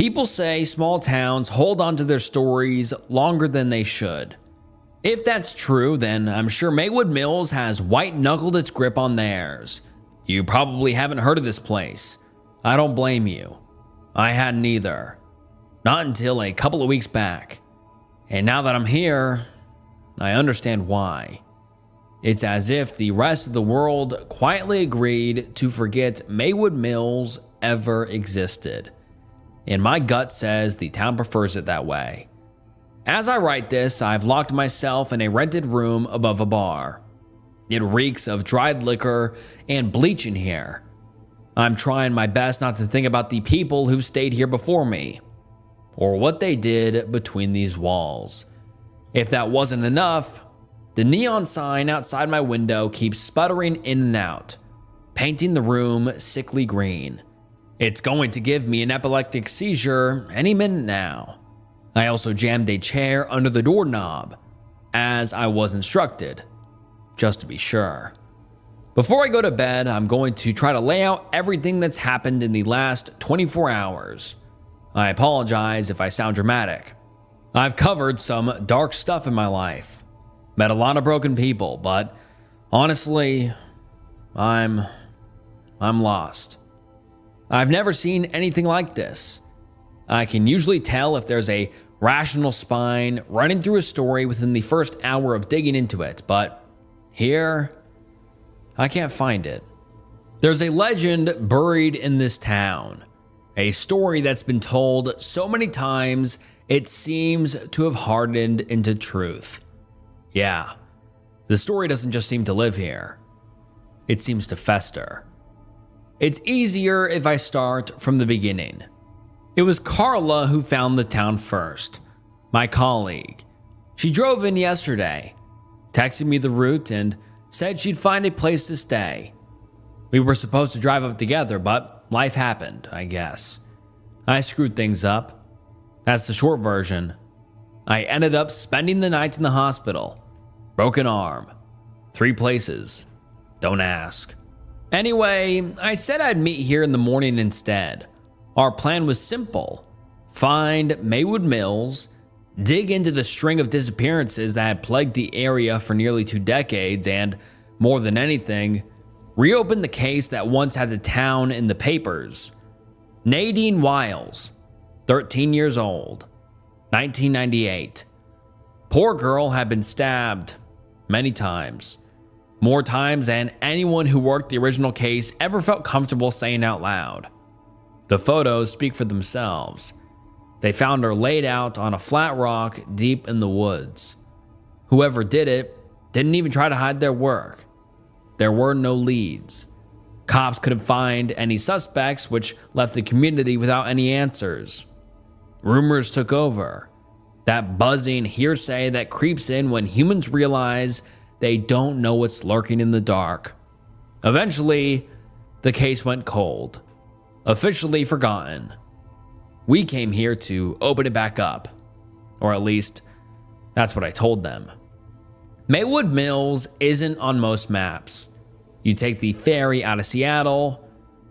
People say small towns hold on to their stories longer than they should. If that's true, then I'm sure Maywood Mills has white-knuckled its grip on theirs. You probably haven't heard of this place. I don't blame you. I hadn't either. Not until a couple of weeks back. And now that I'm here, I understand why. It's as if the rest of the world quietly agreed to forget Maywood Mills ever existed. And my gut says the town prefers it that way. As I write this, I've locked myself in a rented room above a bar. It reeks of dried liquor and bleach in here. I'm trying my best not to think about the people who've stayed here before me, or what they did between these walls. If that wasn't enough, the neon sign outside my window keeps sputtering in and out, painting the room sickly green. It's going to give me an epileptic seizure any minute now. I also jammed a chair under the doorknob, as I was instructed, just to be sure. Before I go to bed, I'm going to try to lay out everything that's happened in the last 24 hours. I apologize if I sound dramatic. I've covered some dark stuff in my life, met a lot of broken people, but honestly, I'm lost. I've never seen anything like this. I can usually tell if there's a rational spine running through a story within the first hour of digging into it, but here, I can't find it. There's a legend buried in this town, a story that's been told so many times it seems to have hardened into truth. Yeah, the story doesn't just seem to live here. It seems to fester. It's easier if I start from the beginning. It was Carla who found the town first, my colleague. She drove in yesterday, texted me the route, and said she'd find a place to stay. We were supposed to drive up together, but life happened, I guess. I screwed things up. That's the short version. I ended up spending the night in the hospital. Broken arm. 3 places. Don't ask. Anyway, I said I'd meet here in the morning instead. Our plan was simple. Find Maywood Mills, dig into the string of disappearances that had plagued the area for nearly 2 decades, and, more than anything, reopen the case that once had the town in the papers. Nadine Wiles, 13 years old, 1998. Poor girl had been stabbed many times. More times than anyone who worked the original case ever felt comfortable saying out loud. The photos speak for themselves. They found her laid out on a flat rock deep in the woods. Whoever did it didn't even try to hide their work. There were no leads. Cops couldn't find any suspects, which left the community without any answers. Rumors took over. That buzzing hearsay that creeps in when humans realize they don't know what's lurking in the dark. Eventually, the case went cold. Officially forgotten. We came here to open it back up. Or at least, that's what I told them. Maywood Mills isn't on most maps. You take the ferry out of Seattle,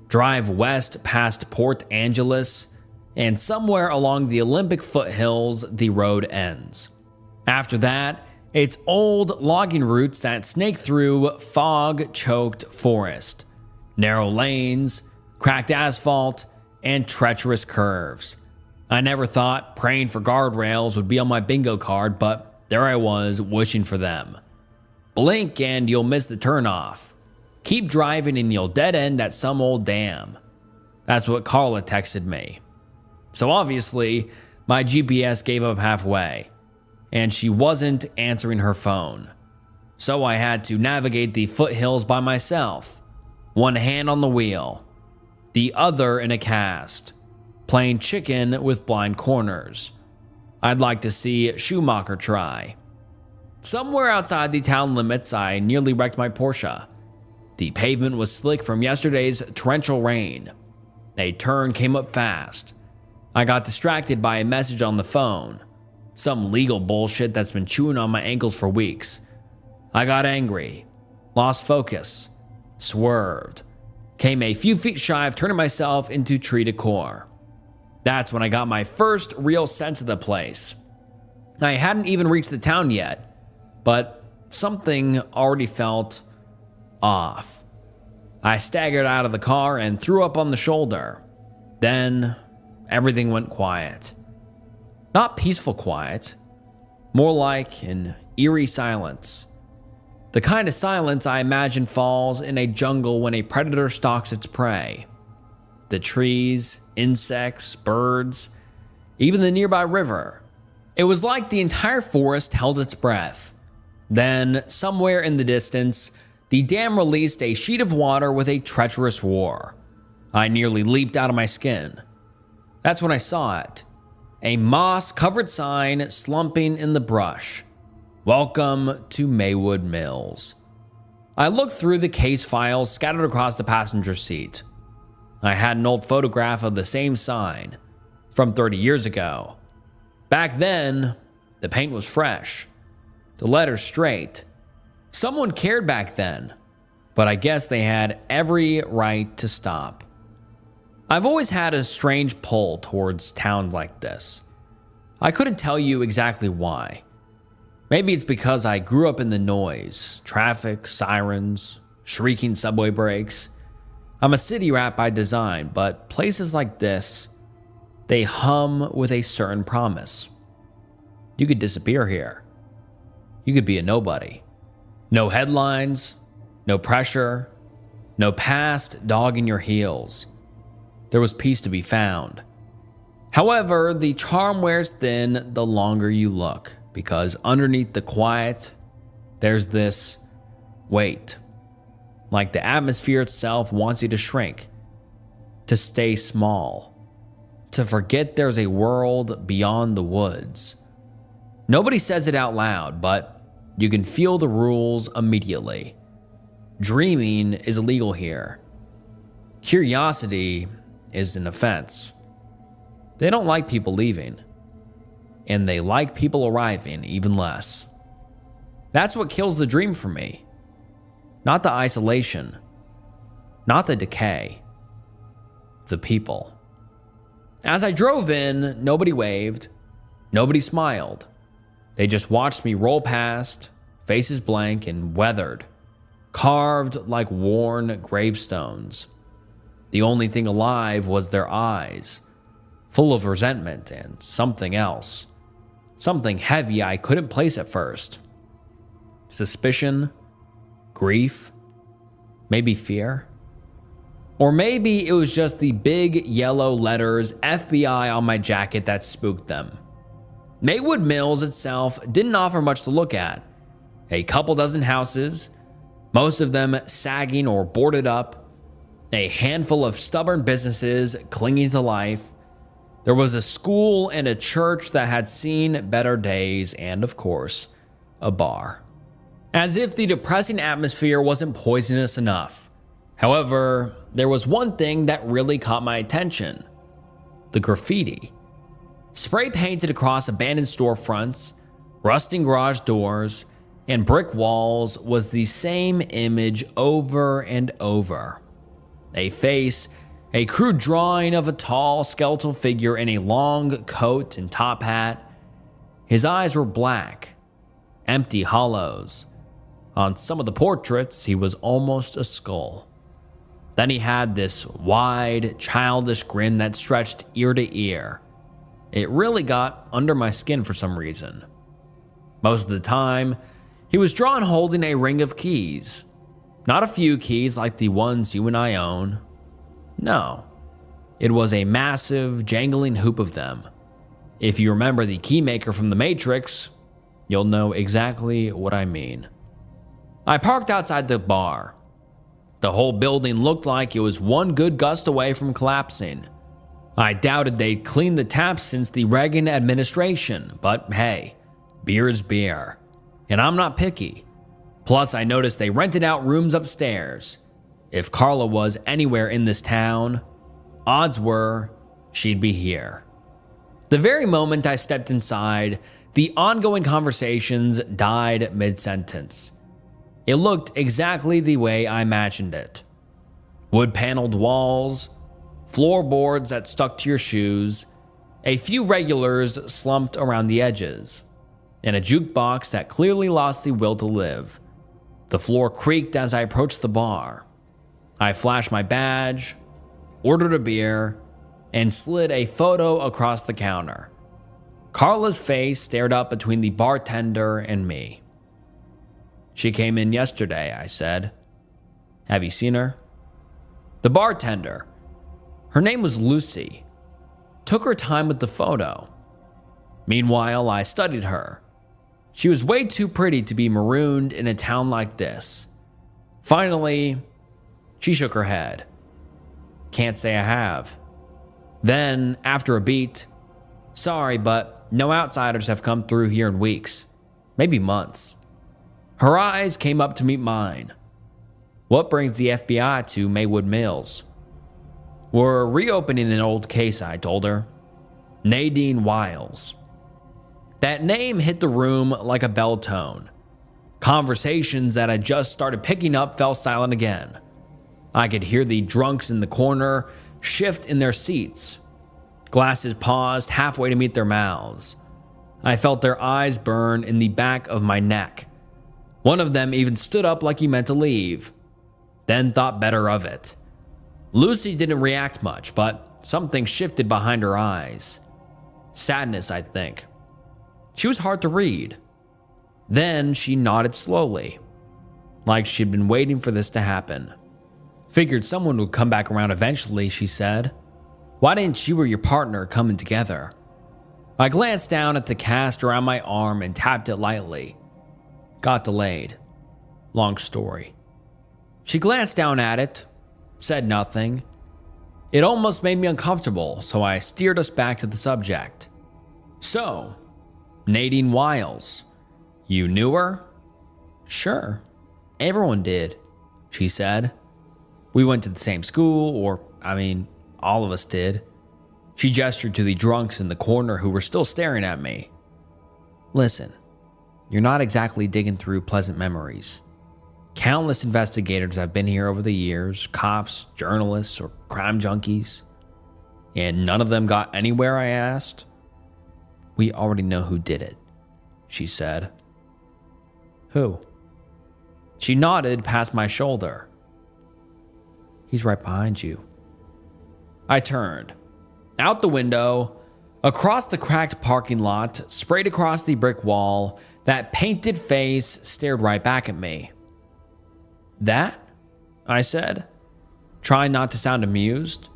drive west past Port Angeles, and somewhere along the Olympic foothills, the road ends. After that, it's old logging routes that snake through fog-choked forest, narrow lanes, cracked asphalt, and treacherous curves. I never thought praying for guardrails would be on my bingo card, but there I was wishing for them. Blink and you'll miss the turnoff. Keep driving and you'll dead end at some old dam. That's what Carla texted me. So obviously, my GPS gave up halfway, and she wasn't answering her phone. So I had to navigate the foothills by myself, one hand on the wheel, the other in a cast, playing chicken with blind corners. I'd like to see Schumacher try. Somewhere outside the town limits, I nearly wrecked my Porsche. The pavement was slick from yesterday's torrential rain. A turn came up fast. I got distracted by a message on the phone. Some legal bullshit that's been chewing on my ankles for weeks. I got angry, lost focus, swerved, came a few feet shy of turning myself into tree decor. That's when I got my first real sense of the place. I hadn't even reached the town yet, but something already felt off. I staggered out of the car and threw up on the shoulder. Then everything went quiet. Not peaceful quiet, more like an eerie silence. The kind of silence I imagine falls in a jungle when a predator stalks its prey. The trees, insects, birds, even the nearby river. It was like the entire forest held its breath. Then, somewhere in the distance, the dam released a sheet of water with a treacherous roar. I nearly leaped out of my skin. That's when I saw it. A moss-covered sign slumping in the brush. Welcome to Maywood Mills. I looked through the case files scattered across the passenger seat. I had an old photograph of the same sign from 30 years ago. Back then, the paint was fresh, the letters straight. Someone cared back then, but I guess they had every right to stop. I've always had a strange pull towards towns like this. I couldn't tell you exactly why. Maybe it's because I grew up in the noise, traffic, sirens, shrieking subway brakes. I'm a city rat by design, but places like this, they hum with a certain promise. You could disappear here. You could be a nobody. No headlines, no pressure, no past dogging your heels. There was peace to be found. However, the charm wears thin the longer you look, because underneath the quiet, there's this weight. Like the atmosphere itself wants you to shrink, to stay small, to forget there's a world beyond the woods. Nobody says it out loud, but you can feel the rules immediately. Dreaming is illegal here. Curiosity is an offense. They don't like people leaving, and they like people arriving even less. That's what kills the dream for me. Not the isolation, not the decay, the people. As I drove in, nobody waved, nobody smiled. They just watched me roll past, faces blank and weathered, carved like worn gravestones. The only thing alive was their eyes, full of resentment and something else. Something heavy I couldn't place at first. Suspicion, grief, maybe fear. Or maybe it was just the big yellow letters FBI on my jacket that spooked them. Maywood Mills itself didn't offer much to look at. A couple dozen houses, most of them sagging or boarded up, a handful of stubborn businesses clinging to life. There was a school and a church that had seen better days, and of course, a bar. As if the depressing atmosphere wasn't poisonous enough. However, there was one thing that really caught my attention: the graffiti. Spray painted across abandoned storefronts, rusting garage doors, and brick walls was the same image over and over. A face, a crude drawing of a tall skeletal figure in a long coat and top hat. His eyes were black, empty hollows. On some of the portraits, he was almost a skull. Then he had this wide, childish grin that stretched ear to ear. It really got under my skin for some reason. Most of the time, he was drawn holding a ring of keys. Not a few keys like the ones you and I own. No, it was a massive, jangling hoop of them. If you remember the keymaker from The Matrix, you'll know exactly what I mean. I parked outside the bar. The whole building looked like it was one good gust away from collapsing. I doubted they'd cleaned the taps since the Reagan administration, but hey, beer is beer. And I'm not picky. Plus, I noticed they rented out rooms upstairs. If Carla was anywhere in this town, odds were she'd be here. The very moment I stepped inside, the ongoing conversations died mid-sentence. It looked exactly the way I imagined it. Wood-paneled walls, floorboards that stuck to your shoes, A few regulars slumped around the edges, and a jukebox that clearly lost the will to live. The floor creaked as I approached the bar. I flashed my badge, ordered a beer, and slid a photo across the counter. Carla's face stared up between the bartender and me. "She came in yesterday," I said. "Have you seen her?" The bartender, her name was Lucy, took her time with the photo. Meanwhile, I studied her. She was way too pretty to be marooned in a town like this. Finally, she shook her head. "Can't say I have." Then, after a beat, "Sorry, but no outsiders have come through here in weeks, maybe months." Her eyes came up to meet mine. "What brings the FBI to Maywood Mills?" "We're reopening an old case," I told her. Nadine Wiles. That name hit the room like a bell tone. Conversations that I just started picking up fell silent again. I could hear the drunks in the corner shift in their seats. Glasses paused halfway to meet their mouths. I felt their eyes burn in the back of my neck. One of them even stood up like he meant to leave, then thought better of it. Lucy didn't react much, but something shifted behind her eyes. Sadness, I think. She was hard to read. Then she nodded slowly, like she'd been waiting for this to happen. "Figured someone would come back around eventually," she said. "Why didn't you or your partner come in together?" I glanced down at the cast around my arm and tapped it lightly. Got delayed. Long story. She glanced down at it, said nothing. It almost made me uncomfortable, so I steered us back to the subject. "So, Nadine Wiles, you knew her?" "Sure, everyone did," she said. "We went to the same school, all of us did." She gestured to the drunks in the corner who were still staring at me. "Listen, you're not exactly digging through pleasant memories. Countless investigators have been here over the years, cops, journalists, or crime junkies. And none of them got anywhere?" I asked. "We already know who did it," she said. "Who?" She nodded past my shoulder. "He's right behind you." I turned. Out the window, across the cracked parking lot, sprayed across the brick wall, that painted face stared right back at me. "That?" I said, trying not to sound amused.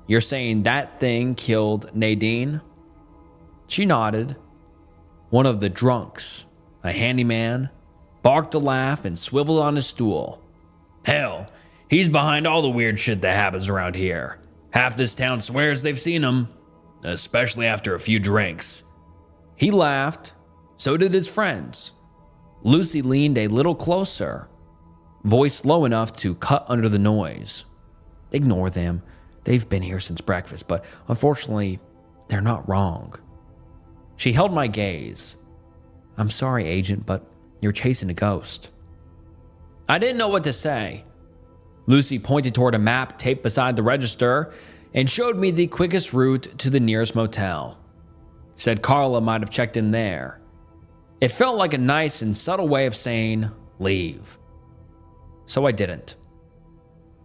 "You're saying that thing killed Nadine?" She nodded. One of the drunks, a handyman, barked a laugh and swiveled on his stool. "Hell, he's behind all the weird shit that happens around here. Half this town swears they've seen him, especially after a few drinks." He laughed. So did his friends. Lucy leaned a little closer, voice low enough to cut under the noise. "Ignore them. They've been here since breakfast, but unfortunately, they're not wrong." She held my gaze. "I'm sorry, Agent, but you're chasing a ghost." I didn't know what to say. Lucy pointed toward a map taped beside the register and showed me the quickest route to the nearest motel. Said Carla might have checked in there. It felt like a nice and subtle way of saying, leave. So I didn't.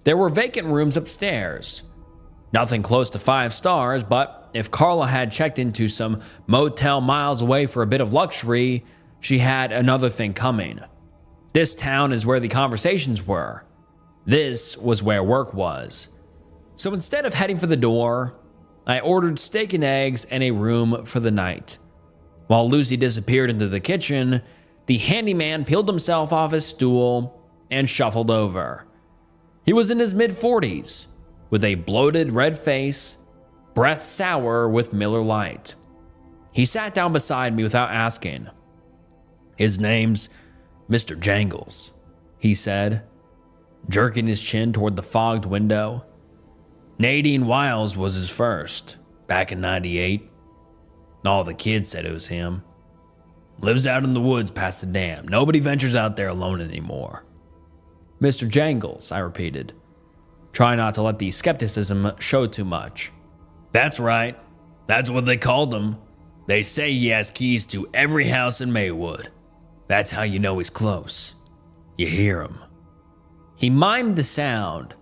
There were vacant rooms upstairs. Nothing close to 5 stars, but if Carla had checked into some motel miles away for a bit of luxury, she had another thing coming. This town is where the conversations were. This was where work was. So instead of heading for the door, I ordered steak and eggs and a room for the night. While Lucy disappeared into the kitchen, the handyman peeled himself off his stool and shuffled over. He was in his mid-40s, with a bloated red face, breath sour with Miller Lite. He sat down beside me without asking. "His name's Mr. Jangles," he said, jerking his chin toward the fogged window. "Nadine Wiles was his first, back in '98. All the kids said it was him. Lives out in the woods past the dam. Nobody ventures out there alone anymore." "Mr. Jangles," I repeated, trying not to let the skepticism show too much. "That's right. That's what they called him. They say he has keys to every house in Maywood. That's how you know he's close. You hear him. He mimed the sound,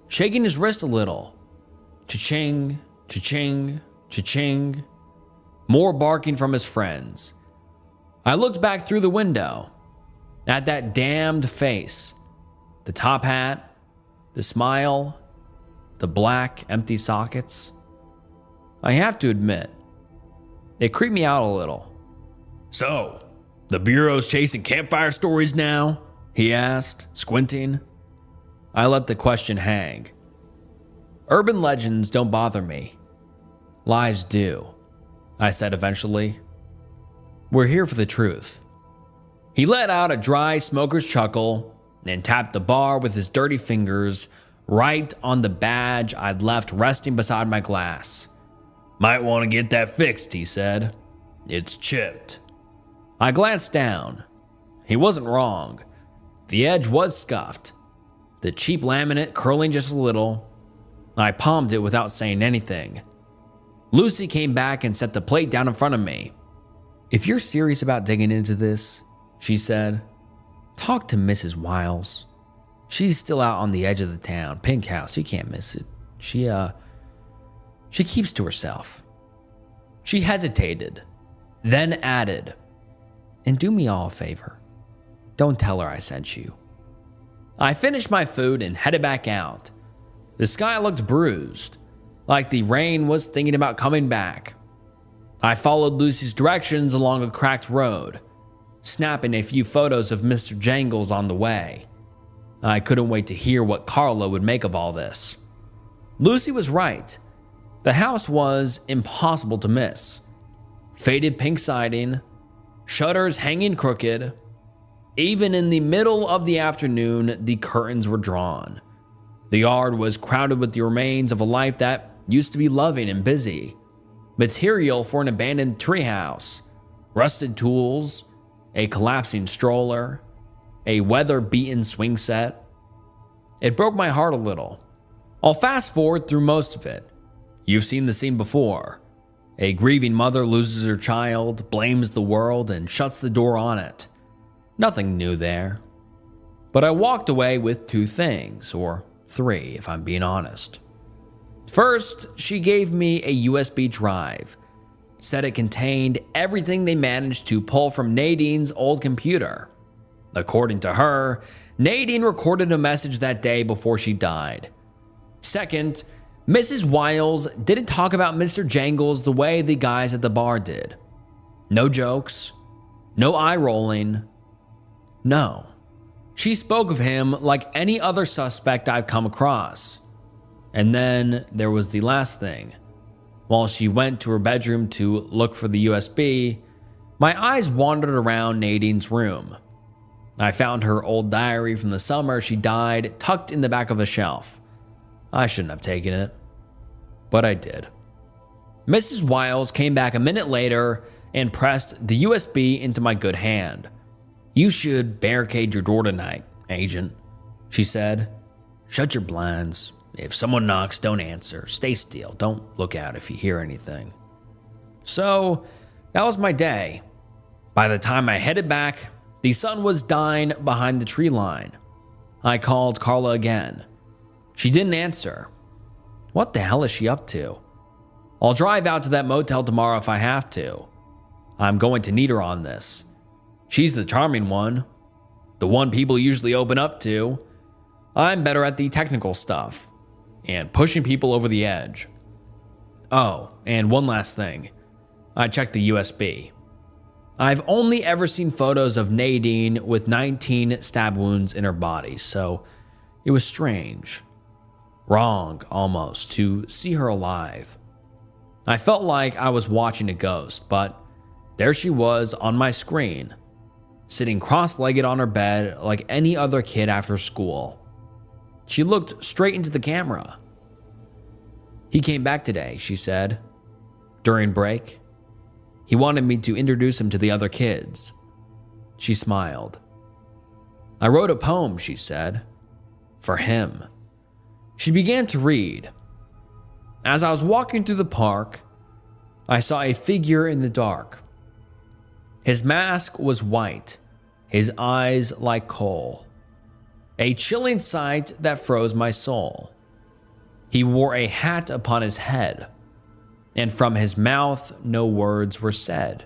shaking his wrist a little. Cha-ching, cha-ching, cha-ching. More barking from his friends. I looked back through the window at that damned face. The top hat, the smile, the black, empty sockets. I have to admit, it creeped me out a little. So, the Bureau's chasing campfire stories now? He asked, squinting. I let the question hang. Urban legends don't bother me. Lies do, I said eventually. We're here for the truth. He let out a dry smoker's chuckle and tapped the bar with his dirty fingers right on the badge I'd left resting beside my glass. Might want to get that fixed, he said. It's chipped. I glanced down. He wasn't wrong. The edge was scuffed, the cheap laminate curling just a little. I palmed it without saying anything. Lucy came back and set the plate down in front of me. If you're serious about digging into this, she said, talk to Mrs. Wiles. She's still out on the edge of the town. Pink house, you can't miss it. She keeps to herself. She hesitated, then added, and do me all a favor. Don't tell her I sent you. I finished my food and headed back out. The sky looked bruised, like the rain was thinking about coming back. I followed Lucy's directions along a cracked road, snapping a few photos of Mr. Jangles on the way. I couldn't wait to hear what Carla would make of all this. Lucy was right. The house was impossible to miss. Faded pink siding, shutters hanging crooked. Even in the middle of the afternoon, the curtains were drawn. The yard was crowded with the remains of a life that used to be loving and busy. Material for an abandoned treehouse, rusted tools, a collapsing stroller, a weather-beaten swing set. It broke my heart a little. I'll fast forward through most of it. You've seen the scene before. A grieving mother loses her child, blames the world, and shuts the door on it. Nothing new there. But I walked away with two things, or three if I'm being honest. First, she gave me a USB drive. Said it contained everything they managed to pull from Nadine's old computer. According to her, Nadine recorded a message that day before she died. Second, Mrs. Wiles didn't talk about Mr. Jangles the way the guys at the bar did. No jokes, no eye rolling. No. She spoke of him like any other suspect I've come across. And then there was the last thing. While she went to her bedroom to look for the USB, my eyes wandered around Nadine's room. I found her old diary from the summer she died tucked in the back of a shelf. I shouldn't have taken it, but I did. Mrs. Wiles came back a minute later and pressed the USB into my good hand. You should barricade your door tonight, Agent, she said. Shut your blinds. If someone knocks, don't answer. Stay still. Don't look out if you hear anything. So, that was my day. By the time I headed back, the sun was dying behind the tree line. I called Carla again. She didn't answer. What the hell is she up to? I'll drive out to that motel tomorrow if I have to. I'm going to need her on this. She's the charming one. The one people usually open up to. I'm better at the technical stuff. And pushing people over the edge. Oh, and one last thing. I checked the USB. I've only ever seen photos of Nadine with 19 stab wounds in her body, so it was strange. Wrong, almost, to see her alive. I felt like I was watching a ghost, but there she was on my screen, sitting cross-legged on her bed like any other kid after school. She looked straight into the camera. He came back today, she said. During break. He wanted me to introduce him to the other kids. She smiled. I wrote a poem, she said. For him. She began to read. As I was walking through the park, I saw a figure in the dark. His mask was white, his eyes like coal. A chilling sight that froze my soul. He wore a hat upon his head, and from his mouth no words were said.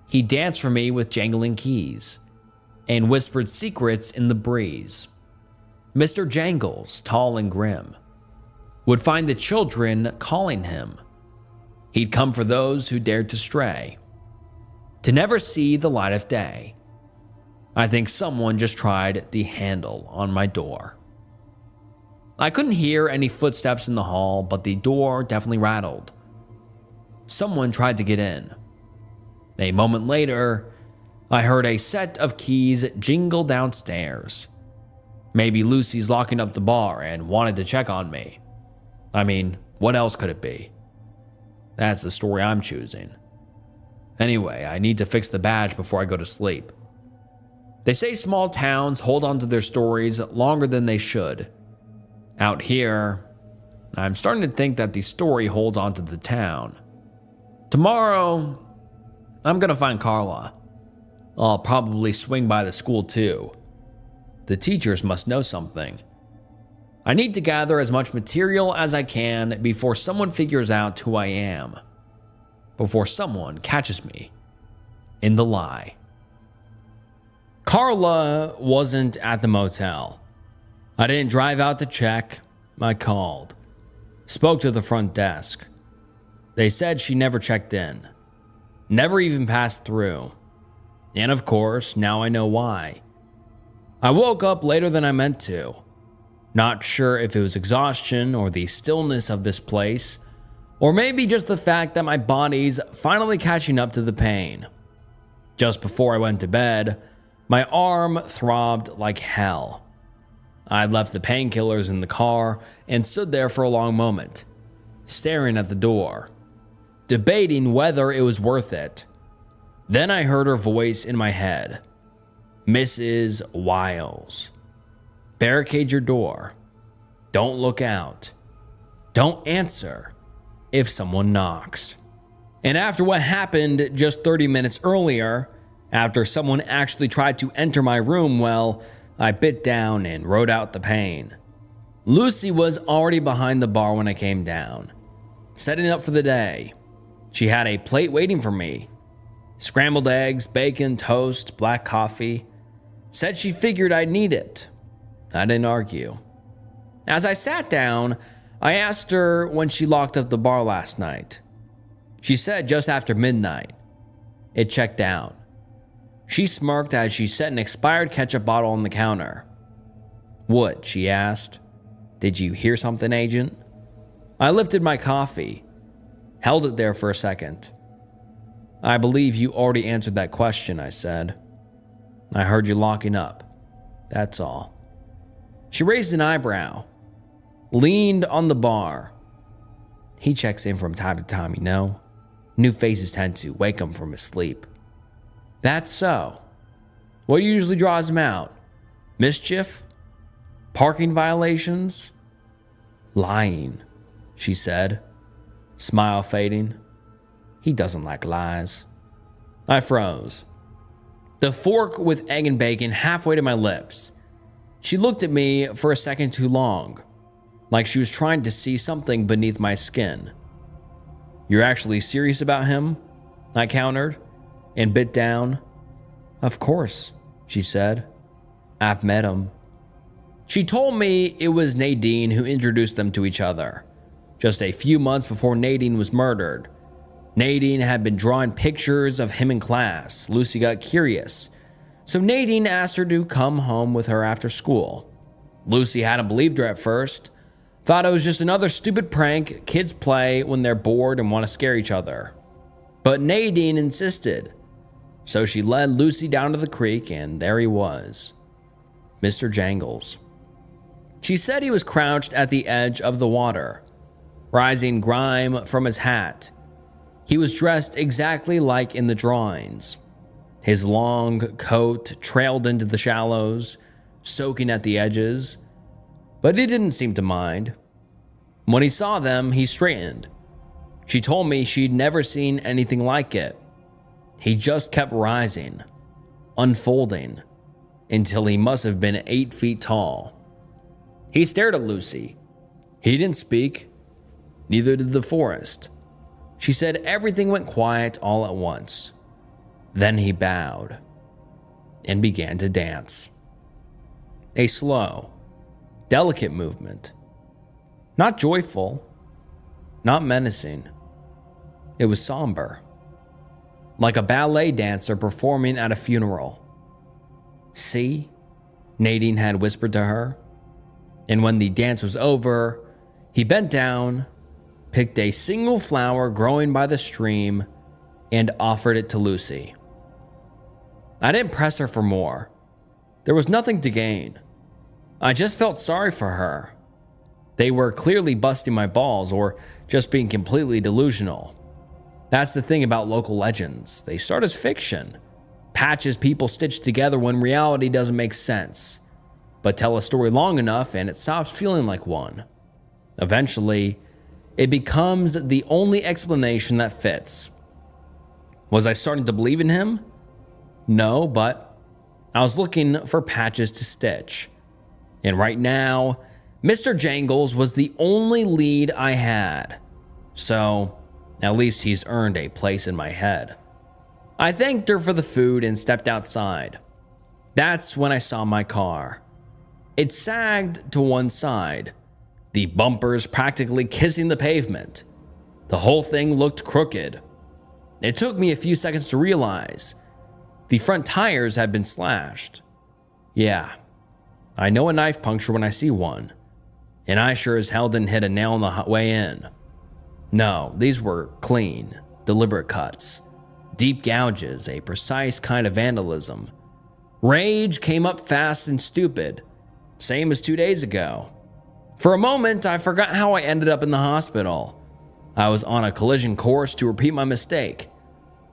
He danced for me with jangling keys, and whispered secrets in the breeze. Mr. Jangles, tall and grim, would find the children calling him. He'd come for those who dared to stray, to never see the light of day. I think someone just tried the handle on my door. I couldn't hear any footsteps in the hall, but the door definitely rattled. Someone tried to get in. A moment later, I heard a set of keys jingle downstairs. Maybe Lucy's locking up the bar and wanted to check on me. I mean, what else could it be? That's the story I'm choosing. Anyway, I need to fix the badge before I go to sleep. They say small towns hold on to their stories longer than they should. Out here, I'm starting to think that the story holds on to the town. Tomorrow, I'm gonna find Carla. I'll probably swing by the school too. The teachers must know something. I need to gather as much material as I can before someone figures out who I am. Before someone catches me in the lie. Carla wasn't at the motel. I didn't drive out to check. I called. Spoke to the front desk. They said she never checked in. Never even passed through. And of course, now I know why. I woke up later than I meant to. Not sure if it was exhaustion or the stillness of this place, or maybe just the fact that my body's finally catching up to the pain. Just before I went to bed, my arm throbbed like hell. I left the painkillers in the car and stood there for a long moment, staring at the door, debating whether it was worth it. Then I heard her voice in my head. Mrs. Wiles. Barricade your door. Don't look out. Don't answer if someone knocks. And after what happened just 30 minutes earlier, after someone actually tried to enter my room, well, I bit down and wrote out the pain. Lucy was already behind the bar when I came down, setting up for the day. She had a plate waiting for me. Scrambled eggs, bacon, toast, black coffee. Said she figured I'd need it. I didn't argue. As I sat down, I asked her when she locked up the bar last night. She said just after midnight. It checked out. She smirked as she set an expired ketchup bottle on the counter. What? She asked. Did you hear something, Agent? I lifted my coffee, held it there for a second. I believe you already answered that question, I said. I heard you locking up. That's all. She raised an eyebrow, leaned on the bar. He checks in from time to time, you know. New faces tend to wake him from his sleep. That's so. What usually draws him out? Mischief? Parking violations? Lying, she said, smile fading. He doesn't like lies. I froze. The fork with egg and bacon halfway to my lips. She looked at me for a second too long, like she was trying to see something beneath my skin. You're actually serious about him? I countered, and bit down. Of course, she said. I've met him. She told me it was Nadine who introduced them to each other. Just a few months before Nadine was murdered, Nadine had been drawing pictures of him in class. Lucy got curious, so Nadine asked her to come home with her after school. Lucy hadn't believed her at first, thought it was just another stupid prank kids play when they're bored and want to scare each other. But Nadine insisted, so she led Lucy down to the creek, and there he was, Mr. Jangles. She said he was crouched at the edge of the water, rising grime from his hat. He was dressed exactly like in the drawings. His long coat trailed into the shallows, soaking at the edges, but he didn't seem to mind. When he saw them, he straightened, She told me she'd never seen anything like it. He just kept rising, unfolding, until he must have been 8 feet tall. He stared at Lucy. He didn't speak, neither did the forest. She said everything went quiet all at once. Then he bowed and began to dance. A slow, delicate movement. Not joyful, not menacing. It was somber, like a ballet dancer performing at a funeral. "See?" Nadine had whispered to her. And when the dance was over, he bent down, picked a single flower growing by the stream, and offered it to Lucy. I didn't press her for more. There was nothing to gain. I just felt sorry for her. They were clearly busting my balls or just being completely delusional. That's the thing about local legends. They start as fiction, patches people stitched together when reality doesn't make sense. But tell a story long enough and it stops feeling like one. Eventually, it becomes the only explanation that fits. Was I starting to believe in him? No, but I was looking for patches to stitch. And right now, Mr. Jangles was the only lead I had. So, at least he's earned a place in my head. I thanked her for the food and stepped outside. That's when I saw my car. It sagged to one side, the bumpers practically kissing the pavement. The whole thing looked crooked. It took me a few seconds to realize the front tires had been slashed. Yeah, I know a knife puncture when I see one, and I sure as hell didn't hit a nail on the way in. No, these were clean, deliberate cuts, deep gouges, a precise kind of vandalism. Rage came up fast and stupid, same as 2 days ago. For a moment, I forgot how I ended up in the hospital. I was on a collision course to repeat my mistake.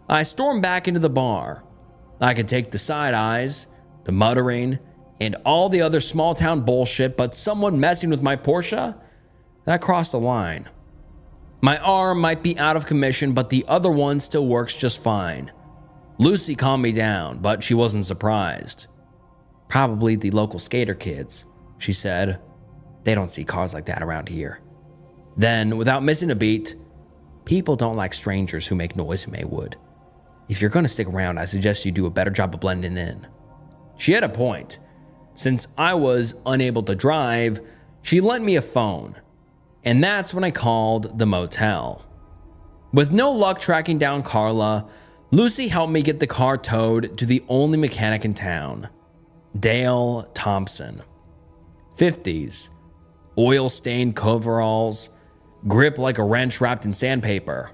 I stormed back into the bar. I could take the side eyes, the muttering, and all the other small town bullshit, but someone messing with my Porsche? That crossed a line. My arm might be out of commission, but the other one still works just fine. Lucy calmed me down, but she wasn't surprised. "Probably the local skater kids," she said. "They don't see cars like that around here." Then, without missing a beat, "People don't like strangers who make noise in Maywood. If you're going to stick around, I suggest you do a better job of blending in." She had a point. Since I was unable to drive, she lent me a phone, and that's when I called the motel. With no luck tracking down Carla, Lucy helped me get the car towed to the only mechanic in town, Dale Thompson. 50s, oil-stained coveralls, grip like a wrench wrapped in sandpaper.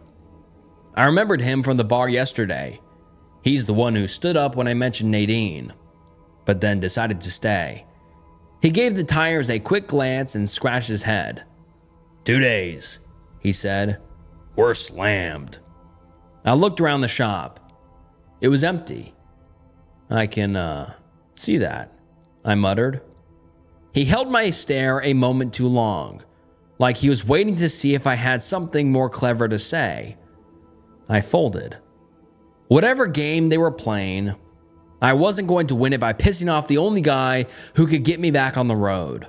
I remembered him from the bar yesterday. He's the one who stood up when I mentioned Nadine, but then decided to stay. He gave the tires a quick glance and scratched his head. 2 days, he said. "We're slammed." I looked around the shop. It was empty. "I can, see that," I muttered. He held my stare a moment too long, like he was waiting to see if I had something more clever to say. I folded. Whatever game they were playing, I wasn't going to win it by pissing off the only guy who could get me back on the road.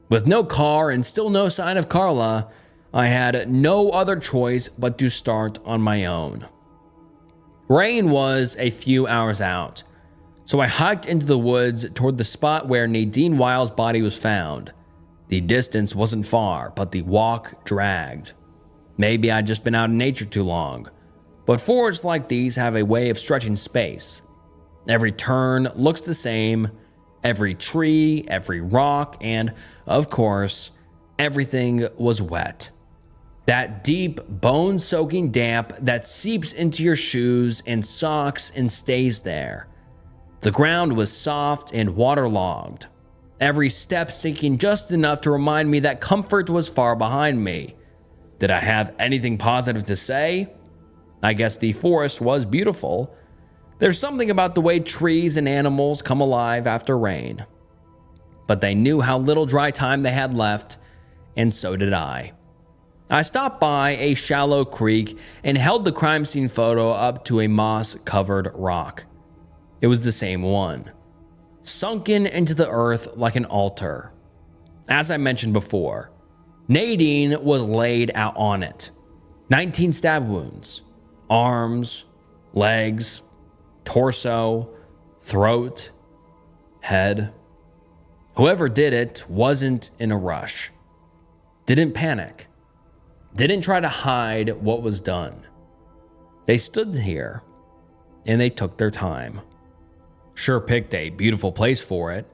With no car and still no sign of Carla, I had no other choice but to start on my own. Rain was a few hours out, so I hiked into the woods toward the spot where Nadine Wile's body was found. The distance wasn't far, but the walk dragged. Maybe I'd just been out in nature too long, but forests like these have a way of stretching space. Every turn looks the same, every tree, every rock, and, of course, everything was wet. That deep, bone-soaking damp that seeps into your shoes and socks and stays there. The ground was soft and waterlogged, every step sinking just enough to remind me that comfort was far behind me. Did I have anything positive to say? I guess the forest was beautiful. There's something about the way trees and animals come alive after rain. But they knew how little dry time they had left, and so did I. I stopped by a shallow creek and held the crime scene photo up to a moss-covered rock. It was the same one, sunken into the earth like an altar. As I mentioned before, Nadine was laid out on it. 19 stab wounds, arms, legs, torso, throat, head. Whoever did it wasn't in a rush. Didn't panic. Didn't try to hide what was done. They stood here and they took their time. Sure picked a beautiful place for it.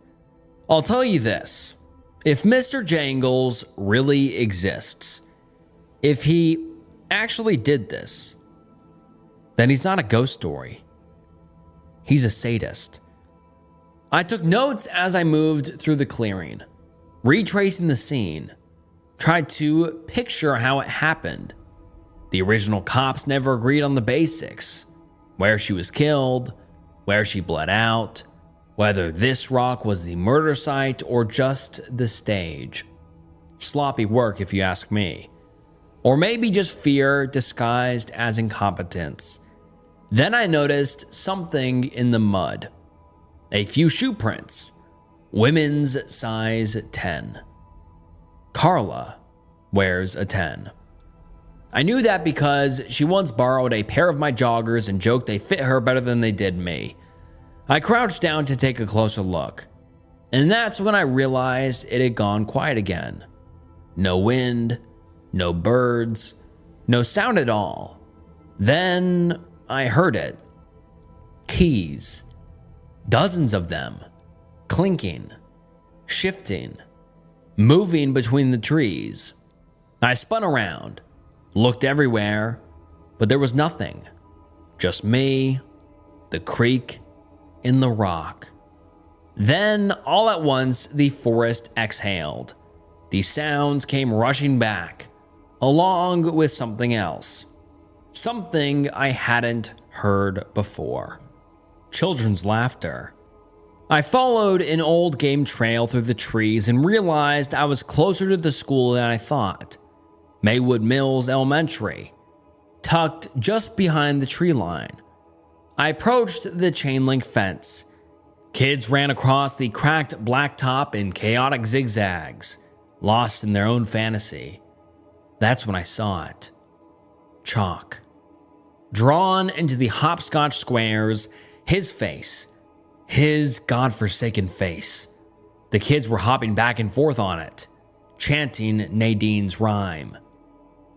I'll tell you this. If Mr. Jangles really exists, if he actually did this, then he's not a ghost story. He's a sadist. I took notes as I moved through the clearing, retracing the scene, tried to picture how it happened. The original cops never agreed on the basics, where she was killed, where she bled out, whether this rock was the murder site or just the stage. Sloppy work if you ask me. Or maybe just fear disguised as incompetence. Then I noticed something in the mud. A few shoe prints. Women's size 10. Carla wears a 10. I knew that because she once borrowed a pair of my joggers and joked they fit her better than they did me. I crouched down to take a closer look, and that's when I realized it had gone quiet again. No wind, no birds, no sound at all. Then I heard it. Keys. Dozens of them. Clinking. Shifting. Moving between the trees. I spun around. Looked everywhere. But there was nothing. Just me, the creek, and the rock. Then, all at once, the forest exhaled. The sounds came rushing back, along with something else. Something I hadn't heard before. Children's laughter. I followed an old game trail through the trees and realized I was closer to the school than I thought. Maywood Mills Elementary, tucked just behind the tree line. I approached the chain link fence. Kids ran across the cracked blacktop in chaotic zigzags, lost in their own fantasy. That's when I saw it. Chalk. Drawn into the hopscotch squares, his face. His godforsaken face. The kids were hopping back and forth on it, chanting Nadine's rhyme.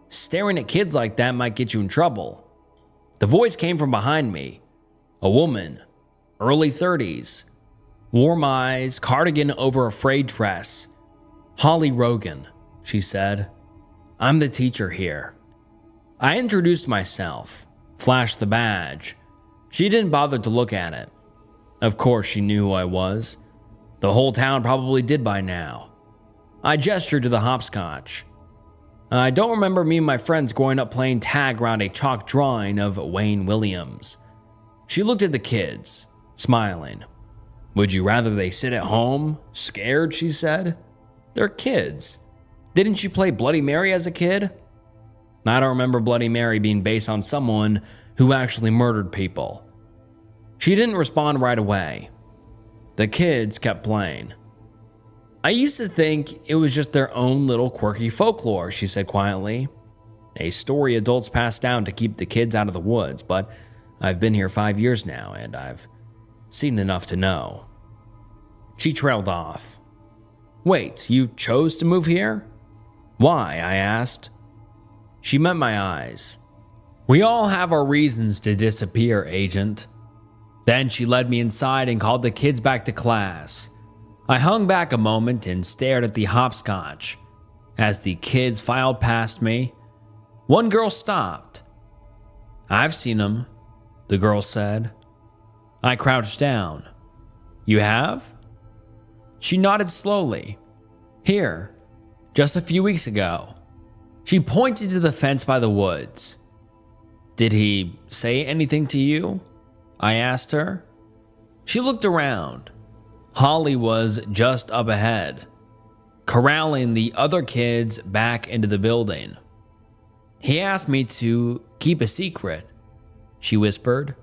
Staring at kids like that might get you in trouble. The voice came from behind me. A woman, early 30s, warm eyes, cardigan over a frayed dress. Holly Rogan, she said. I'm the teacher here. I introduced myself, flashed the badge. She didn't bother to look at it. Of course she knew who I was. The whole town probably did by now. I gestured to the hopscotch. I don't remember me and my friends going up playing tag around a chalk drawing of Wayne Williams. She looked at the kids, smiling. Would you rather they sit at home, scared, she said? They're kids. Didn't you play Bloody Mary as a kid? I don't remember Bloody Mary being based on someone who actually murdered people. She didn't respond right away. The kids kept playing. I used to think it was just their own little quirky folklore, she said quietly. A story adults pass down to keep the kids out of the woods, but I've been here 5 years now, and I've seen enough to know. She trailed off. Wait, you chose to move here? Why? I asked. She met my eyes. We all have our reasons to disappear, Agent. Then she led me inside and called the kids back to class. I hung back a moment and stared at the hopscotch. As the kids filed past me, one girl stopped. I've seen them, the girl said. I crouched down. You have? She nodded slowly. Here, just a few weeks ago. She pointed to the fence by the woods. Did he say anything to you? I asked her. She looked around. Holly was just up ahead, corralling the other kids back into the building. He asked me to keep a secret, she whispered.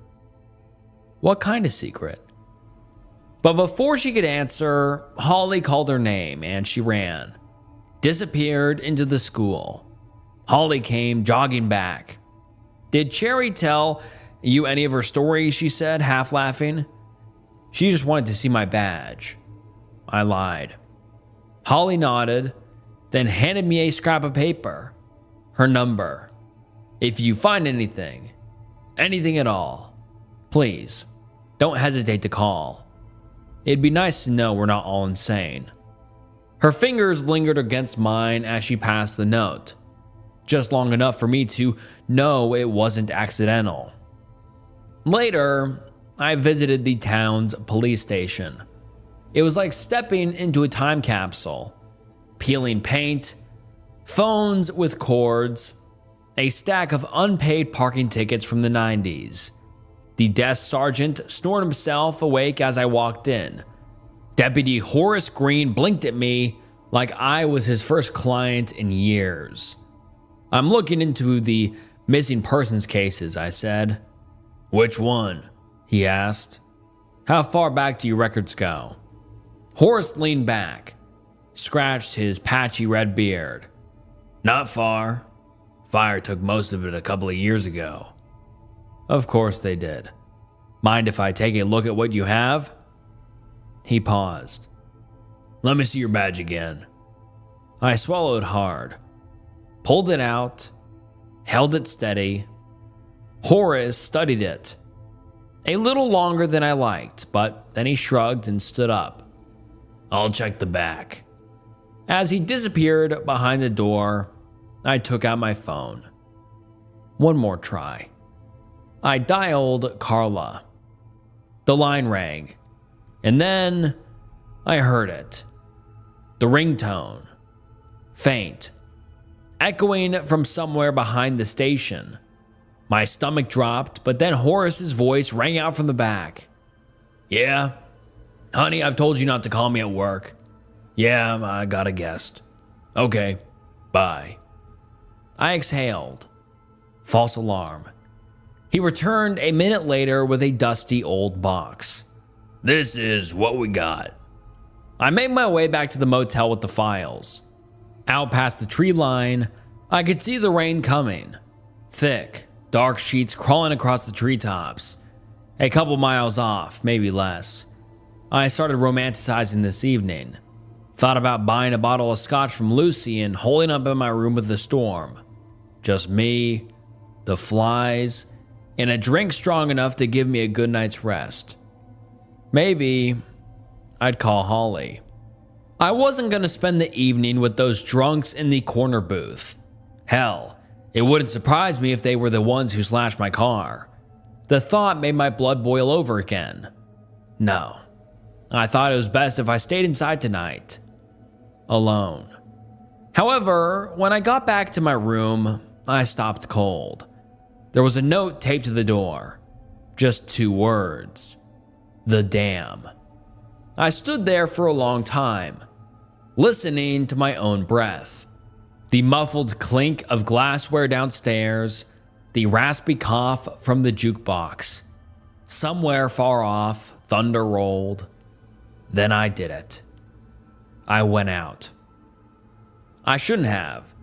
What kind of secret? But before she could answer, Holly called her name and she ran, disappeared into the school. Holly came jogging back. Did Cherry tell you any of her stories? She said, half laughing. She just wanted to see my badge. I lied. Holly nodded, then handed me a scrap of paper. Her number. If you find anything at all, please don't hesitate to call. It'd be nice to know we're not all insane. Her fingers lingered against mine as she passed the note, just long enough for me to know it wasn't accidental. Later, I visited the town's police station. It was like stepping into a time capsule. Peeling paint, phones with cords, a stack of unpaid parking tickets from the 90s. The desk sergeant snored himself awake as I walked in. Deputy Horace Green blinked at me like I was his first client in years. I'm looking into the missing persons cases, I said. Which one? He asked. How far back do your records go? Horace leaned back, scratched his patchy red beard. Not far. Fire took most of it a couple of years ago. Of course they did. Mind if I take a look at what you have? He paused. Let me see your badge again. I swallowed hard, pulled it out, held it steady. Horace studied it. A little longer than I liked, but then he shrugged and stood up. I'll check the back. As he disappeared behind the door, I took out my phone. One more try. I dialed Carla. The line rang, and then I heard it. The ringtone. Faint. Echoing from somewhere behind the station. My stomach dropped, but then Horace's voice rang out from the back. Yeah? Honey, I've told you not to call me at work. Yeah, I got a guest. Okay, bye. I exhaled. False alarm. He returned a minute later with a dusty old box. This is what we got. I made my way back to the motel with the files. Out past the tree line, I could see the rain coming. Thick, dark sheets crawling across the treetops. A couple miles off, maybe less. I started romanticizing this evening. Thought about buying a bottle of scotch from Lucy and holding up in my room with the storm. Just me, the flies, and a drink strong enough to give me a good night's rest. Maybe I'd call Holly. I wasn't going to spend the evening with those drunks in the corner booth. Hell, it wouldn't surprise me if they were the ones who slashed my car. The thought made my blood boil over again. No, I thought it was best if I stayed inside tonight. Alone. However, when I got back to my room, I stopped cold. There was a note taped to the door. Just 2 words. The Dam. I stood there for a long time, listening to my own breath. The muffled clink of glassware downstairs, the raspy cough from the jukebox. Somewhere far off, thunder rolled. Then I did it. I went out. I shouldn't have.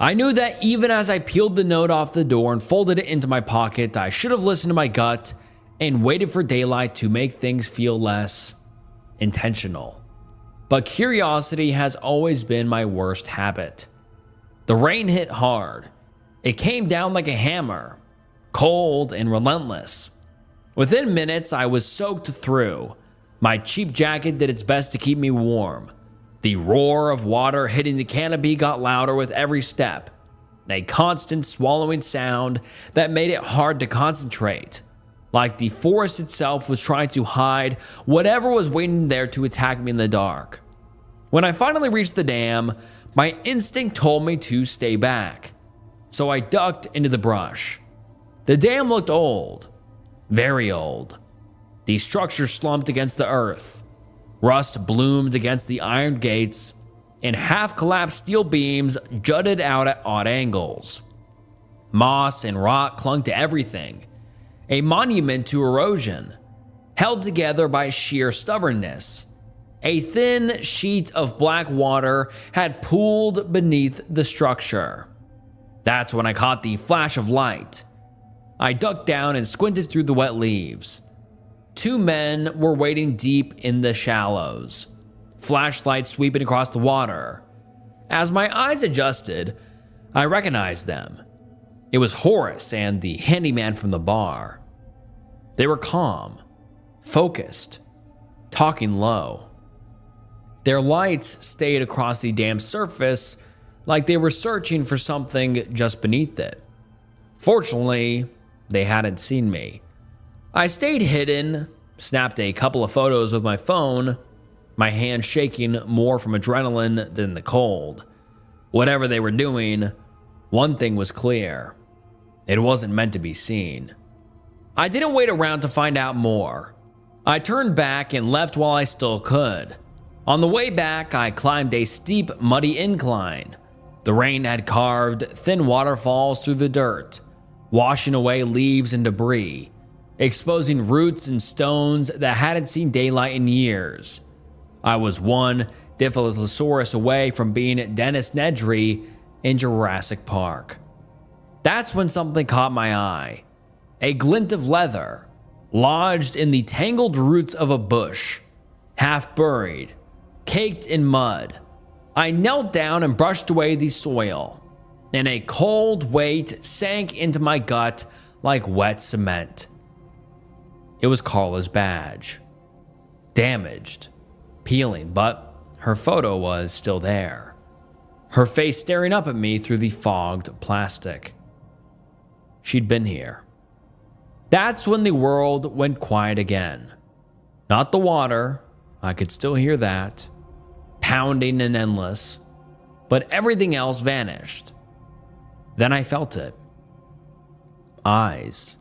I knew that even as I peeled the note off the door and folded it into my pocket, I should have listened to my gut and waited for daylight to make things feel less intentional. But curiosity has always been my worst habit. The rain hit hard. It came down like a hammer, cold and relentless. Within minutes, I was soaked through. My cheap jacket did its best to keep me warm. The roar of water hitting the canopy got louder with every step, a constant swallowing sound that made it hard to concentrate, like the forest itself was trying to hide whatever was waiting there to attack me in the dark. When I finally reached the dam, my instinct told me to stay back, so I ducked into the brush. The dam looked old, very old. The structure slumped against the earth. Rust bloomed against the iron gates, and half-collapsed steel beams jutted out at odd angles. Moss and rot clung to everything, a monument to erosion, held together by sheer stubbornness. A thin sheet of black water had pooled beneath the structure. That's when I caught the flash of light. I ducked down and squinted through the wet leaves. 2 men were wading deep in the shallows, flashlights sweeping across the water. As my eyes adjusted, I recognized them. It was Horace and the handyman from the bar. They were calm, focused, talking low. Their lights stayed across the damp surface like they were searching for something just beneath it. Fortunately, they hadn't seen me. I stayed hidden, snapped a couple of photos with my phone, my hand shaking more from adrenaline than the cold. Whatever they were doing, one thing was clear. It wasn't meant to be seen. I didn't wait around to find out more. I turned back and left while I still could. On the way back, I climbed a steep, muddy incline. The rain had carved thin waterfalls through the dirt, washing away leaves and debris, exposing roots and stones that hadn't seen daylight in years. I was one Dilophosaurus away from being Dennis Nedry in Jurassic Park. That's when something caught my eye. A glint of leather, lodged in the tangled roots of a bush, half buried, caked in mud. I knelt down and brushed away the soil, and a cold weight sank into my gut like wet cement. It was Carla's badge. Damaged, peeling, but her photo was still there. Her face staring up at me through the fogged plastic. She'd been here. That's when the world went quiet again. Not the water, I could still hear that, pounding and endless, but everything else vanished. Then I felt it. Eyes.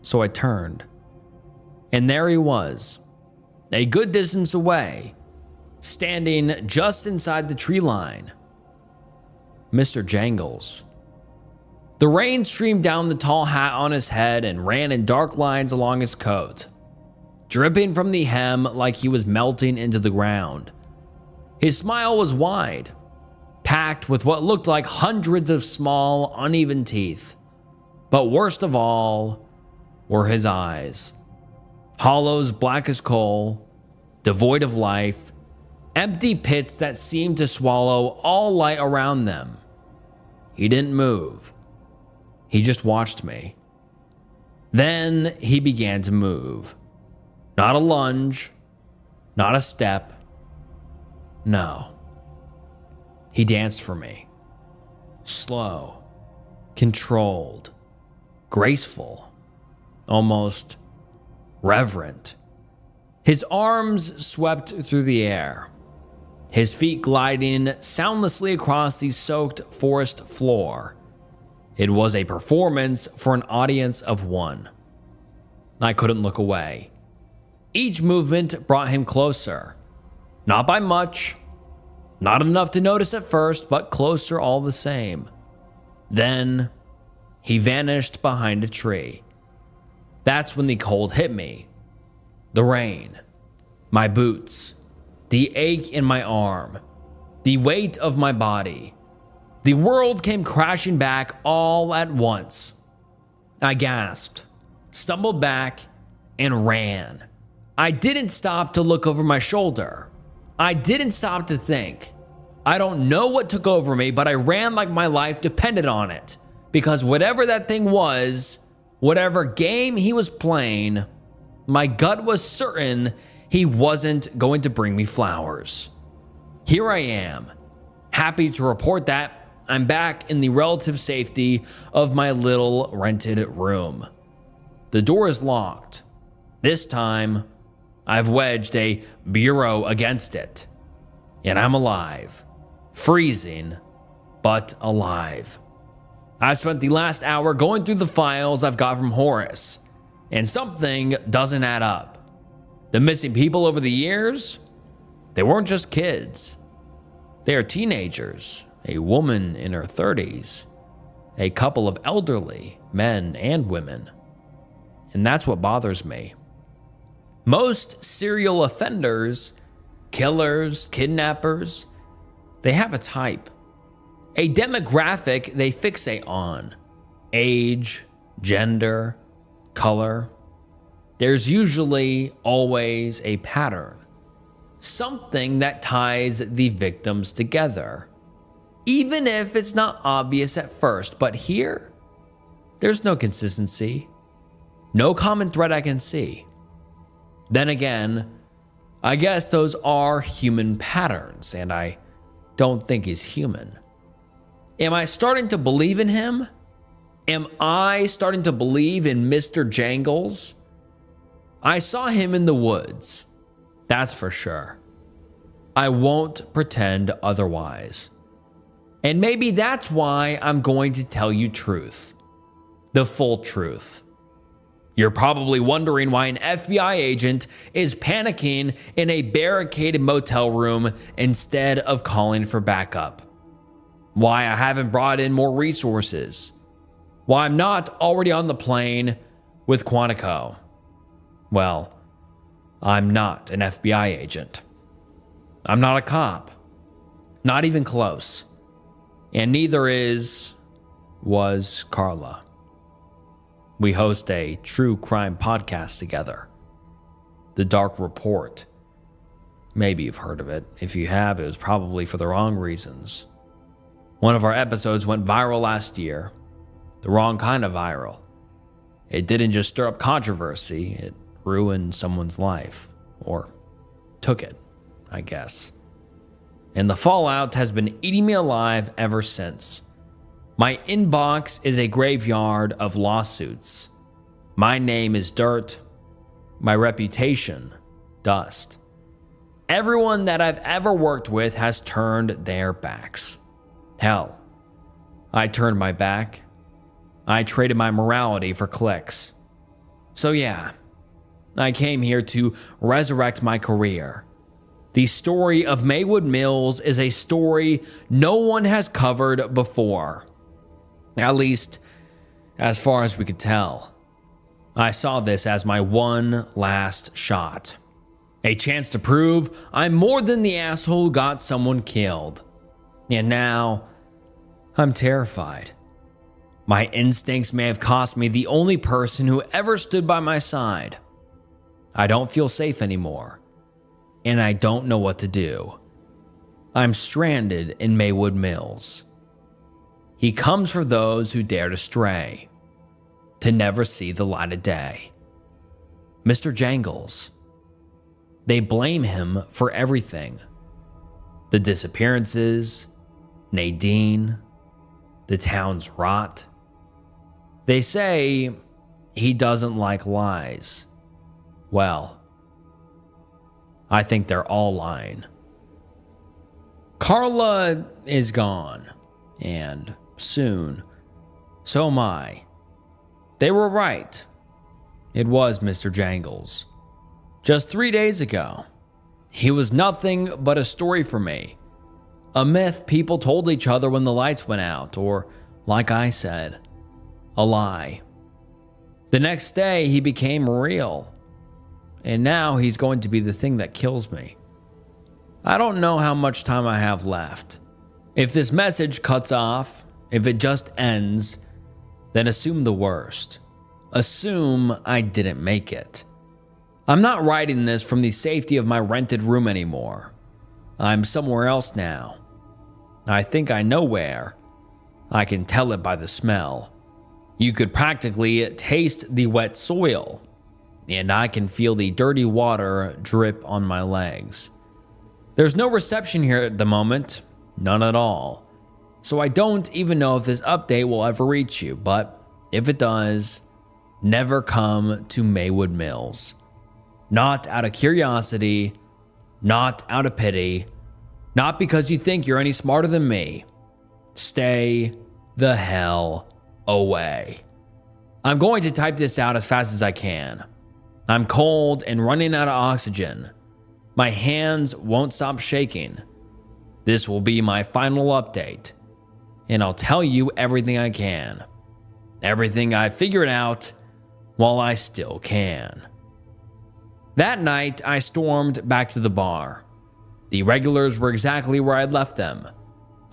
So I turned. And there he was, a good distance away, standing just inside the tree line. Mr. Jangles. The rain streamed down the tall hat on his head and ran in dark lines along his coat, dripping from the hem like he was melting into the ground. His smile was wide, packed with what looked like hundreds of small, uneven teeth. But worst of all were his eyes. Hollows black as coal, devoid of life, empty pits that seemed to swallow all light around them. He didn't move. He just watched me. Then he began to move. Not a lunge, not a step. No. He danced for me. Slow, controlled, graceful, almost reverent. His arms swept through the air, his feet gliding soundlessly across the soaked forest floor. It was a performance for an audience of one. I couldn't look away. Each movement brought him closer. Not by much, not enough to notice at first, but closer all the same. Then he vanished behind a tree. That's when the cold hit me. The rain, my boots, the ache in my arm, the weight of my body. The world came crashing back all at once. I gasped, stumbled back, and ran. I didn't stop to look over my shoulder. I didn't stop to think. I don't know what took over me, but I ran like my life depended on it. Because whatever that thing was, whatever game he was playing, my gut was certain he wasn't going to bring me flowers. Here I am, happy to report that I'm back in the relative safety of my little rented room. The door is locked. This time, I've wedged a bureau against it. And I'm alive. Freezing, but alive. I spent the last hour going through the files I've got from Horace, and something doesn't add up. The missing people over the years, they weren't just kids. They are teenagers, a woman in her 30s, a couple of elderly men and women. And that's what bothers me. Most serial offenders, killers, kidnappers, they have a type, a demographic they fixate on: age, gender, color. There's usually always a pattern, something that ties the victims together, even if it's not obvious at first. But here, there's no consistency, no common thread I can see. Then again, I guess those are human patterns, and I don't think he's human. Am I starting to believe in him? Am I starting to believe in Mr. Jangles? I saw him in the woods, that's for sure. I won't pretend otherwise. And maybe that's why I'm going to tell you truth, the full truth. You're probably wondering why an FBI agent is panicking in a barricaded motel room instead of calling for backup. Why I haven't brought in more resources. Why I'm not already on the plane with Quantico. Well, I'm not an FBI agent. I'm not a cop. Not even close. And neither was Carla. We host a true crime podcast together, The Dark Report. Maybe you've heard of it. If you have, it was probably for the wrong reasons. One of our episodes went viral last year. The wrong kind of viral. It didn't just stir up controversy, it ruined someone's life. Or took it, I guess. And the fallout has been eating me alive ever since. My inbox is a graveyard of lawsuits. My name is dirt. My reputation, dust. Everyone that I've ever worked with has turned their backs. Hell, I turned my back. I traded my morality for clicks. So yeah, I came here to resurrect my career. The story of Maywood Mills is a story no one has covered before. At least, as far as we could tell. I saw this as my one last shot. A chance to prove I'm more than the asshole who got someone killed. And now, I'm terrified. My instincts may have cost me the only person who ever stood by my side. I don't feel safe anymore. And I don't know what to do. I'm stranded in Maywood Mills. He comes for those who dare to stray, to never see the light of day. Mr. Jangles. They blame him for everything. The disappearances, Nadine, the town's rot. They say he doesn't like lies. Well, I think they're all lying. Carla is gone, and soon, so am I. They were right. It was Mr. Jangles. Just 3 days ago, he was nothing but a story for me. A myth people told each other when the lights went out, or, like I said, a lie. The next day, he became real. And now he's going to be the thing that kills me. I don't know how much time I have left. If this message cuts off, if it just ends, then assume the worst. Assume I didn't make it. I'm not writing this from the safety of my rented room anymore. I'm somewhere else now. I think I know where. I can tell it by the smell. You could practically taste the wet soil, and I can feel the dirty water drip on my legs. There's no reception here at the moment, none at all. So I don't even know if this update will ever reach you, but if it does, never come to Maywood Mills. Not out of curiosity, not out of pity, not because you think you're any smarter than me. Stay the hell away. I'm going to type this out as fast as I can. I'm cold and running out of oxygen. My hands won't stop shaking. This will be my final update. and I'll tell you everything I can. Everything I figured out while I still can. That night, I stormed back to the bar. The regulars were exactly where I'd left them,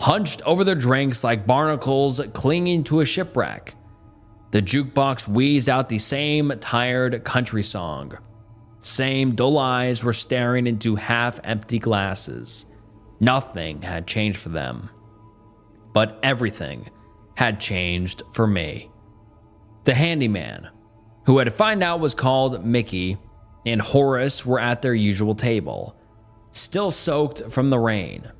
hunched over their drinks like barnacles clinging to a shipwreck. The jukebox wheezed out the same tired country song. Same dull eyes were staring into half-empty glasses. Nothing had changed for them. But everything had changed for me. The handyman, who I'd find out was called Mickey, and Horace were at their usual table, still soaked from the rain.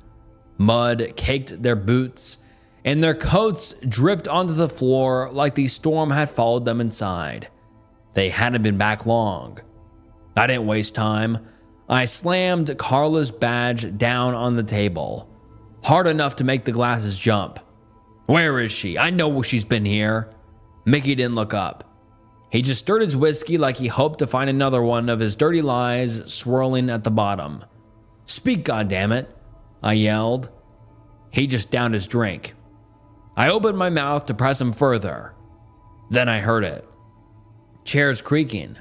Mud caked their boots, and their coats dripped onto the floor like the storm had followed them inside. They hadn't been back long. I didn't waste time. I slammed Carla's badge down on the table, hard enough to make the glasses jump. Where is she? I know she's been here. Mickey didn't look up. He just stirred his whiskey like he hoped to find another one of his dirty lies swirling at the bottom. Speak, goddammit, I yelled. He just downed his drink. I opened my mouth to press him further. Then I heard it. Chairs creaking,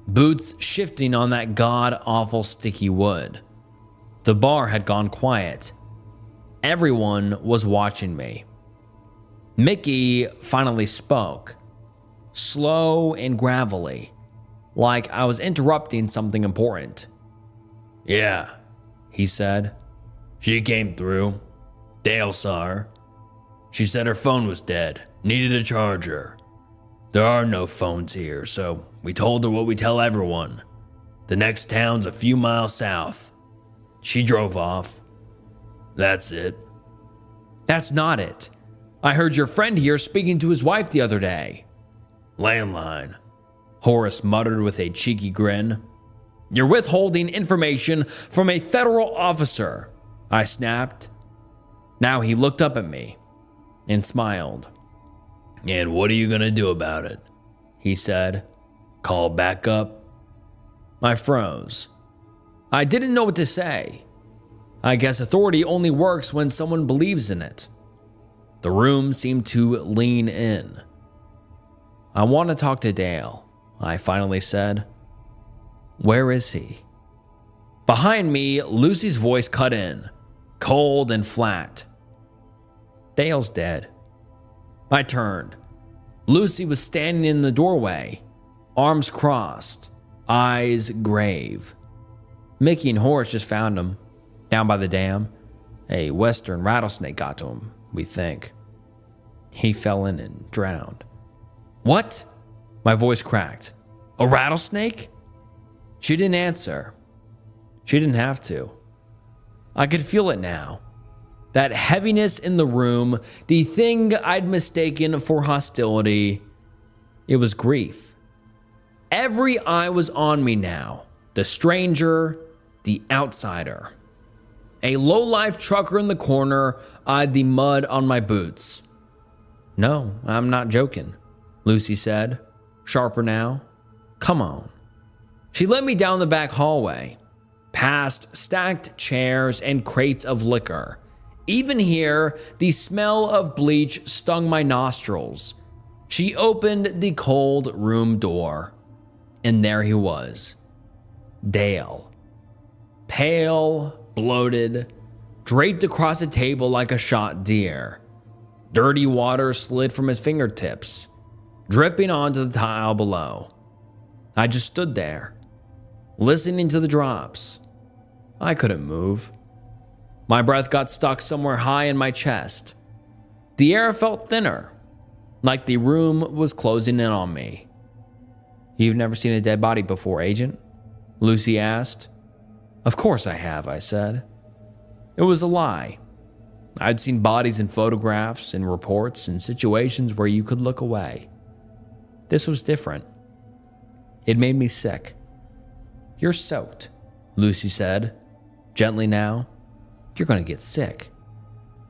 boots shifting on that god-awful sticky wood. The bar had gone quiet. Everyone was watching me. Mickey finally spoke, slow and gravelly, like I was interrupting something important. Yeah, he said. She came through. Dale saw her. She said her phone was dead, needed a charger. There are no phones here, so we told her what we tell everyone. The next town's a few miles south. She drove off. That's it. That's not it. I heard your friend here speaking to his wife the other day. Landline, Horace muttered with a cheeky grin. You're withholding information from a federal officer, I snapped. Now he looked up at me and smiled. And what are you gonna do about it? He said. Call back up? I froze. I didn't know what to say. I guess authority only works when someone believes in it. The room seemed to lean in. I want to talk to Dale, I finally said. Where is he? Behind me, Lucy's voice cut in, cold and flat. Dale's dead. I turned. Lucy was standing in the doorway, arms crossed, eyes grave. Mickey and Horace just found him, down by the dam. A western rattlesnake got to him, we think. He fell in and drowned. What? My voice cracked. A rattlesnake? She didn't answer. She didn't have to. I could feel it now. That heaviness in the room, the thing I'd mistaken for hostility, it was grief. Every eye was on me now. The stranger, the outsider. A low-life trucker in the corner eyed the mud on my boots. No, I'm not joking, Lucy said, sharper now. Come on. She led me down the back hallway, past stacked chairs and crates of liquor. Even here, the smell of bleach stung my nostrils. She opened the cold room door, and there he was. Dale. Pale, bloated, draped across a table like a shot deer. Dirty water slid from his fingertips, dripping onto the tile below. I just stood there, listening to the drops. I couldn't move. My breath got stuck somewhere high in my chest. The air felt thinner, like the room was closing in on me. You've never seen a dead body before, Agent? Lucy asked. Of course I have, I said. It was a lie. I'd seen bodies in photographs, in reports, in situations where you could look away. This was different. It made me sick. You're soaked, Lucy said, gently now. You're going to get sick.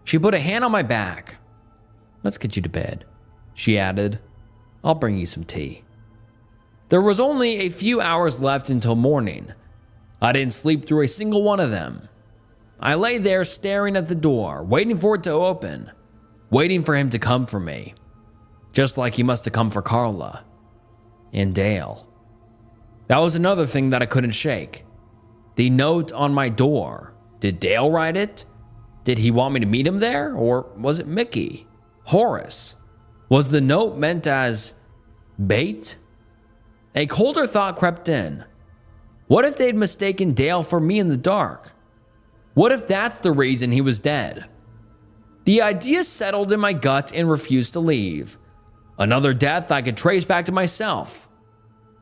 She put a hand on my back. Let's get you to bed, she added. I'll bring you some tea. There was only a few hours left until morning. I didn't sleep through a single one of them. I lay there staring at the door, waiting for it to open. waiting for him to come for me, just like he must have come for Carla and Dale. That was another thing that I couldn't shake. The note on my door. Did Dale write it? Did he want me to meet him there? Or was it Mickey? Horace? Was the note meant as bait? A colder thought crept in. What if they'd mistaken Dale for me in the dark? What if that's the reason he was dead? The idea settled in my gut and refused to leave. Another death I could trace back to myself.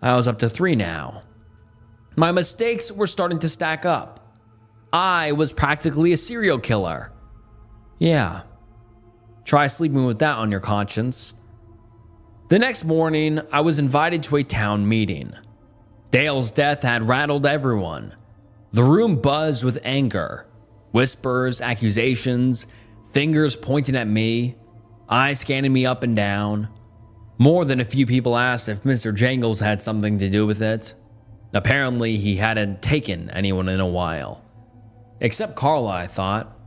I was up to 3 now. My mistakes were starting to stack up. I was practically a serial killer. Yeah. Try sleeping with that on your conscience. The next morning, I was invited to a town meeting. Dale's death had rattled everyone. The room buzzed with anger. Whispers, accusations, fingers pointing at me, eyes scanning me up and down. More than a few people asked if Mr. Jangles had something to do with it. Apparently, he hadn't taken anyone in a while. Except Carla, I thought.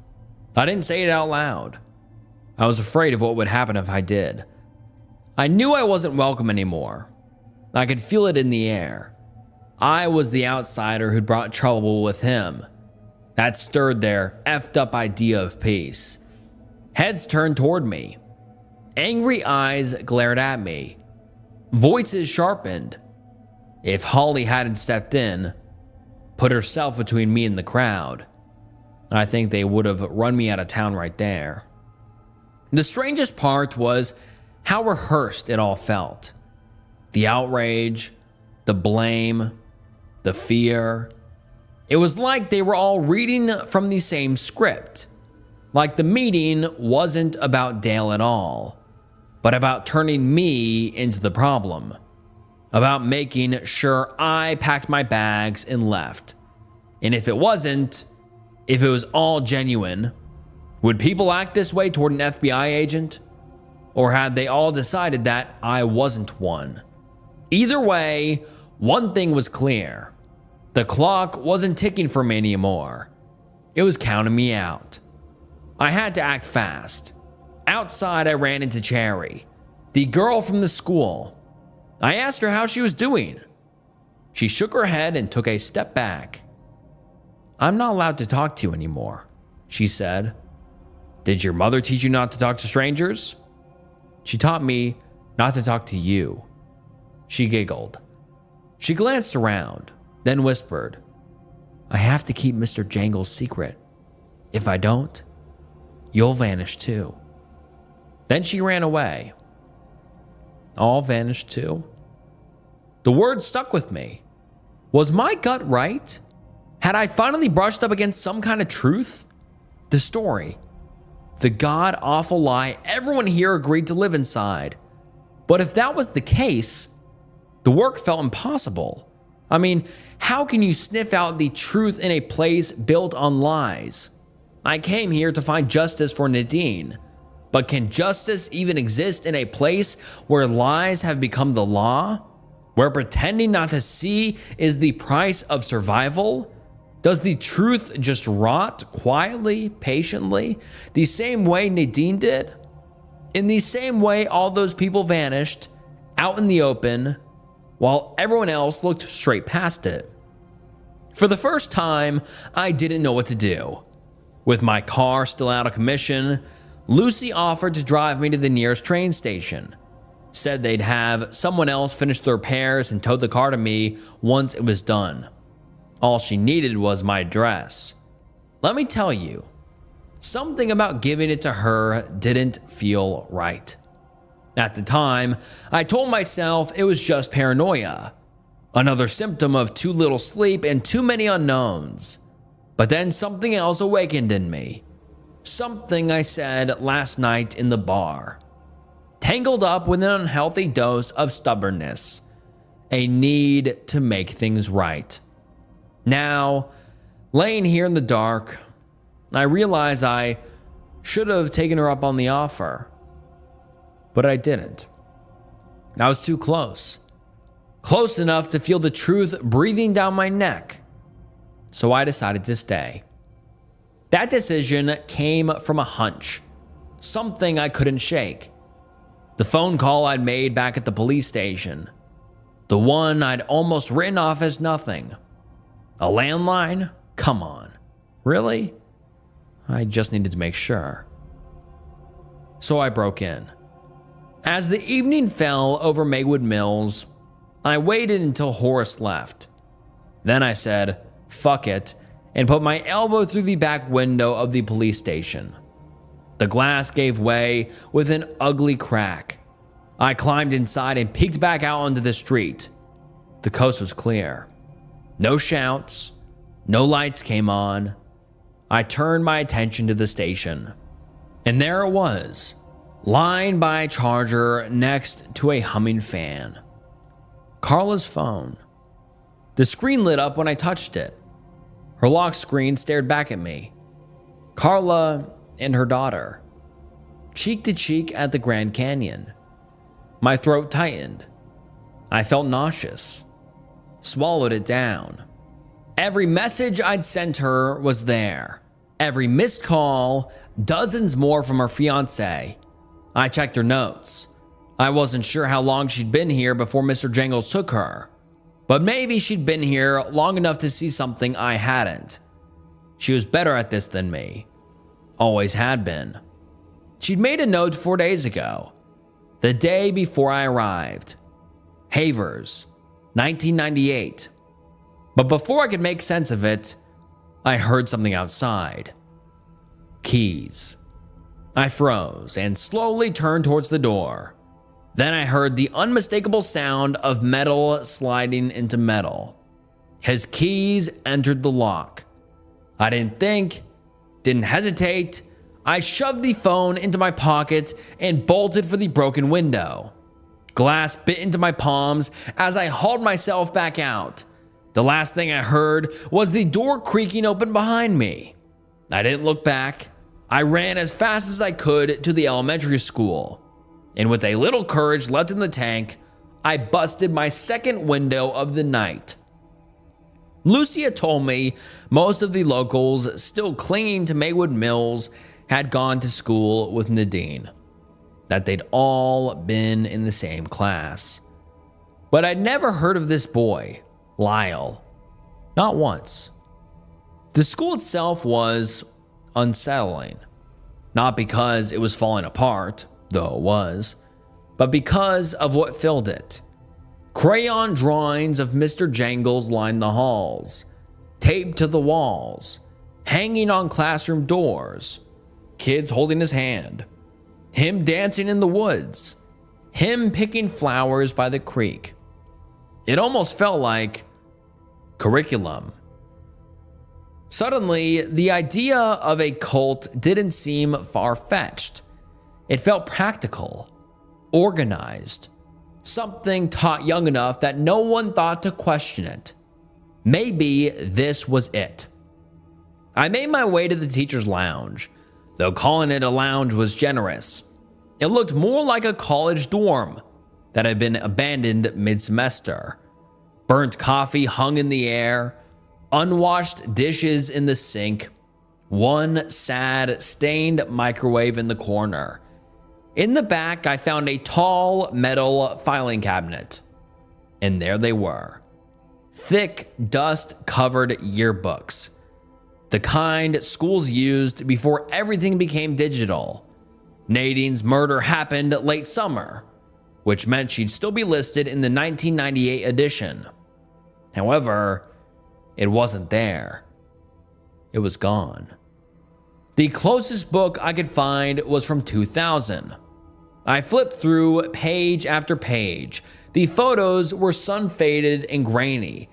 I didn't say it out loud. I was afraid of what would happen if I did. I knew I wasn't welcome anymore. I could feel it in the air. I was the outsider who'd brought trouble with him. That stirred their effed up idea of peace. Heads turned toward me. Angry eyes glared at me. Voices sharpened. If Holly hadn't stepped in, put herself between me and the crowd, I think they would have run me out of town right there. The strangest part was how rehearsed it all felt. The outrage, the blame, the fear. It was like they were all reading from the same script. Like the meeting wasn't about Dale at all, but about turning me into the problem. About making sure I packed my bags and left. And if it wasn't, if it was all genuine, would people act this way toward an FBI agent? Or had they all decided that I wasn't one? Either way, one thing was clear. The clock wasn't ticking for me anymore. It was counting me out. I had to act fast. Outside, I ran into Cherry, the girl from the school. I asked her how she was doing. She shook her head and took a step back. I'm not allowed to talk to you anymore, she said. Did your mother teach you not to talk to strangers? She taught me not to talk to you. She giggled. She glanced around, then whispered, I have to keep Mr. Jangles' secret. If I don't, you'll vanish too. Then she ran away. All vanished too? The word stuck with me. Was my gut right? Had I finally brushed up against some kind of truth? The story. The god-awful lie everyone here agreed to live inside. But if that was the case, the work felt impossible. I mean, how can you sniff out the truth in a place built on lies? I came here to find justice for Nadine. But can justice even exist in a place where lies have become the law? Where pretending not to see is the price of survival? Does the truth just rot quietly, patiently, the same way Nadine did? In the same way all those people vanished, out in the open, while everyone else looked straight past it. For the first time, I didn't know what to do. With my car still out of commission, Lucy offered to drive me to the nearest train station. Said they'd have someone else finish the repairs and tow the car to me once it was done. All she needed was my address. Let me tell you, something about giving it to her didn't feel right. At the time, I told myself it was just paranoia. Another symptom of too little sleep and too many unknowns. But then something else awakened in me. Something I said last night in the bar. Tangled up with an unhealthy dose of stubbornness. A need to make things right. Now, laying here in the dark, I realize I should have taken her up on the offer. But I didn't. I was too close. Close enough to feel the truth breathing down my neck. So I decided to stay. That decision came from a hunch. something I couldn't shake. The phone call I'd made back at the police station. The one I'd almost written off as nothing. A landline? Come on. Really? I just needed to make sure. So I broke in. As the evening fell over Maywood Mills, I waited until Horace left. Then I said, fuck it, and put my elbow through the back window of the police station. The glass gave way with an ugly crack. I climbed inside and peeked back out onto the street. The coast was clear. No shouts, no lights came on. I turned my attention to the station. And there it was, lying by a charger next to a humming fan. Carla's phone. The screen lit up when I touched it. Her lock screen stared back at me. Carla and her daughter, cheek to cheek at the Grand Canyon. My throat tightened. I felt nauseous. Swallowed it down. Every message I'd sent her was there. Every missed call, dozens more from her fiancé. I checked her notes. I wasn't sure how long she'd been here before Mr. Jangles took her, but maybe she'd been here long enough to see something I hadn't. She was better at this than me. Always had been. She'd made a note 4 days ago, the day before I arrived. Havers, 1998. But before I could make sense of it, I heard something outside. Keys. I froze and slowly turned towards the door. Then I heard the unmistakable sound of metal sliding into metal. His keys entered the lock. I didn't think, didn't hesitate. I shoved the phone into my pocket and bolted for the broken window. Glass bit into my palms as I hauled myself back out. The last thing I heard was the door creaking open behind me. I didn't look back. I ran as fast as I could to the elementary school. And with a little courage left in the tank, I busted my second window of the night. Lucia told me most of the locals still clinging to Maywood Mills had gone to school with Nadine, that they'd all been in the same class. But I'd never heard of this boy, Lyle. Not once. The school itself was unsettling. Not because it was falling apart, though it was, but because of what filled it. Crayon drawings of Mr. Jangles lined the halls, taped to the walls, hanging on classroom doors, kids holding his hand, him dancing in the woods, him picking flowers by the creek. It almost felt like curriculum. Suddenly, the idea of a cult didn't seem far-fetched. It felt practical, organized, something taught young enough that no one thought to question it. Maybe this was it. I made my way to the teacher's lounge, though calling it a lounge was generous. It looked more like a college dorm that had been abandoned mid-semester. Burnt coffee hung in the air, unwashed dishes in the sink, one sad, stained microwave in the corner. In the back, I found a tall metal filing cabinet. And there they were. Thick, dust-covered yearbooks. The kind schools used before everything became digital. Nadine's murder happened late summer, which meant she'd still be listed in the 1998 edition. However, it wasn't there. It was gone. The closest book I could find was from 2000. I flipped through page after page. The photos were sun-faded and grainy,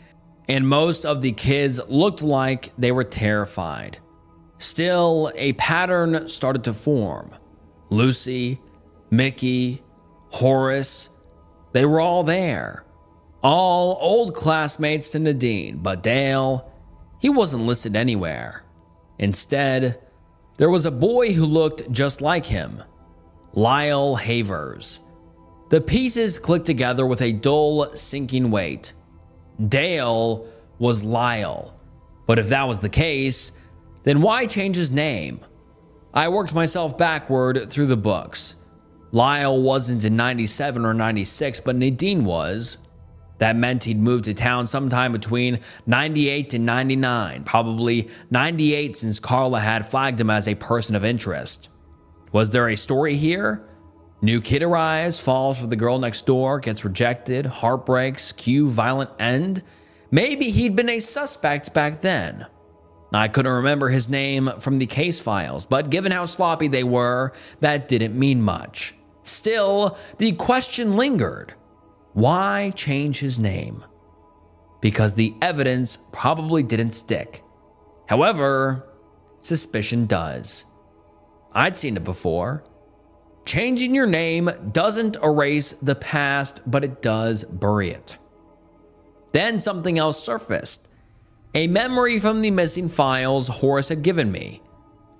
and most of the kids looked like they were terrified. Still, a pattern started to form. Lucy, Mickey, Horace, they were all there. All old classmates to Nadine, but Dale, he wasn't listed anywhere. Instead, there was a boy who looked just like him, Lyle Havers. The pieces clicked together with a dull, sinking weight. Dale was Lyle, but if that was the case, then why change his name? I worked myself backward through the books. Lyle wasn't in 97 or 96, but Nadine was. That meant he'd moved to town sometime between 98 and 99, probably 98 since Carla had flagged him as a person of interest. Was there a story here? New kid arrives, falls for the girl next door, gets rejected, heartbreaks, cue violent end? Maybe he'd been a suspect back then. I couldn't remember his name from the case files, but given how sloppy they were, that didn't mean much. Still, the question lingered. Why change his name? Because the evidence probably didn't stick. However, suspicion does. I'd seen it before. Changing your name doesn't erase the past, but it does bury it. Then something else surfaced. A memory from the missing files Horace had given me.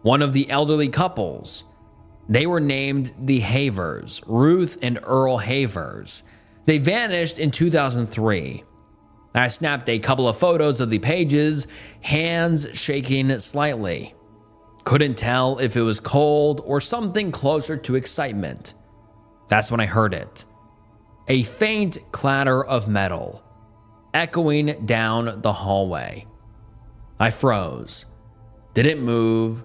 One of the elderly couples. They were named the Havers, Ruth and Earl Havers. They vanished in 2003. I snapped a couple of photos of the pages, hands shaking slightly. Couldn't tell if it was cold or something closer to excitement. That's when I heard it. A faint clatter of metal, echoing down the hallway. I froze. Didn't move,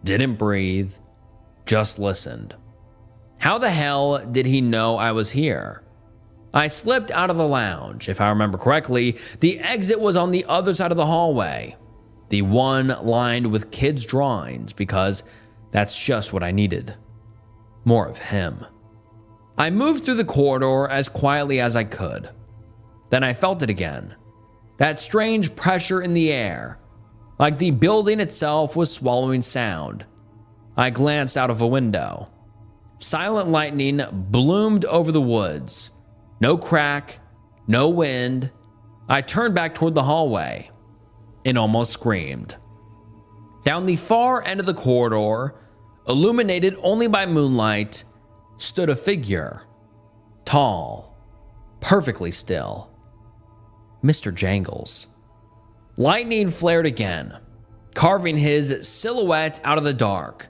didn't breathe, just listened. How the hell did he know I was here? I slipped out of the lounge. If I remember correctly, the exit was on the other side of the hallway. The one lined with kids' drawings, because that's just what I needed. More of him. I moved through the corridor as quietly as I could. Then I felt it again. That strange pressure in the air, like the building itself was swallowing sound. I glanced out of a window. Silent lightning bloomed over the woods. No crack, no wind. I turned back toward the hallway and almost screamed. Down the far end of the corridor, illuminated only by moonlight, stood a figure. Tall, perfectly still. Mr. Jangles. Lightning flared again, carving his silhouette out of the dark.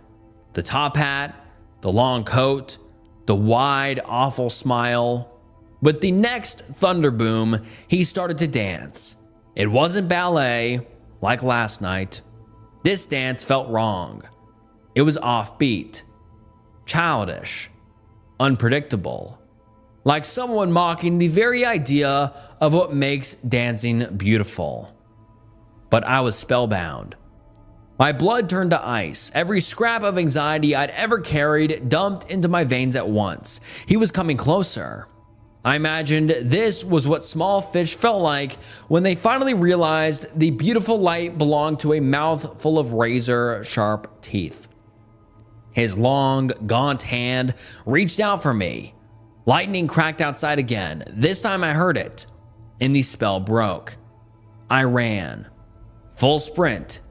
The top hat, the long coat, the wide, awful smile. With the next thunder boom, he started to dance. It wasn't ballet, like last night. This dance felt wrong. It was offbeat, childish, unpredictable, like someone mocking the very idea of what makes dancing beautiful. But I was spellbound. My blood turned to ice. Every scrap of anxiety I'd ever carried dumped into my veins at once. He was coming closer. I imagined this was what small fish felt like when they finally realized the beautiful light belonged to a mouth full of razor-sharp teeth. His long, gaunt hand reached out for me. Lightning cracked outside again. This time I heard it, and the spell broke. I ran. Full sprint.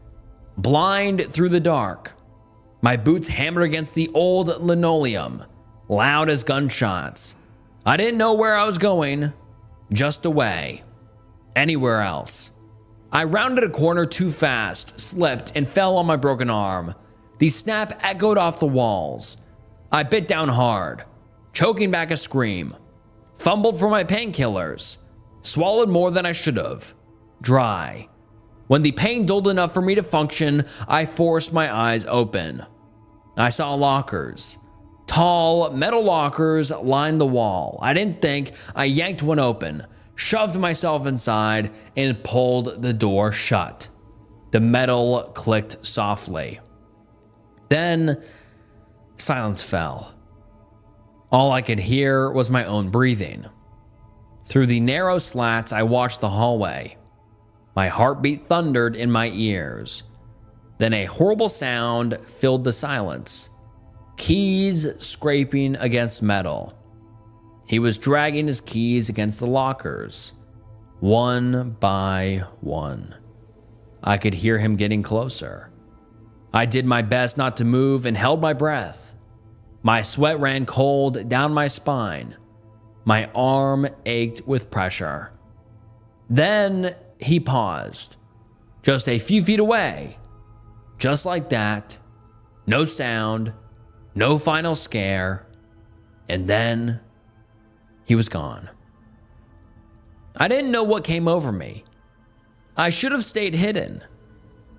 Blind through the dark. My boots hammered against the old linoleum, loud as gunshots. I didn't know where I was going, just away. Anywhere else. I rounded a corner too fast, slipped, and fell on my broken arm. The snap echoed off the walls. I bit down hard, choking back a scream. Fumbled for my painkillers. Swallowed more than I should have. Dry. When the pain dulled enough for me to function, I forced my eyes open. I saw lockers. Tall metal lockers lined the wall. I didn't think. I yanked one open, shoved myself inside, and pulled the door shut. The metal clicked softly. Then, silence fell. All I could hear was my own breathing. Through the narrow slats, I watched the hallway. My heartbeat thundered in my ears. Then a horrible sound filled the silence. Keys scraping against metal. He was dragging his keys against the lockers, one by one. I could hear him getting closer. I did my best not to move and held my breath. My sweat ran cold down my spine. My arm ached with pressure. Then he paused, just a few feet away. Just like that, No sound, no final scare, and then he was gone. I didn't know what came over me. I should have stayed hidden,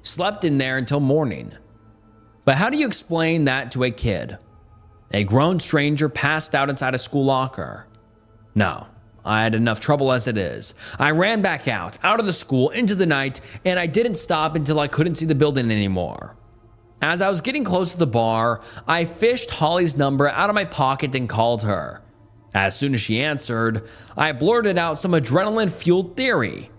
slept in there until morning. But how do you explain that to a kid? A grown stranger passed out inside a school locker. No, I had enough trouble as it is. I ran back out of the school into the night, and I didn't stop until I couldn't see the building anymore. As I was getting close to the bar, I fished Holly's number out of my pocket and called her. As soon as she answered, I blurted out some adrenaline-fueled theory.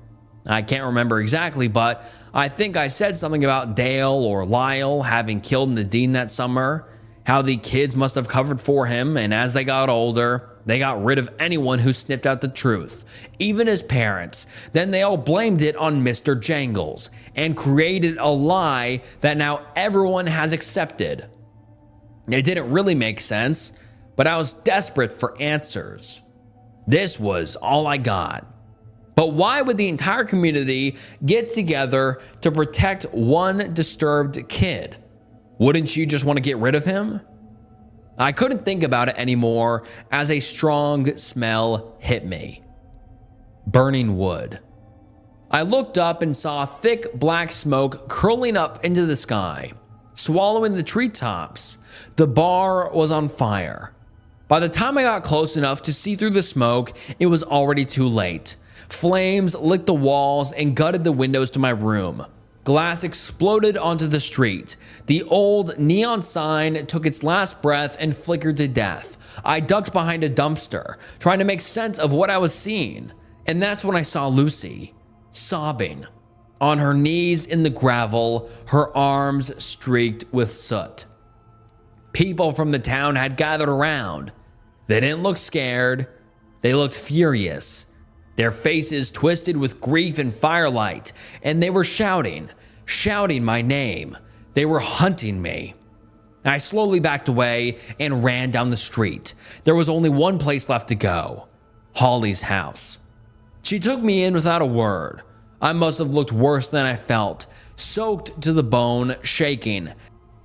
I can't remember exactly, but I think I said something about Dale or Lyle having killed Nadine that summer, how the kids must have covered for him, and as they got older, they got rid of anyone who sniffed out the truth, even his parents. Then they all blamed it on Mr. Jangles and created a lie that now everyone has accepted. It didn't really make sense, but I was desperate for answers. This was all I got. But why would the entire community get together to protect one disturbed kid? Wouldn't you just want to get rid of him? I couldn't think about it anymore as a strong smell hit me. Burning wood. I looked up and saw thick black smoke curling up into the sky, swallowing the treetops. The bar was on fire. By the time I got close enough to see through the smoke, it was already too late. Flames licked the walls and gutted the windows to my room. Glass exploded onto the street. The old neon sign took its last breath and flickered to death. I ducked behind a dumpster, trying to make sense of what I was seeing. And that's when I saw Lucy, sobbing, on her knees in the gravel, her arms streaked with soot. People from the town had gathered around. They didn't look scared. They looked furious. Their faces twisted with grief and firelight, and they were shouting my name. They were hunting me. I slowly backed away and ran down the street. There was only one place left to go, Holly's house. She took me in without a word. I must have looked worse than I felt, soaked to the bone, shaking,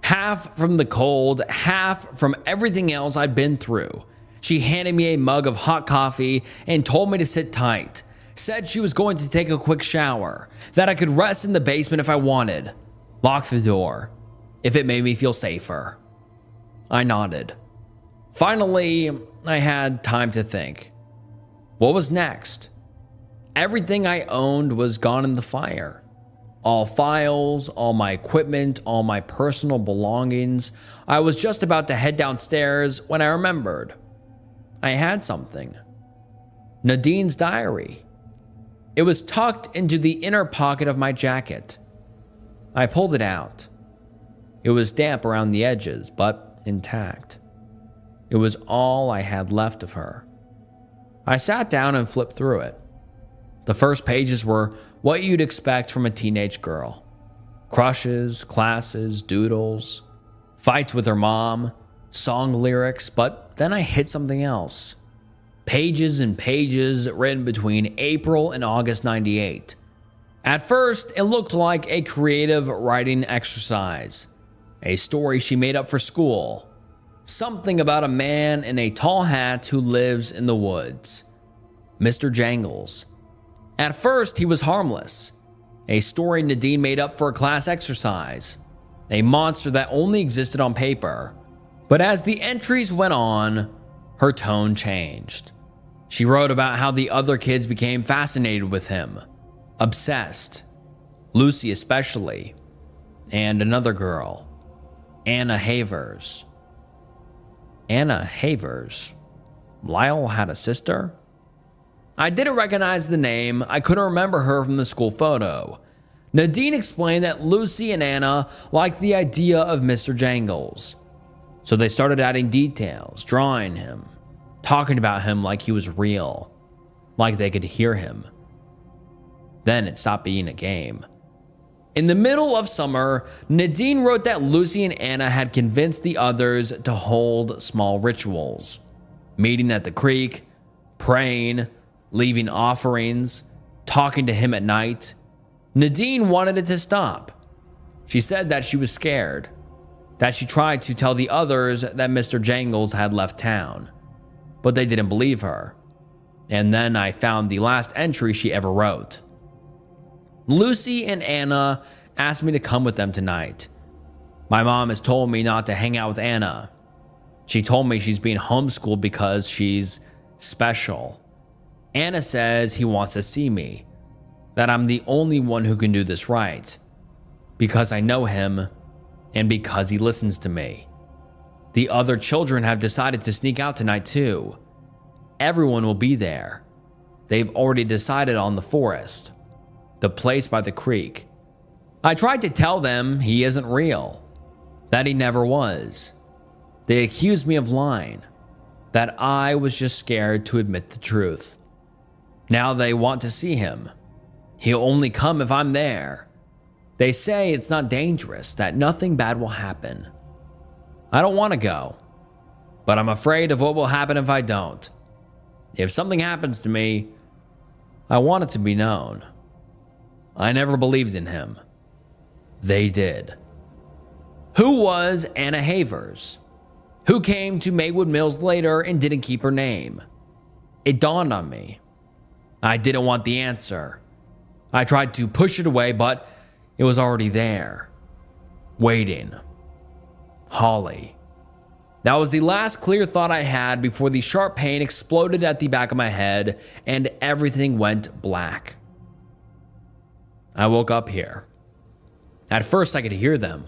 half from the cold, half from everything else I'd been through. She handed me a mug of hot coffee and told me to sit tight. Said she was going to take a quick shower, that I could rest in the basement if I wanted. Lock the door, if it made me feel safer. I nodded. Finally, I had time to think. What was next? Everything I owned was gone in the fire. All files, all my equipment, all my personal belongings. I was just about to head downstairs when I remembered. I had something. Nadine's diary. It was tucked into the inner pocket of my jacket. I pulled it out. It was damp around the edges, but intact. It was all I had left of her. I sat down and flipped through it. The first pages were what you'd expect from a teenage girl. Crushes, classes, doodles, fights with her mom, song lyrics, but then I hit something else. Pages and pages written between April and August 98. At first, it looked like a creative writing exercise. A story she made up for school. Something about a man in a tall hat who lives in the woods. Mr. Jangles. At first, he was harmless. A story Nadine made up for a class exercise. A monster that only existed on paper. But as the entries went on, her tone changed. She wrote about how the other kids became fascinated with him, obsessed, Lucy especially, and another girl, Anna Havers. Anna Havers? Lyle had a sister? I didn't recognize the name. I couldn't remember her from the school photo. Nadine explained that Lucy and Anna liked the idea of Mr. Jangles. So they started adding details, drawing him, talking about him like he was real, like they could hear him. Then it stopped being a game. In the middle of summer, Nadine wrote that Lucy and Anna had convinced the others to hold small rituals, meeting at the creek, praying, leaving offerings, talking to him at night. Nadine wanted it to stop. She said that she was scared. that she tried to tell the others that Mr. Jangles had left town, but they didn't believe her. And then I found the last entry she ever wrote. Lucy and Anna asked me to come with them tonight. My mom has told me not to hang out with Anna. She told me she's being homeschooled because she's special. Anna says he wants to see me, that I'm the only one who can do this right, because I know him and because he listens to me. The other children have decided to sneak out tonight too. Everyone will be there. They've already decided on the forest, the place by the creek. I tried to tell them he isn't real, that he never was. They accused me of lying, that I was just scared to admit the truth. Now they want to see him. He'll only come if I'm there. They say it's not dangerous, that nothing bad will happen. I don't want to go, but I'm afraid of what will happen if I don't. If something happens to me, I want it to be known. I never believed in him. They did. Who was Anna Havers? Who came to Maywood Mills later and didn't keep her name? It dawned on me. I didn't want the answer. I tried to push it away, but it was already there, waiting. Holly. That was the last clear thought I had before the sharp pain exploded at the back of my head and everything went black. I woke up here. At first I could hear them.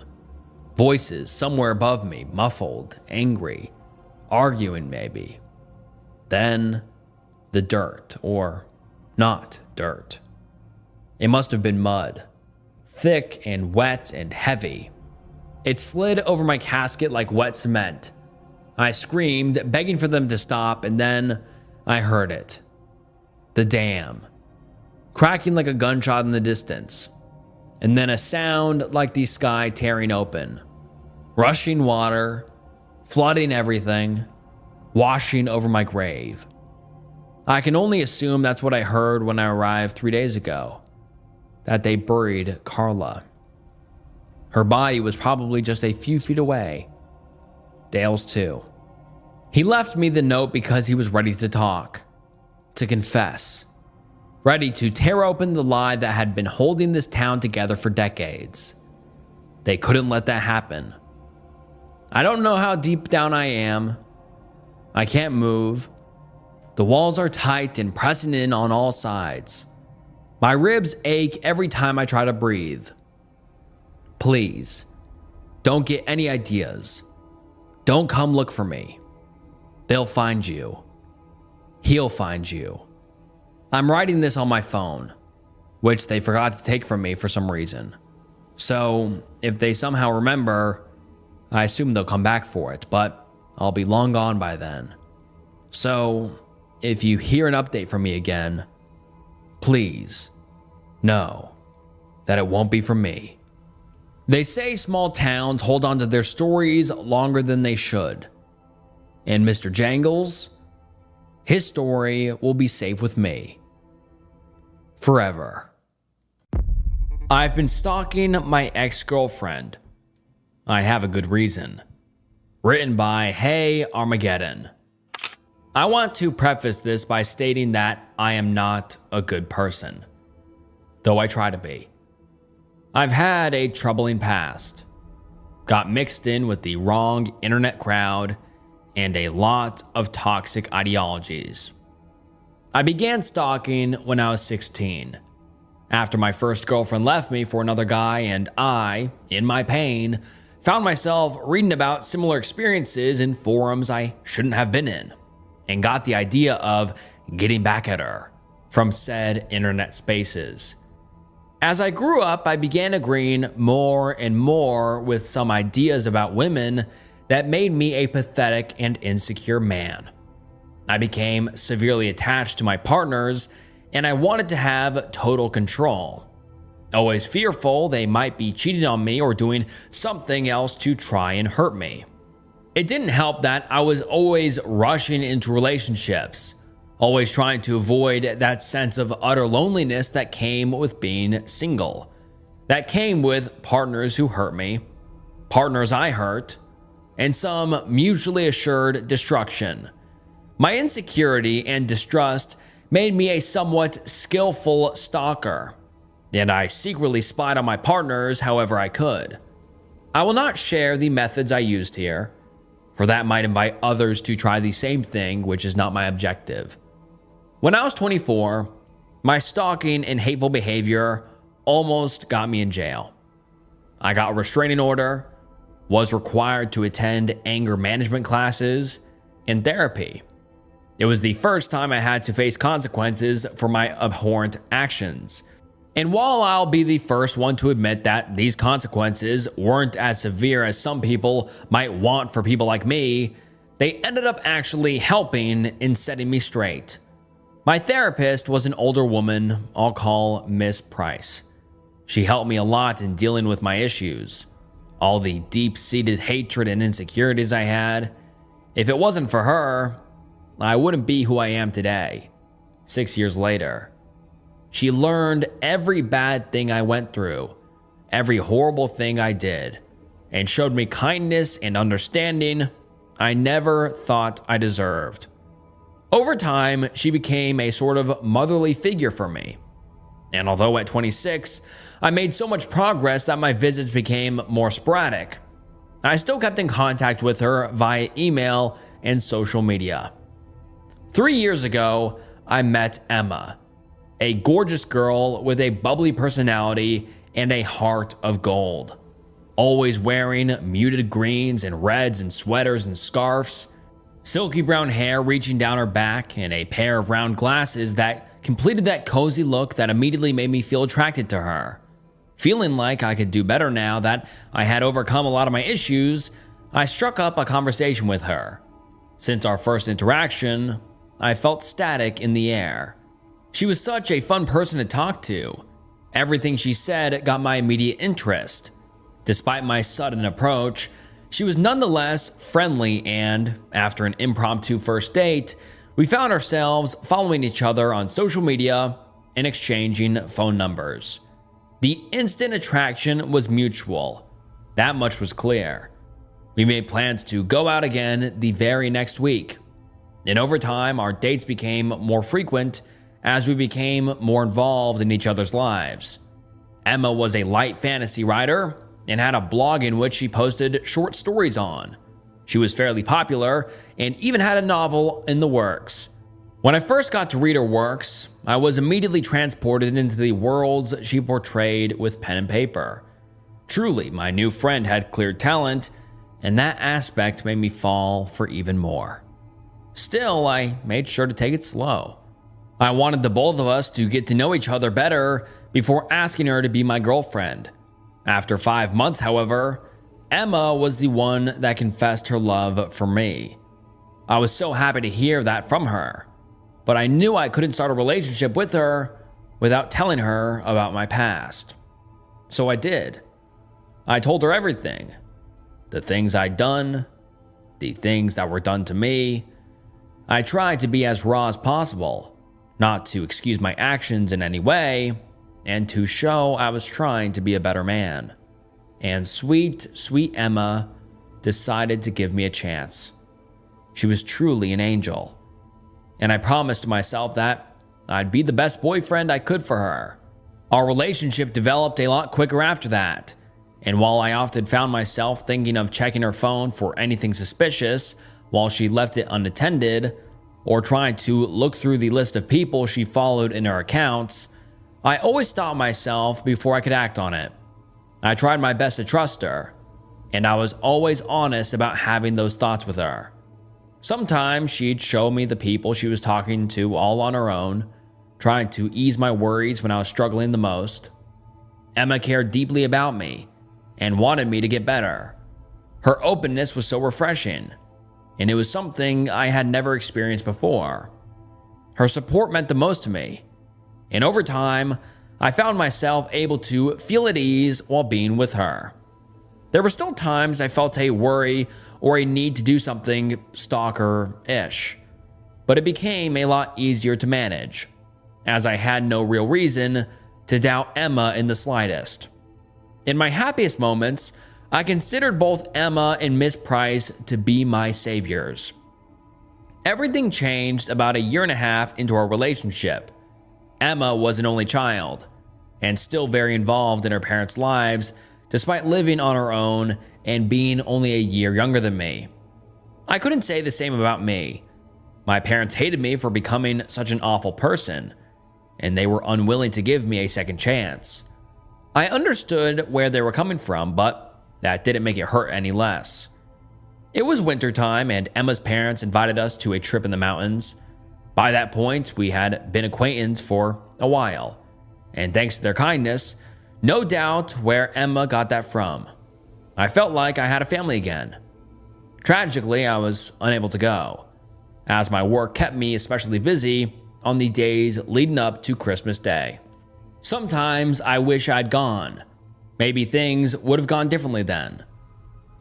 Voices somewhere above me, muffled, angry, arguing maybe. Then the dirt, or not dirt. It must have been mud, thick and wet and heavy. It slid over my casket like wet cement. I screamed, begging for them to stop, and then I heard it. The dam, cracking like a gunshot in the distance, and then a sound like the sky tearing open, rushing water, flooding everything, washing over my grave. I can only assume that's what I heard when I arrived 3 days ago, that they buried Carla. Her body was probably just a few feet away. Dale's too. He left me the note because he was ready to talk, to confess, ready to tear open the lie that had been holding this town together for decades. They couldn't let that happen. I don't know how deep down I am. I can't move. The walls are tight and pressing in on all sides. My ribs ache every time I try to breathe. Please, don't get any ideas. Don't come look for me. They'll find you. He'll find you. I'm writing this on my phone, which they forgot to take from me for some reason. So if they somehow remember, I assume they'll come back for it, but I'll be long gone by then. So if you hear an update from me again, please know that it won't be from me. They say small towns hold on to their stories longer than they should. And Mr. Jangles, his story will be safe with me. Forever. I've been stalking my ex-girlfriend. I have a good reason. Written by Hey Armageddon. I want to preface this by stating that I am not a good person, though I try to be. I've had a troubling past, got mixed in with the wrong internet crowd, and a lot of toxic ideologies. I began stalking when I was 16, after my first girlfriend left me for another guy, and I, in my pain, found myself reading about similar experiences in forums I shouldn't have been in, and got the idea of getting back at her from said internet spaces. As I grew up, I began agreeing more and more with some ideas about women that made me a pathetic and insecure man. I became severely attached to my partners, and I wanted to have total control. Always fearful they might be cheating on me or doing something else to try and hurt me. It didn't help that I was always rushing into relationships, always trying to avoid that sense of utter loneliness that came with being single, that came with partners who hurt me, partners I hurt, and some mutually assured destruction. My insecurity and distrust made me a somewhat skillful stalker, and I secretly spied on my partners however I could. I will not share the methods I used here, for that might invite others to try the same thing, which is not my objective. When I was 24, my stalking and hateful behavior almost got me in jail. I got a restraining order, was required to attend anger management classes, and therapy. It was the first time I had to face consequences for my abhorrent actions. And while I'll be the first one to admit that these consequences weren't as severe as some people might want for people like me, they ended up actually helping in setting me straight. My therapist was an older woman I'll call Miss Price. She helped me a lot in dealing with my issues, all the deep-seated hatred and insecurities I had. If it wasn't for her, I wouldn't be who I am today, 6 years later. She learned every bad thing I went through, every horrible thing I did, and showed me kindness and understanding I never thought I deserved. Over time, she became a sort of motherly figure for me. And although at 26, I made so much progress that my visits became more sporadic, I still kept in contact with her via email and social media. 3 years ago, I met Emma, a gorgeous girl with a bubbly personality and a heart of gold, always wearing muted greens and reds and sweaters and scarves, silky brown hair reaching down her back, and a pair of round glasses that completed that cozy look that immediately made me feel attracted to her. Feeling like I could do better now that I had overcome a lot of my issues, I struck up a conversation with her. Since our first interaction, I felt static in the air. She was such a fun person to talk to. Everything she said got my immediate interest. Despite my sudden approach, she was nonetheless friendly, and after an impromptu first date, we found ourselves following each other on social media and exchanging phone numbers. The instant attraction was mutual. That much was clear. We made plans to go out again the very next week. And over time, our dates became more frequent as we became more involved in each other's lives. Emma was a light fantasy writer and had a blog in which she posted short stories on. She was fairly popular and even had a novel in the works. When I first got to read her works, I was immediately transported into the worlds she portrayed with pen and paper. Truly, my new friend had clear talent, and that aspect made me fall for even more. Still, I made sure to take it slow. I wanted the both of us to get to know each other better before asking her to be my girlfriend. After 5 months, however, Emma was the one that confessed her love for me. I was so happy to hear that from her, but I knew I couldn't start a relationship with her without telling her about my past. So I did. I told her everything. The things I'd done, the things that were done to me. I tried to be as raw as possible, not to excuse my actions in any way, and to show I was trying to be a better man. And sweet, sweet Emma decided to give me a chance. She was truly an angel. And I promised myself that I'd be the best boyfriend I could for her. Our relationship developed a lot quicker after that. And while I often found myself thinking of checking her phone for anything suspicious while she left it unattended, or trying to look through the list of people she followed in her accounts, I always stopped myself before I could act on it. I tried my best to trust her, and I was always honest about having those thoughts with her. Sometimes she'd show me the people she was talking to all on her own, trying to ease my worries when I was struggling the most. Emma cared deeply about me and wanted me to get better. Her openness was so refreshing, and it was something I had never experienced before. Her support meant the most to me, and over time, I found myself able to feel at ease while being with her. There were still times I felt a worry or a need to do something stalker-ish, but it became a lot easier to manage, as I had no real reason to doubt Emma in the slightest. In my happiest moments, I considered both Emma and Miss Price to be my saviors. Everything changed about a year and a half into our relationship. Emma was an only child, and still very involved in her parents' lives, despite living on her own and being only a year younger than me. I couldn't say the same about me. My parents hated me for becoming such an awful person, and they were unwilling to give me a second chance. I understood where they were coming from, but that didn't make it hurt any less. It was wintertime, and Emma's parents invited us to a trip in the mountains. By that point, we had been acquainted for a while, and thanks to their kindness, no doubt where Emma got that from. I felt like I had a family again. Tragically, I was unable to go, as my work kept me especially busy on the days leading up to Christmas Day. Sometimes I wish I'd gone. Maybe things would have gone differently then.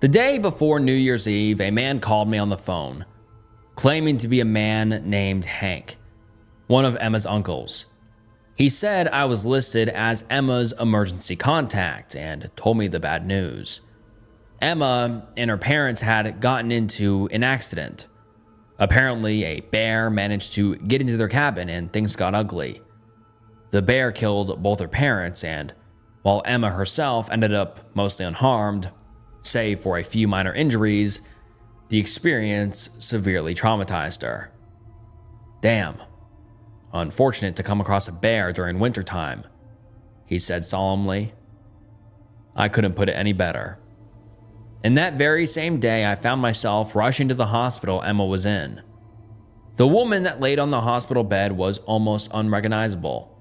The day before New Year's Eve, a man called me on the phone, claiming to be a man named Hank, one of Emma's uncles. He said I was listed as Emma's emergency contact and told me the bad news. Emma and her parents had gotten into an accident. Apparently, a bear managed to get into their cabin and things got ugly. The bear killed both her parents, and while Emma herself ended up mostly unharmed, save for a few minor injuries, the experience severely traumatized her. Damn. Unfortunate to come across a bear during wintertime, he said solemnly. I couldn't put it any better. And that very same day, I found myself rushing to the hospital Emma was in. The woman that laid on the hospital bed was almost unrecognizable.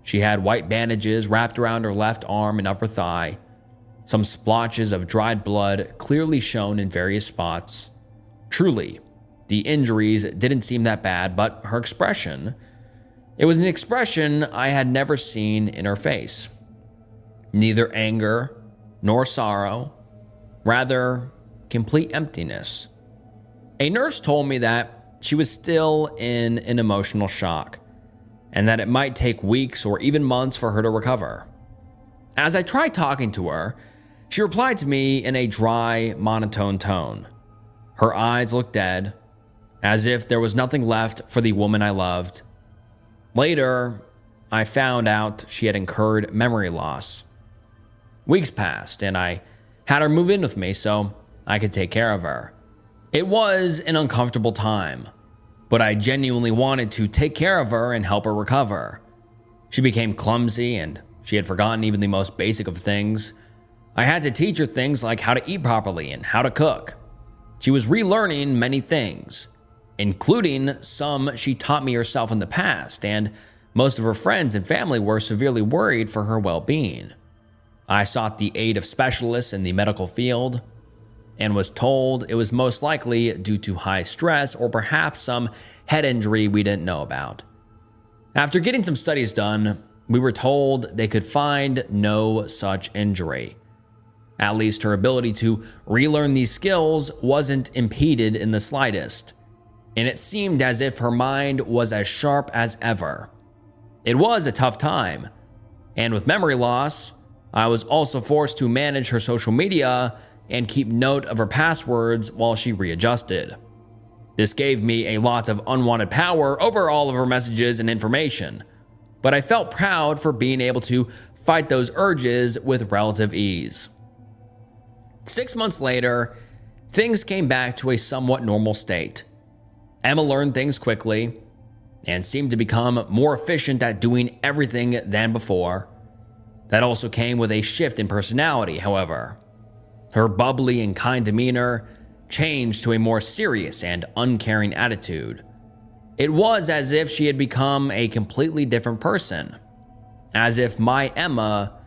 She had white bandages wrapped around her left arm and upper thigh, some splotches of dried blood clearly shown in various spots. Truly, the injuries didn't seem that bad, but her expression, it was an expression I had never seen in her face. Neither anger nor sorrow, rather complete emptiness. A nurse told me that she was still in an emotional shock, and that it might take weeks or even months for her to recover. As I tried talking to her, she replied to me in a dry, monotone tone. Her eyes looked dead, as if there was nothing left for the woman I loved. Later, I found out she had incurred memory loss. Weeks passed, and I had her move in with me so I could take care of her. It was an uncomfortable time, but I genuinely wanted to take care of her and help her recover. She became clumsy, and she had forgotten even the most basic of things. I had to teach her things like how to eat properly and how to cook. She was relearning many things, including some she taught me herself in the past, and most of her friends and family were severely worried for her well-being. I sought the aid of specialists in the medical field, and was told it was most likely due to high stress or perhaps some head injury we didn't know about. After getting some studies done, we were told they could find no such injury. At least her ability to relearn these skills wasn't impeded in the slightest, and it seemed as if her mind was as sharp as ever. It was a tough time, and with memory loss, I was also forced to manage her social media and keep note of her passwords while she readjusted. This gave me a lot of unwanted power over all of her messages and information, but I felt proud for being able to fight those urges with relative ease. 6 months later, things came back to a somewhat normal state. Emma learned things quickly and seemed to become more efficient at doing everything than before. That also came with a shift in personality, however. Her bubbly and kind demeanor changed to a more serious and uncaring attitude. It was as if she had become a completely different person, as if my Emma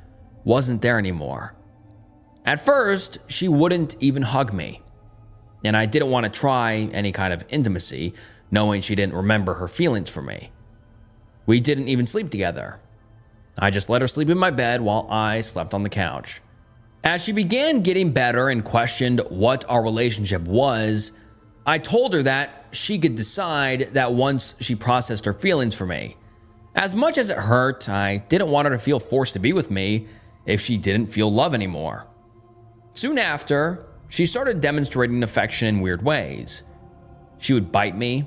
wasn't there anymore. At first, she wouldn't even hug me, and I didn't want to try any kind of intimacy, knowing she didn't remember her feelings for me. We didn't even sleep together. I just let her sleep in my bed while I slept on the couch. As she began getting better and questioned what our relationship was, I told her that she could decide that once she processed her feelings for me. As much as it hurt, I didn't want her to feel forced to be with me if she didn't feel love anymore. Soon after, she started demonstrating affection in weird ways. She would bite me,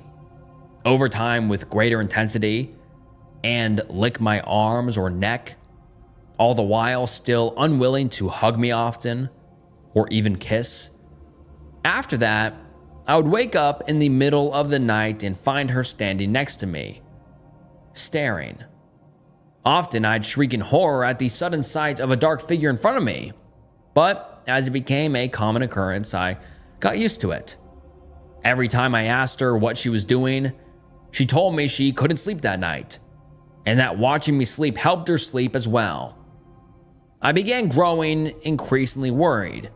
over time with greater intensity, and lick my arms or neck, all the while still unwilling to hug me often or even kiss. After that, I would wake up in the middle of the night and find her standing next to me, staring. Often I'd shriek in horror at the sudden sight of a dark figure in front of me, but as it became a common occurrence, I got used to it. Every time I asked her what she was doing, she told me she couldn't sleep that night, and that watching me sleep helped her sleep as well. I began growing increasingly worried,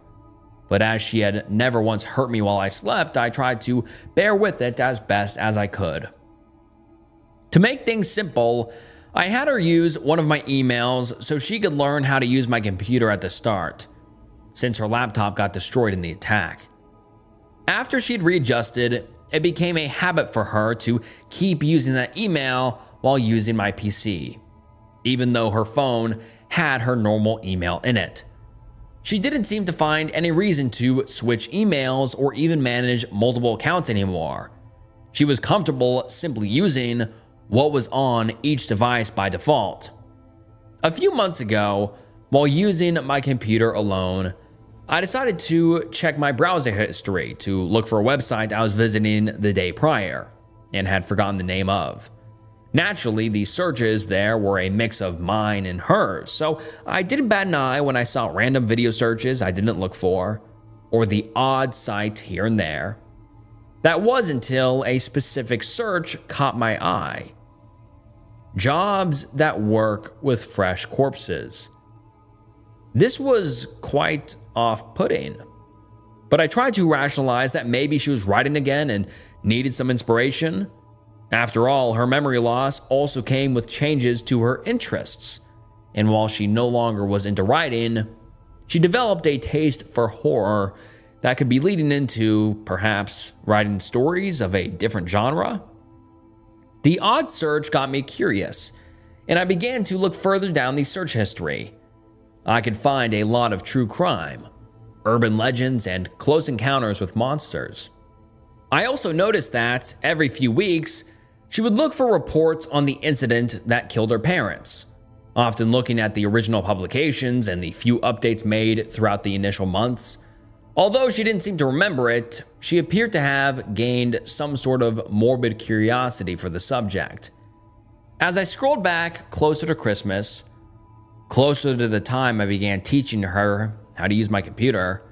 but as she had never once hurt me while I slept, I tried to bear with it as best as I could. To make things simple, I had her use one of my emails so she could learn how to use my computer at the start, since her laptop got destroyed in the attack. After she'd readjusted, it became a habit for her to keep using that email while using my PC, even though her phone had her normal email in it. She didn't seem to find any reason to switch emails or even manage multiple accounts anymore. She was comfortable simply using what was on each device by default. A few months ago, while using my computer alone, I decided to check my browser history to look for a website I was visiting the day prior and had forgotten the name of. Naturally, the searches there were a mix of mine and hers, so I didn't bat an eye when I saw random video searches I didn't look for, or the odd site here and there. That was until a specific search caught my eye. Jobs that work with fresh corpses. This was quite off-putting, but I tried to rationalize that maybe she was writing again and needed some inspiration. After all, her memory loss also came with changes to her interests, and while she no longer was into writing, she developed a taste for horror that could be leading into, perhaps, writing stories of a different genre. The odd search got me curious, and I began to look further down the search history. I could find a lot of true crime, urban legends, and close encounters with monsters. I also noticed that every few weeks, she would look for reports on the incident that killed her parents, often looking at the original publications and the few updates made throughout the initial months. Although she didn't seem to remember it, she appeared to have gained some sort of morbid curiosity for the subject. As I scrolled back closer to Christmas, closer to the time I began teaching her how to use my computer,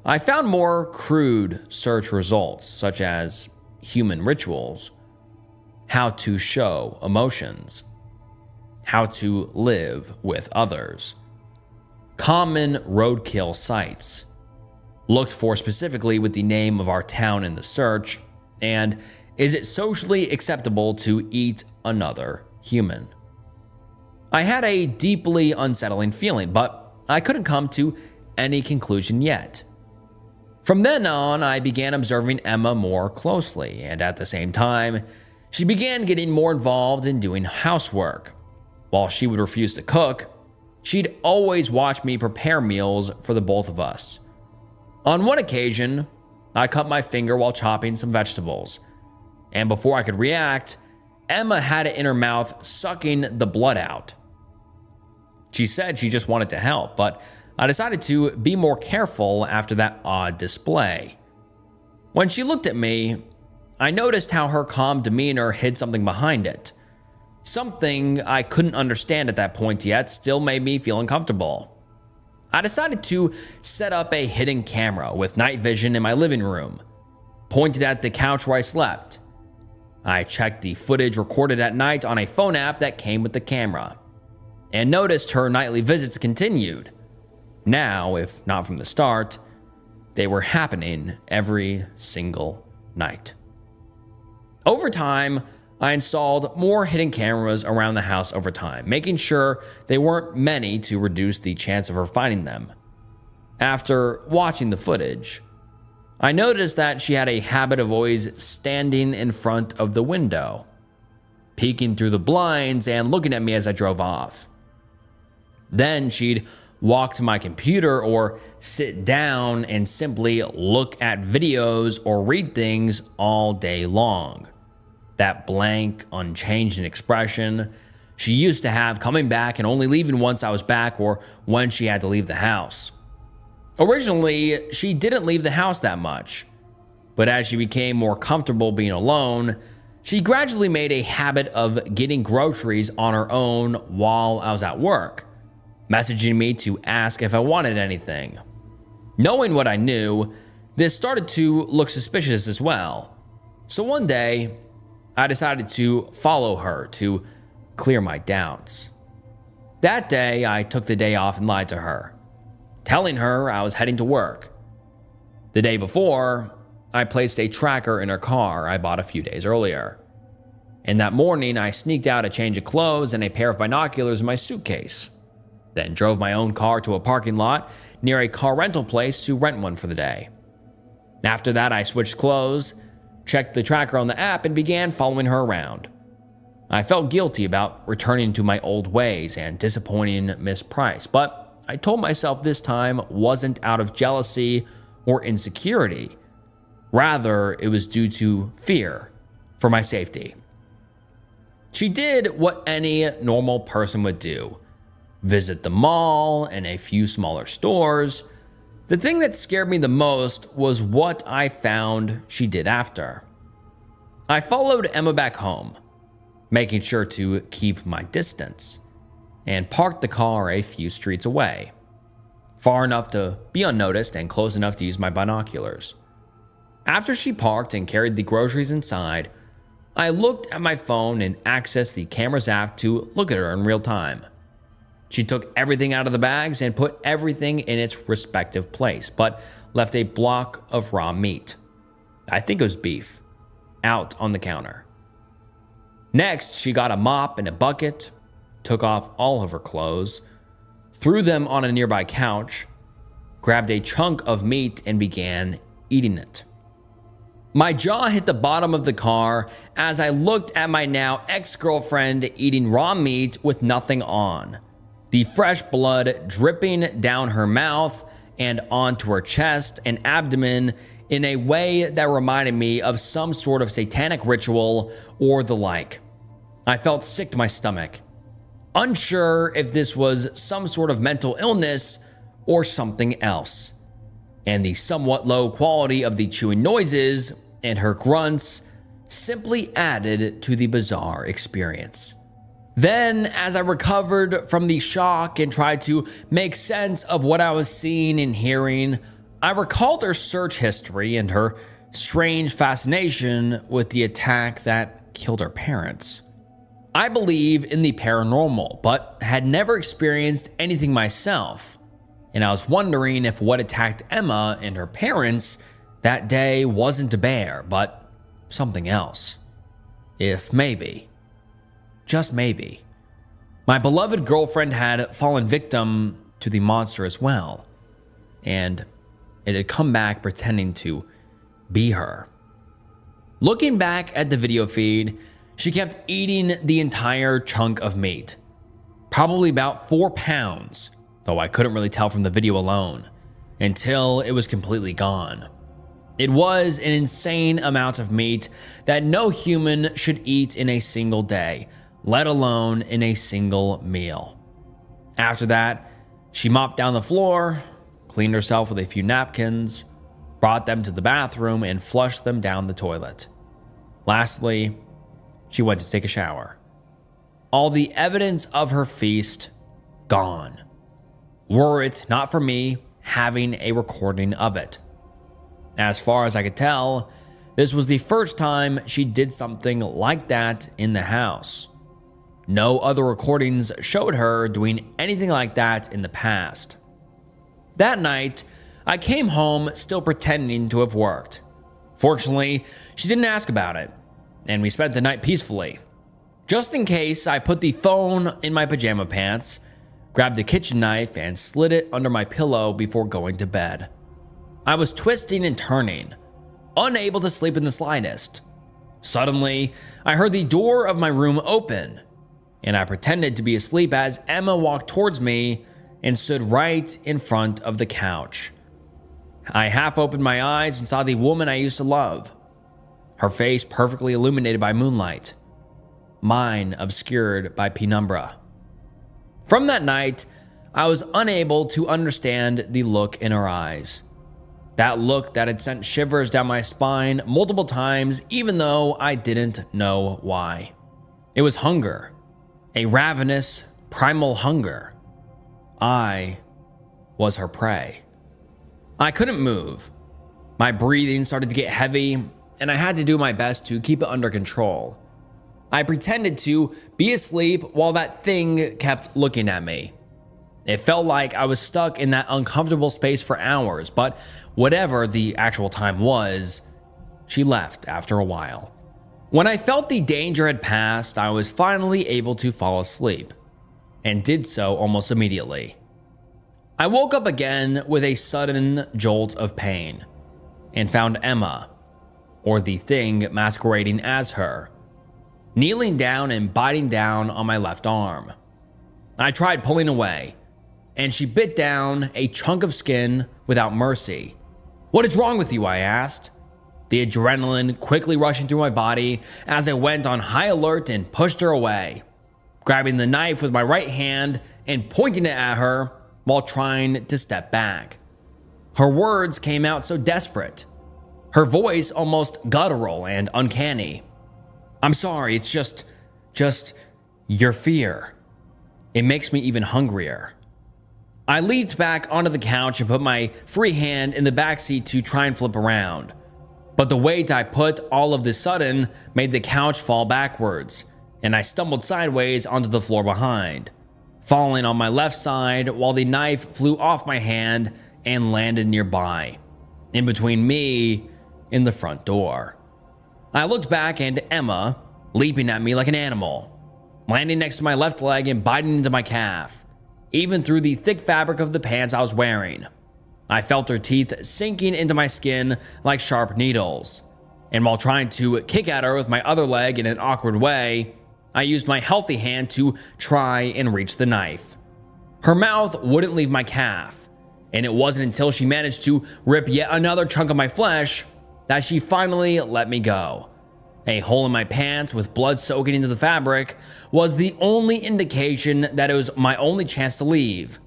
I found more crude search results, such as human rituals, how to show emotions, how to live with others, common roadkill sites, looked for specifically with the name of our town in the search, and is it socially acceptable to eat another human? I had a deeply unsettling feeling, but I couldn't come to any conclusion yet. From then on, I began observing Emma more closely, and at the same time, she began getting more involved in doing housework. While she would refuse to cook, she'd always watch me prepare meals for the both of us. On one occasion, I cut my finger while chopping some vegetables, and before I could react, Emma had it in her mouth sucking the blood out. She said she just wanted to help, but I decided to be more careful after that odd display. When she looked at me, I noticed how her calm demeanor hid something behind it. Something I couldn't understand at that point yet still made me feel uncomfortable. I decided to set up a hidden camera with night vision in my living room, pointed at the couch where I slept. I checked the footage recorded at night on a phone app that came with the camera, and noticed her nightly visits continued. Now, if not from the start, they were happening every single night. Over time, I installed more hidden cameras around the house over time, making sure they weren't many to reduce the chance of her finding them. After watching the footage, I noticed that she had a habit of always standing in front of the window, peeking through the blinds and looking at me as I drove off. Then she'd walk to my computer or sit down and simply look at videos or read things all day long. That blank, unchanged in expression she used to have, coming back and only leaving once I was back or when she had to leave the house. Originally, she didn't leave the house that much, but as she became more comfortable being alone, she gradually made a habit of getting groceries on her own while I was at work, messaging me to ask if I wanted anything. Knowing what I knew, this started to look suspicious as well. So one day, I decided to follow her to clear my doubts. That day, I took the day off and lied to her, telling her I was heading to work. The day before, I placed a tracker in her car I bought a few days earlier. And that morning, I sneaked out a change of clothes and a pair of binoculars in my suitcase, then drove my own car to a parking lot near a car rental place to rent one for the day. After that, I switched clothes, checked the tracker on the app, and began following her around. I felt guilty about returning to my old ways and disappointing Miss Price, but I told myself this time wasn't out of jealousy or insecurity. Rather, it was due to fear for my safety. She did what any normal person would do: visit the mall and a few smaller stores. The thing that scared me the most was what I found she did after. I followed Emma back home, making sure to keep my distance, and parked the car a few streets away, far enough to be unnoticed and close enough to use my binoculars. After she parked and carried the groceries inside, I looked at my phone and accessed the camera's app to look at her in real time. She took everything out of the bags and put everything in its respective place, but left a block of raw meat, I think it was beef, out on the counter. Next, she got a mop and a bucket, took off all of her clothes, threw them on a nearby couch, grabbed a chunk of meat, and began eating it. My jaw hit the bottom of the car as I looked at my now ex-girlfriend eating raw meat with nothing on, the fresh blood dripping down her mouth and onto her chest and abdomen in a way that reminded me of some sort of satanic ritual or the like. I felt sick to my stomach, unsure if this was some sort of mental illness or something else. And the somewhat low quality of the chewing noises and her grunts simply added to the bizarre experience. Then, as I recovered from the shock and tried to make sense of what I was seeing and hearing, I recalled her search history and her strange fascination with the attack that killed her parents. I believe in the paranormal, but had never experienced anything myself, and I was wondering if what attacked Emma and her parents that day wasn't a bear, but something else. If maybe, just maybe, my beloved girlfriend had fallen victim to the monster as well, and it had come back pretending to be her. Looking back at the video feed, she kept eating the entire chunk of meat, probably about 4 pounds, though I couldn't really tell from the video alone, until it was completely gone. It was an insane amount of meat that no human should eat in a single day, let alone in a single meal. After that, she mopped down the floor, cleaned herself with a few napkins, brought them to the bathroom, and flushed them down the toilet. Lastly, she went to take a shower. All the evidence of her feast gone, were it not for me having a recording of it. As far as I could tell, this was the first time she did something like that in the house. No other recordings showed her doing anything like that in the past. That night, I came home still pretending to have worked. Fortunately, she didn't ask about it, and we spent the night peacefully. Just in case, I put the phone in my pajama pants, grabbed a kitchen knife, and slid it under my pillow before going to bed. I was twisting and turning, unable to sleep in the slightest. Suddenly, I heard the door of my room open, and I pretended to be asleep as Emma walked towards me, and stood right in front of the couch. I half opened my eyes and saw the woman I used to love, her face perfectly illuminated by moonlight, mine obscured by penumbra. From that night, I was unable to understand the look in her eyes. That look that had sent shivers down my spine multiple times, even though I didn't know why. It was hunger, a ravenous, primal hunger. I was her prey. I couldn't move. My breathing started to get heavy, and I had to do my best to keep it under control. I pretended to be asleep while that thing kept looking at me. It felt like I was stuck in that uncomfortable space for hours, but whatever the actual time was, she left after a while. When I felt the danger had passed, I was finally able to fall asleep, and did so almost immediately. I woke up again with a sudden jolt of pain, and found Emma, or the thing masquerading as her, kneeling down and biting down on my left arm. I tried pulling away, and she bit down a chunk of skin without mercy. "What is wrong with you?" I asked, the adrenaline quickly rushing through my body as I went on high alert and pushed her away, grabbing the knife with my right hand and pointing it at her while trying to step back. Her words came out so desperate, her voice almost guttural and uncanny. "I'm sorry, it's just your fear. It makes me even hungrier." I leaped back onto the couch and put my free hand in the backseat to try and flip around. But the weight I put all of the sudden made the couch fall backwards, and I stumbled sideways onto the floor behind, falling on my left side while the knife flew off my hand and landed nearby, in between me and the front door. I looked back and Emma, leaping at me like an animal, landing next to my left leg and biting into my calf, even through the thick fabric of the pants I was wearing. I felt her teeth sinking into my skin like sharp needles, and while trying to kick at her with my other leg in an awkward way, I used my healthy hand to try and reach the knife. Her mouth wouldn't leave my calf, and it wasn't until she managed to rip yet another chunk of my flesh that she finally let me go. A hole in my pants with blood soaking into the fabric was the only indication that it was my only chance to leave,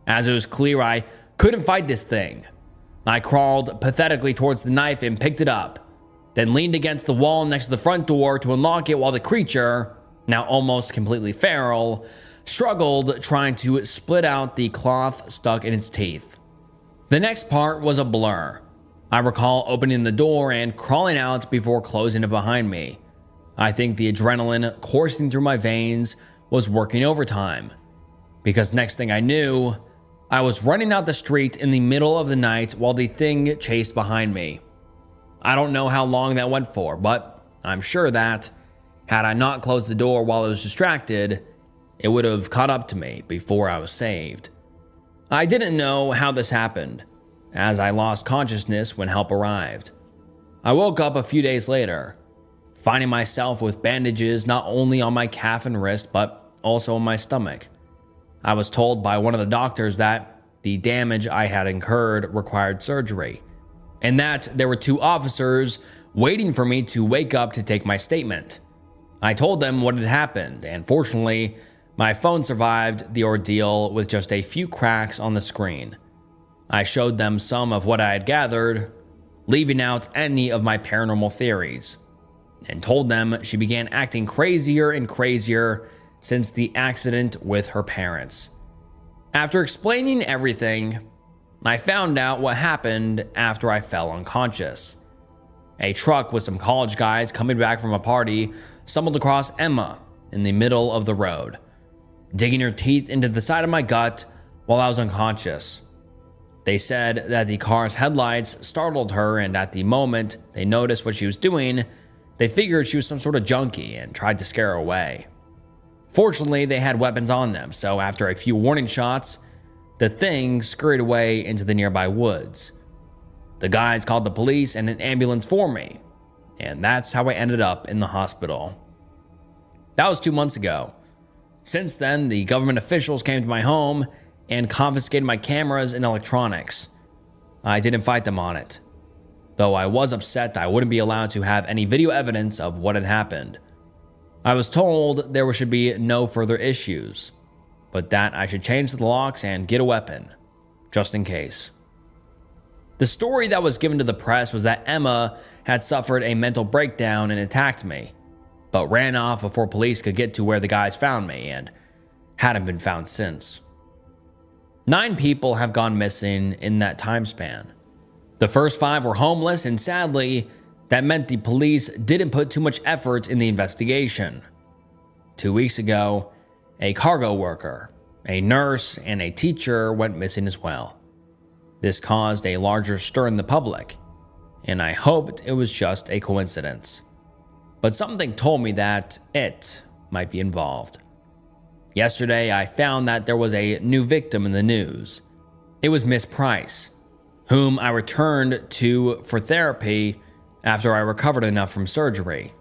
as it was clear I couldn't fight this thing. I crawled pathetically towards the knife and picked it up, then leaned against the wall next to the front door to unlock it while the creature, now almost completely feral, struggled trying to split out the cloth stuck in its teeth. The next part was a blur. I recall opening the door and crawling out before closing it behind me. I think the adrenaline coursing through my veins was working overtime, because next thing I knew, I was running out the street in the middle of the night while the thing chased behind me. I don't know how long that went for, but I'm sure that, had I not closed the door while I was distracted, it would have caught up to me before I was saved. I didn't know how this happened, as I lost consciousness when help arrived. I woke up a few days later, finding myself with bandages not only on my calf and wrist, but also on my stomach. I was told by one of the doctors that the damage I had incurred required surgery, and that there were 2 officers waiting for me to wake up to take my statement. I told them what had happened, and fortunately, my phone survived the ordeal with just a few cracks on the screen. I showed them some of what I had gathered, leaving out any of my paranormal theories, and told them she began acting crazier and crazier since the accident with her parents. After explaining everything, I found out what happened after I fell unconscious. A truck with some college guys coming back from a party stumbled across Emma in the middle of the road, digging her teeth into the side of my gut while I was unconscious. They said that the car's headlights startled her, and at the moment they noticed what she was doing, they figured she was some sort of junkie and tried to scare her away. Fortunately, they had weapons on them, so after a few warning shots, the thing scurried away into the nearby woods. The guys called the police and an ambulance for me, and that's how I ended up in the hospital. That was 2 months ago. Since then, the government officials came to my home and confiscated my cameras and electronics. I didn't fight them on it, though I was upset I wouldn't be allowed to have any video evidence of what had happened. I was told there should be no further issues, but that I should change the locks and get a weapon, just in case. The story that was given to the press was that Emma had suffered a mental breakdown and attacked me, but ran off before police could get to where the guys found me and hadn't been found since. 9 people have gone missing in that time span. The first 5 were homeless, and sadly, that meant the police didn't put too much effort in the investigation. 2 weeks ago, a cargo worker, a nurse, and a teacher went missing as well. This caused a larger stir in the public, and I hoped it was just a coincidence. But something told me that it might be involved. Yesterday, I found that there was a new victim in the news. It was Miss Price, whom I returned to for therapy after I recovered enough from surgery.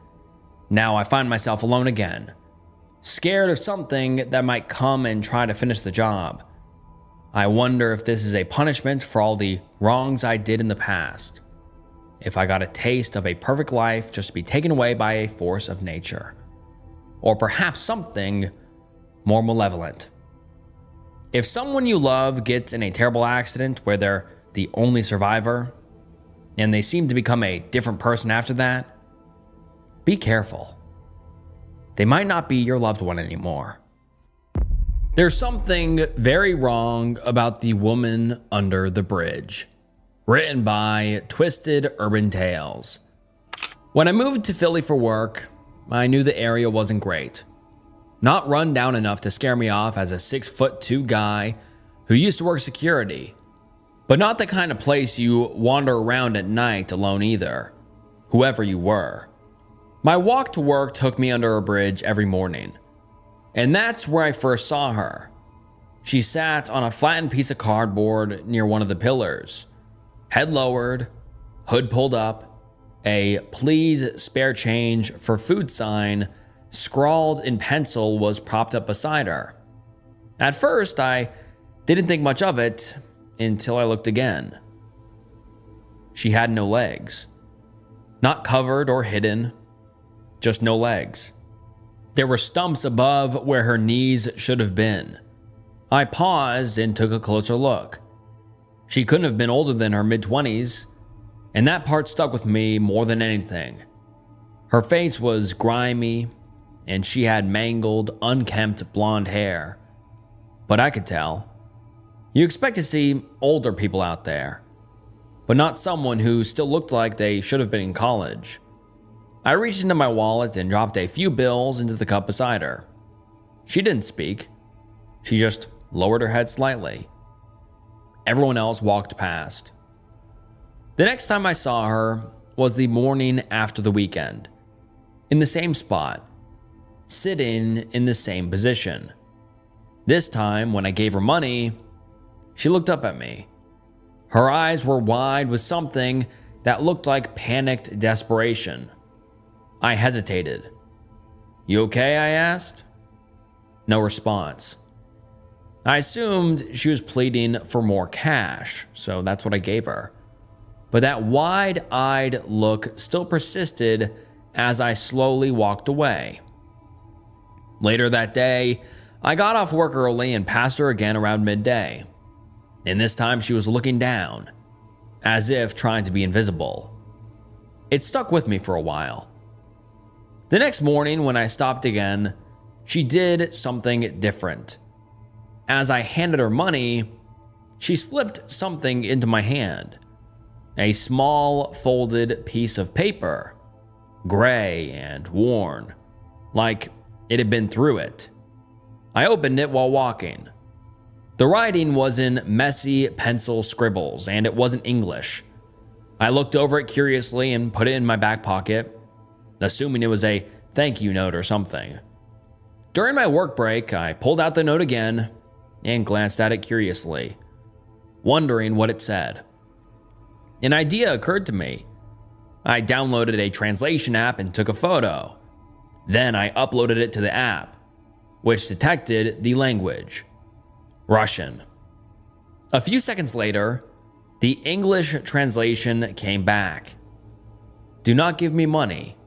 Now I find myself alone again, scared of something that might come and try to finish the job. I wonder if this is a punishment for all the wrongs I did in the past. If I got a taste of a perfect life just to be taken away by a force of nature. Or perhaps something more malevolent. If someone you love gets in a terrible accident where they're the only survivor, and they seem to become a different person after that, be careful. They might not be your loved one anymore. There's something very wrong about the woman under the bridge. Written by Twisted Urban Tales. When I moved to Philly for work, I knew the area wasn't great. Not run down enough to scare me off as a 6'2" guy who used to work security, but not the kind of place you wander around at night alone either, whoever you were. My walk to work took me under a bridge every morning, and that's where I first saw her. She sat on a flattened piece of cardboard near one of the pillars, head lowered, hood pulled up, a "please spare change for food" sign scrawled in pencil was propped up beside her. At first, I didn't think much of it until I looked again. She had no legs. Not covered or hidden, just no legs. There were stumps above where her knees should have been. I paused and took a closer look. She couldn't have been older than her mid-20s, and that part stuck with me more than anything. Her face was grimy, and she had mangled, unkempt blonde hair. But I could tell. You expect to see older people out there, but not someone who still looked like they should have been in college. I reached into my wallet and dropped a few bills into the cup beside her. She didn't speak. She just lowered her head slightly. Everyone else walked past. The next time I saw her was the morning after the weekend, in the same spot, sitting in the same position. This time, when I gave her money, she looked up at me. Her eyes were wide with something that looked like panicked desperation. I hesitated. "You okay?" I asked. No response. I assumed she was pleading for more cash, so that's what I gave her. But that wide-eyed look still persisted as I slowly walked away. Later that day, I got off work early and passed her again around midday. And this time she was looking down, as if trying to be invisible. It stuck with me for a while. The next morning, when I stopped again, she did something different. As I handed her money, she slipped something into my hand. A small, folded piece of paper, gray and worn, like it had been through it. I opened it while walking. The writing was in messy pencil scribbles, and it wasn't English. I looked over it curiously and put it in my back pocket, assuming it was a thank you note or something. During my work break, I pulled out the note again and glanced at it curiously, wondering what it said. An idea occurred to me. I downloaded a translation app and took a photo. Then I uploaded it to the app, which detected the language. Russian. A few seconds later, the English translation came back. Do not give me money.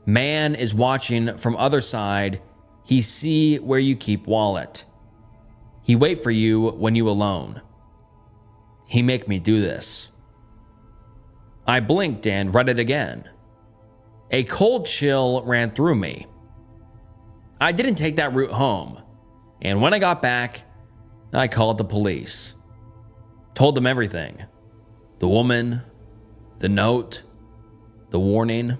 Man is watching from other side. He see where you keep wallet. He wait for you when you alone. He make me do this. I blinked and read it again. A cold chill ran through me. I didn't take that route home, and when I got back, I called the police. Told them everything. The woman, the note, the warning.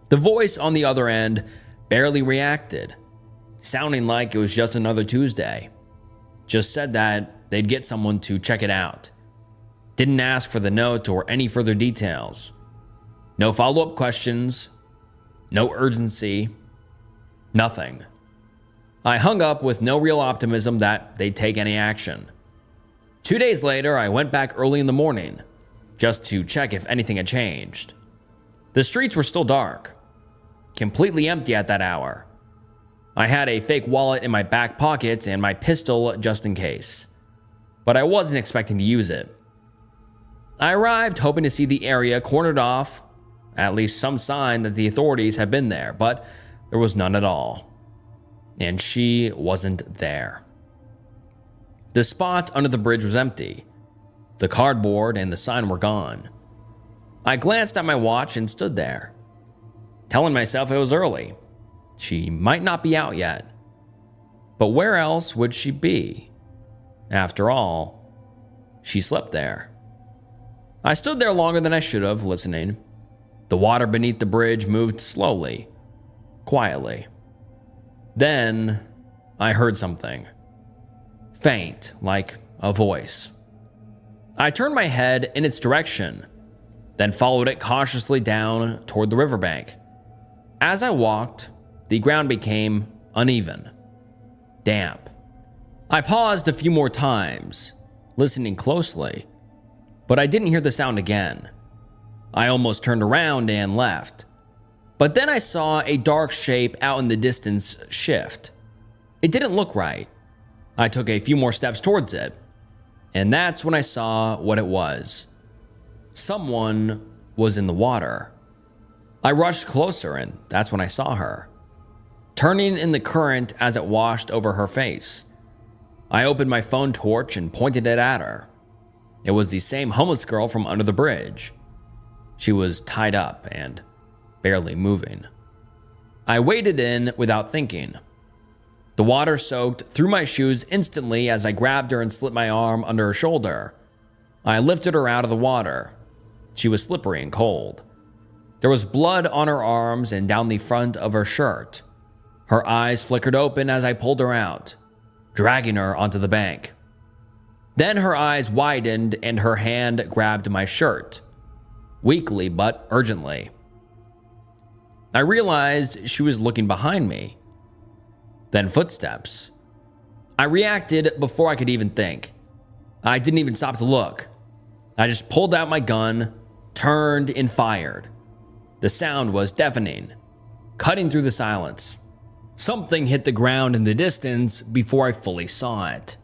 The voice on the other end barely reacted, sounding like it was just another Tuesday. Just said that they'd get someone to check it out. Didn't ask for the note or any further details. No follow-up questions, no urgency, nothing. I hung up with no real optimism that they'd take any action. 2 days later, I went back early in the morning, just to check if anything had changed. The streets were still dark, completely empty at that hour. I had a fake wallet in my back pocket and my pistol just in case, but I wasn't expecting to use it. I arrived hoping to see the area cornered off, at least some sign that the authorities had been there, but there was none at all. And she wasn't there. The spot under the bridge was empty. The cardboard and the sign were gone. I glanced at my watch and stood there, telling myself it was early. She might not be out yet. But where else would she be? After all, she slept there. I stood there longer than I should have, listening. The water beneath the bridge moved slowly, quietly. Then I heard something. Faint, like a voice. I turned my head in its direction, then followed it cautiously down toward the riverbank. As I walked, the ground became uneven, damp. I paused a few more times, listening closely, but I didn't hear the sound again. I almost turned around and left. But then I saw a dark shape out in the distance shift. It didn't look right. I took a few more steps towards it, and that's when I saw what it was. Someone was in the water. I rushed closer, and that's when I saw her, turning in the current as it washed over her face. I opened my phone torch and pointed it at her. It was the same homeless girl from under the bridge. She was tied up and barely moving. I waded in without thinking. The water soaked through my shoes instantly as I grabbed her and slipped my arm under her shoulder. I lifted her out of the water. She was slippery and cold. There was blood on her arms and down the front of her shirt. Her eyes flickered open as I pulled her out, dragging her onto the bank. Then her eyes widened and her hand grabbed my shirt, weakly but urgently. I realized she was looking behind me. Then footsteps. I reacted before I could even think. I didn't even stop to look. I just pulled out my gun, turned, and fired. The sound was deafening, cutting through the silence. Something hit the ground in the distance before I fully saw it.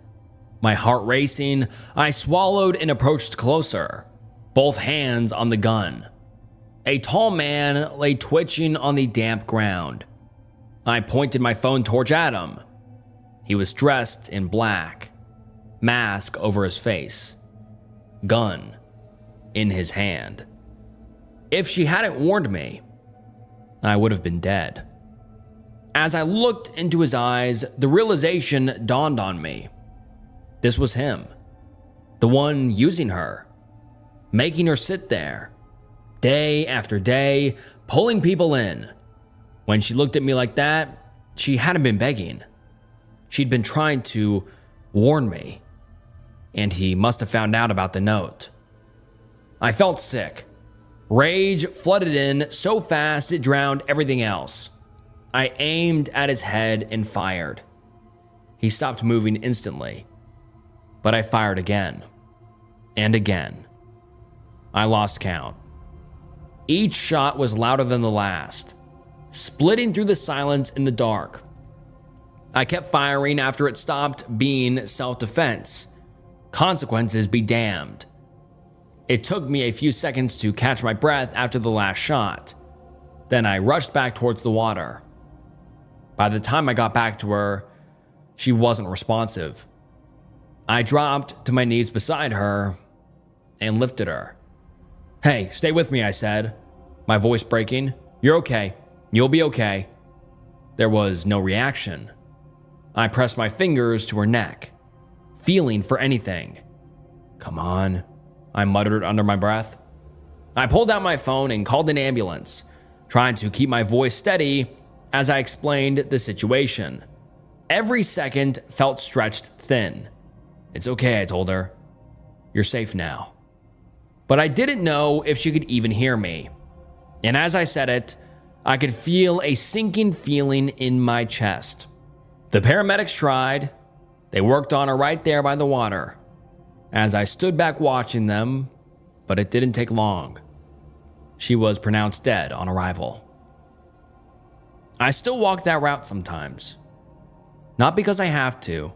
My heart racing, I swallowed and approached closer, both hands on the gun. A tall man lay twitching on the damp ground. I pointed my phone torch at him. He was dressed in black, mask over his face, gun in his hand. If she hadn't warned me, I would have been dead. As I looked into his eyes, the realization dawned on me. This was him, the one using her, making her sit there, day after day, pulling people in. When she looked at me like that, she hadn't been begging. She'd been trying to warn me, and he must have found out about the note. I felt sick. Rage flooded in so fast it drowned everything else. I aimed at his head and fired. He stopped moving instantly, but I fired again and again. I lost count. Each shot was louder than the last, splitting through the silence in the dark. I kept firing after it stopped being self-defense, Consequences be damned. It took me a few seconds to catch my breath after the last shot. Then I rushed back towards the water. By the time I got back to her, she wasn't responsive. I dropped to my knees beside her and lifted her. "Hey, stay with me," I said, my voice breaking. "You're okay. You'll be okay." There was no reaction. I pressed my fingers to her neck, feeling for anything. "Come on," I muttered under my breath. I pulled out my phone and called an ambulance, trying to keep my voice steady as I explained the situation. Every second felt stretched thin. "It's okay," I told her. "You're safe now." But I didn't know if she could even hear me. And as I said it, I could feel a sinking feeling in my chest. The paramedics tried. They worked on her right there by the water. As I stood back watching them, but it didn't take long. She was pronounced dead on arrival. I still walk that route sometimes. Not because I have to,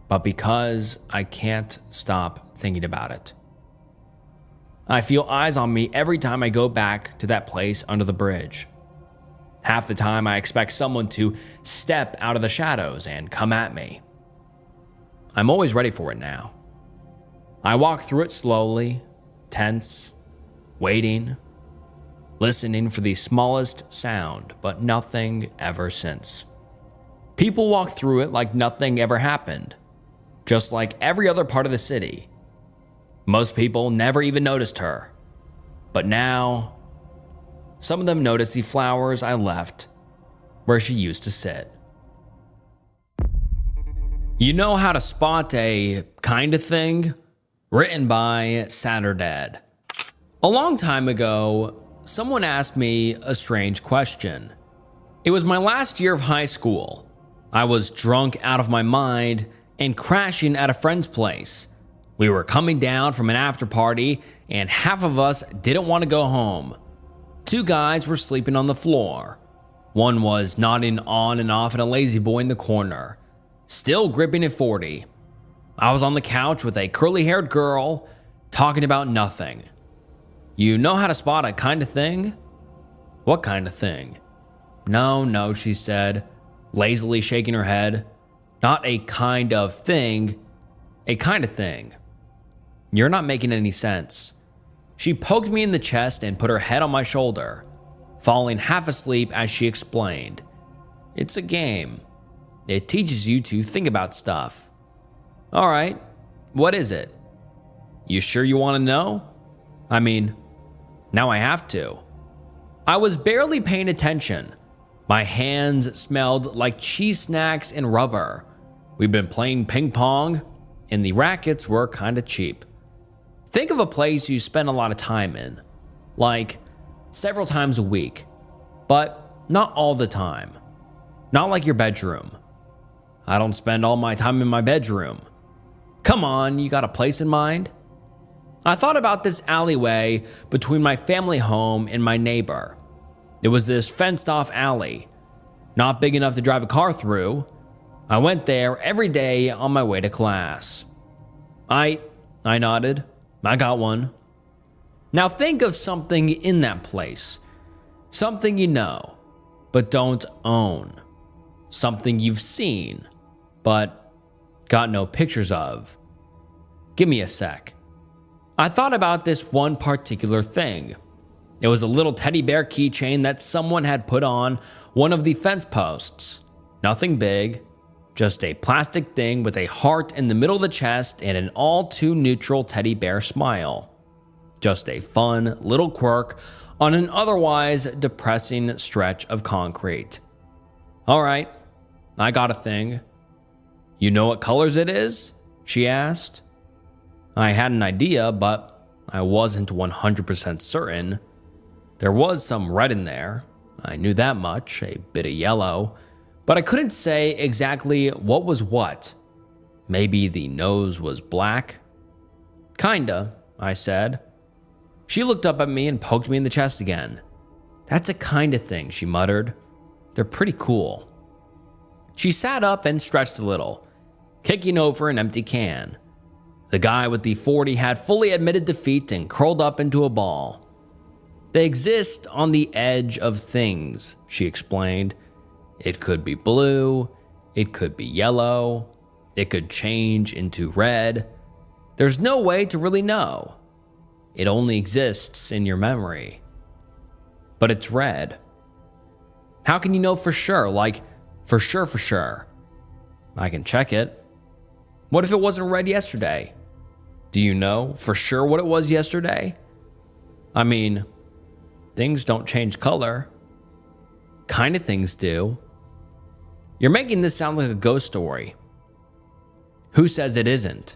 but because I can't stop thinking about it. I feel eyes on me every time I go back to that place under the bridge. Half the time I expect someone to step out of the shadows and come at me. I'm always ready for it now. I walk through it slowly, tense, waiting, listening for the smallest sound, but nothing ever since. People walk through it like nothing ever happened, just like every other part of the city. Most people never even noticed her. But now, some of them notice the flowers I left where she used to sit. You know how to spot a kind of thing? Written by Saturday. A long time ago, someone asked me a strange question. It was my last year of high school. I was drunk out of my mind and crashing at a friend's place. We were coming down from an after party, and half of us didn't want to go home. Two guys were sleeping on the floor. One was nodding on and off in a lazy boy in the corner, still gripping a 40. I was on the couch with a curly-haired girl, talking about nothing. You know how to spot a kind of thing? What kind of thing? No, she said, lazily shaking her head. Not a kind of thing, a kind of thing. You're not making any sense. She poked me in the chest and put her head on my shoulder, falling half asleep as she explained. It's a game. It teaches you to think about stuff. All right, what is it? You sure you want to know? I mean, now I have to. I was barely paying attention. My hands smelled like cheese snacks and rubber. We'd been playing ping pong, and the rackets were kind of cheap. Think of a place you spend a lot of time in, like several times a week, but not all the time. Not like your bedroom. I don't spend all my time in my bedroom. Come on, you got a place in mind? I thought about this alleyway between my family home and my neighbor. It was this fenced-off alley, not big enough to drive a car through. I went there every day on my way to class. I nodded. I got one. Now think of something in that place. Something you know, but don't own. Something you've seen, but got no pictures of. Give me a sec. I thought about this one particular thing. It was a little teddy bear keychain that someone had put on one of the fence posts. Nothing big, just a plastic thing with a heart in the middle of the chest and an all too neutral teddy bear smile. Just a fun little quirk on an otherwise depressing stretch of concrete. All right, I got a thing. You know what colors it is? She asked. I had an idea, but I wasn't 100% certain. There was some red in there. I knew that much, a bit of yellow, but I couldn't say exactly what was what. Maybe the nose was black? Kinda, I said. She looked up at me and poked me in the chest again. That's a kind of thing, she muttered. They're pretty cool. She sat up and stretched a little, kicking over an empty can. The guy with the 40 had fully admitted defeat and curled up into a ball. They exist on the edge of things, she explained. It could be blue, it could be yellow, it could change into red. There's no way to really know. It only exists in your memory. But it's red. How can you know for sure? Like, for sure. I can check it. What if it wasn't red yesterday? Do you know for sure what it was yesterday? I mean, things don't change color. Kind of things do. You're making this sound like a ghost story. Who says it isn't?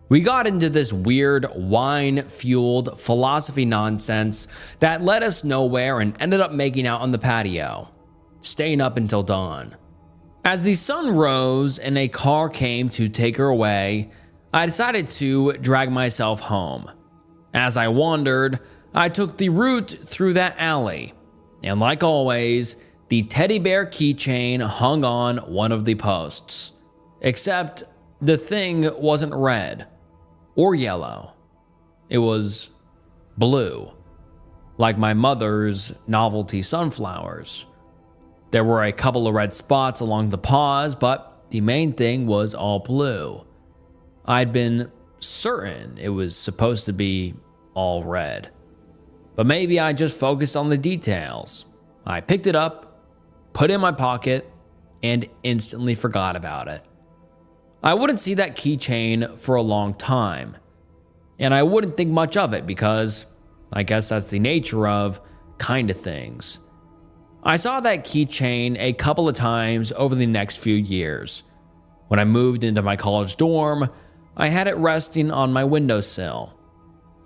We got into this weird wine-fueled philosophy nonsense that led us nowhere and ended up making out on the patio, staying up until dawn. As the sun rose and a car came to take her away, I decided to drag myself home. As I wandered, I took the route through that alley, and like always, the teddy bear keychain hung on one of the posts. Except the thing wasn't red or yellow. It was blue, like my mother's novelty sunflowers. There were a couple of red spots along the paws, but the main thing was all blue. I'd been certain it was supposed to be all red. But maybe I just focused on the details. I picked it up, put it in my pocket, and instantly forgot about it. I wouldn't see that keychain for a long time, and I wouldn't think much of it because I guess that's the nature of kind of things. I saw that keychain a couple of times over the next few years. When I moved into my college dorm, I had it resting on my windowsill.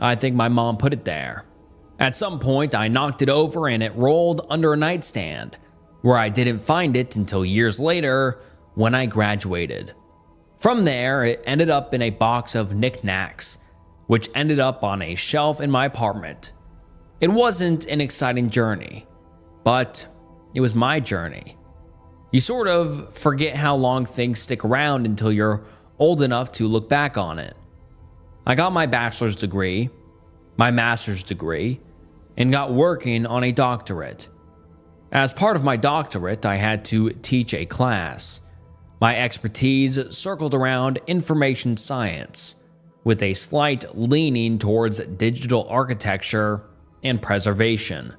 I think my mom put it there. At some point, I knocked it over and it rolled under a nightstand, where I didn't find it until years later when I graduated. From there, it ended up in a box of knickknacks, which ended up on a shelf in my apartment. It wasn't an exciting journey, but it was my journey. You sort of forget how long things stick around until you're old enough to look back on it. I got my bachelor's degree, my master's degree, and got working on a doctorate. As part of my doctorate, I had to teach a class. My expertise circled around information science, with a slight leaning towards digital architecture and preservation.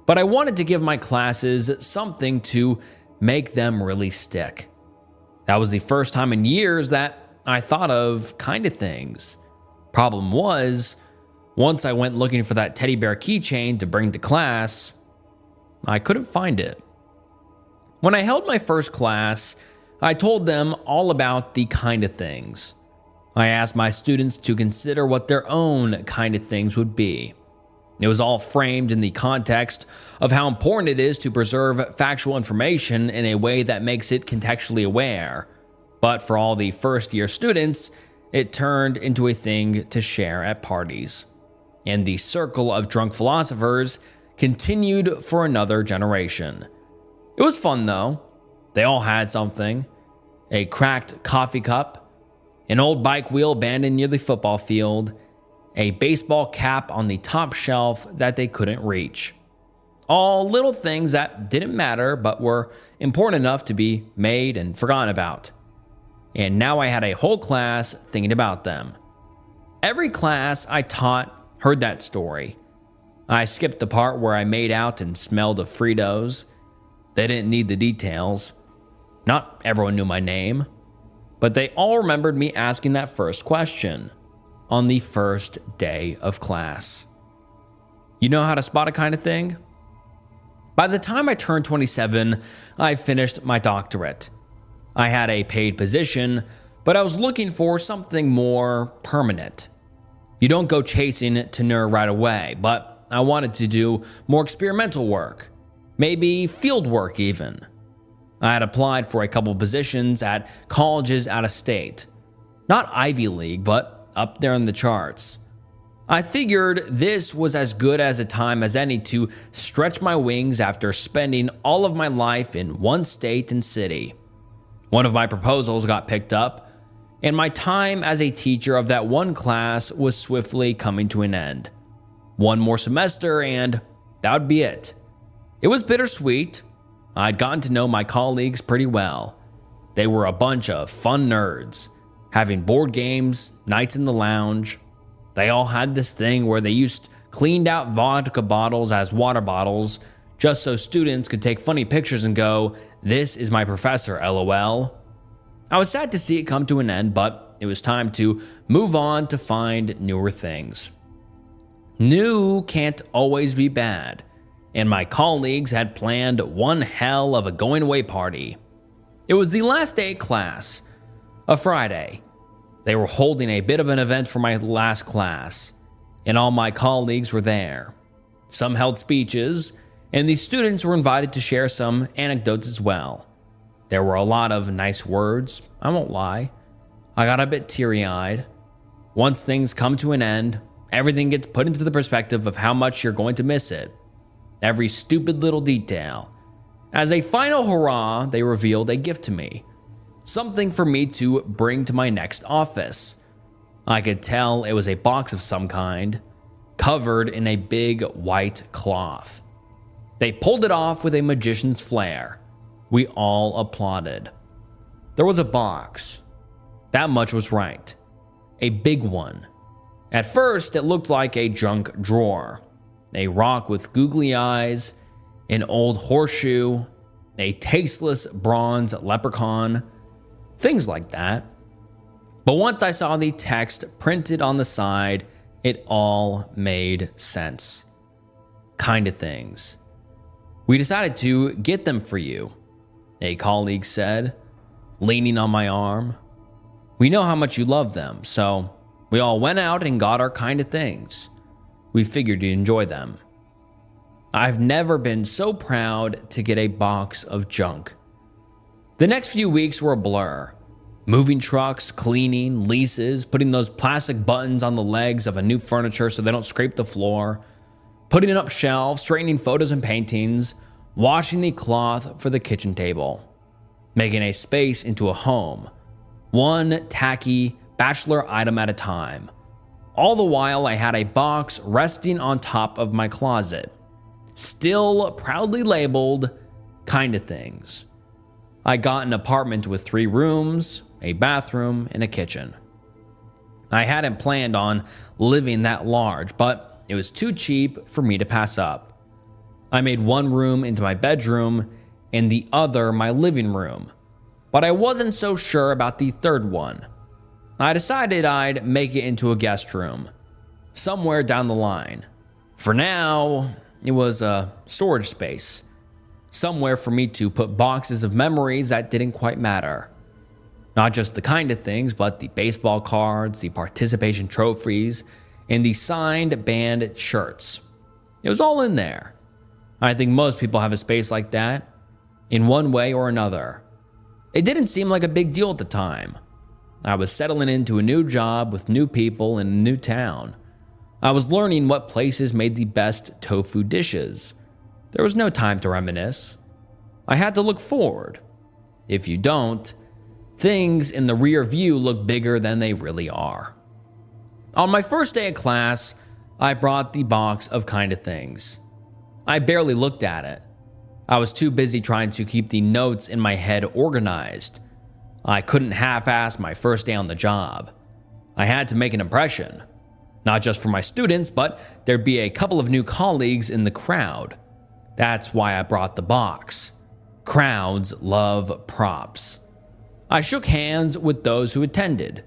But I wanted to give my classes something to make them really stick. That was the first time in years that I thought of kind of things. Problem was, once I went looking for that teddy bear keychain to bring to class, I couldn't find it. When I held my first class, I told them all about the kind of things. I asked my students to consider what their own kind of things would be. It was all framed in the context of how important it is to preserve factual information in a way that makes it contextually aware. But for all the first-year students, it turned into a thing to share at parties. And the circle of drunk philosophers continued for another generation. It was fun though. They all had something. A cracked coffee cup, an old bike wheel abandoned near the football field, a baseball cap on the top shelf that they couldn't reach. All little things that didn't matter but were important enough to be made and forgotten about. And now I had a whole class thinking about them. Every class I taught heard that story. I skipped the part where I made out and smelled of Fritos. They didn't need the details. Not everyone knew my name, but they all remembered me asking that first question on the first day of class. You know how to spot a kind of thing? By the time I turned 27, I finished my doctorate. I had a paid position, but I was looking for something more permanent. You don't go chasing tenure right away, but I wanted to do more experimental work, maybe field work even. I had applied for a couple positions at colleges out of state. Not Ivy League, but up there in the charts. I figured this was as good as a time as any to stretch my wings after spending all of my life in one state and city. One of my proposals got picked up, and my time as a teacher of that one class was swiftly coming to an end. One more semester and that would be it. It was bittersweet. I'd gotten to know my colleagues pretty well. They were a bunch of fun nerds, having board games, nights in the lounge. They all had this thing where they used cleaned out vodka bottles as water bottles just so students could take funny pictures and go, "This is my professor, LOL." I was sad to see it come to an end, but it was time to move on to find newer things. New can't always be bad, and my colleagues had planned one hell of a going away party. It was the last day of class, a Friday. They were holding a bit of an event for my last class, and all my colleagues were there. Some held speeches, and the students were invited to share some anecdotes as well. There were a lot of nice words, I won't lie. I got a bit teary-eyed. Once things come to an end, everything gets put into the perspective of how much you're going to miss it. Every stupid little detail. As a final hurrah, they revealed a gift to me. Something for me to bring to my next office. I could tell it was a box of some kind, covered in a big white cloth. They pulled it off with a magician's flair. We all applauded. There was a box. That much was right. A big one. At first, it looked like a junk drawer. A rock with googly eyes, an old horseshoe, a tasteless bronze leprechaun, things like that. But once I saw the text printed on the side, it all made sense. Kind of things. "We decided to get them for you," a colleague said, leaning on my arm. "We know how much you love them, so we all went out and got our kind of things. We figured you'd enjoy them." I've never been so proud to get a box of junk. The next few weeks were a blur. Moving trucks, cleaning, leases, putting those plastic buttons on the legs of a new furniture so they don't scrape the floor, putting up shelves, straightening photos and paintings, washing the cloth for the kitchen table, making a space into a home, one tacky bachelor item at a time. All the while, I had a box resting on top of my closet, still proudly labeled "Kinda Things." I got an apartment with 3 rooms, a bathroom, and a kitchen. I hadn't planned on living that large, but it was too cheap for me to pass up. I made one room into my bedroom and the other my living room, but I wasn't so sure about the third one. I decided I'd make it into a guest room, somewhere down the line. For now, it was a storage space, somewhere for me to put boxes of memories that didn't quite matter. Not just the kind of things, but the baseball cards, the participation trophies, and the signed band shirts. It was all in there. I think most people have a space like that, in one way or another. It didn't seem like a big deal at the time. I was settling into a new job with new people in a new town. I was learning what places made the best tofu dishes. There was no time to reminisce. I had to look forward. If you don't, things in the rear view look bigger than they really are. On my first day of class, I brought the box of Kinda Things. I barely looked at it. I was too busy trying to keep the notes in my head organized. I couldn't half-ass my first day on the job. I had to make an impression. Not just for my students, but there'd be a couple of new colleagues in the crowd. That's why I brought the box. Crowds love props. I shook hands with those who attended,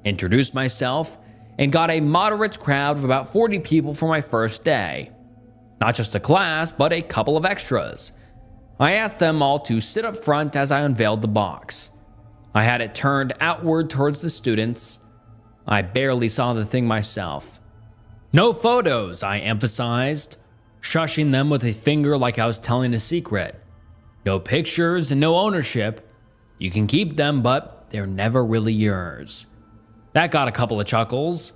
introduced myself, and got a moderate crowd of about 40 people for my first day. Not just a class, but a couple of extras. I asked them all to sit up front as I unveiled the box. I had it turned outward towards the students. I barely saw the thing myself. "No photos," I emphasized, shushing them with a finger like I was telling a secret. "No pictures and no ownership. You can keep them, but they're never really yours." That got a couple of chuckles.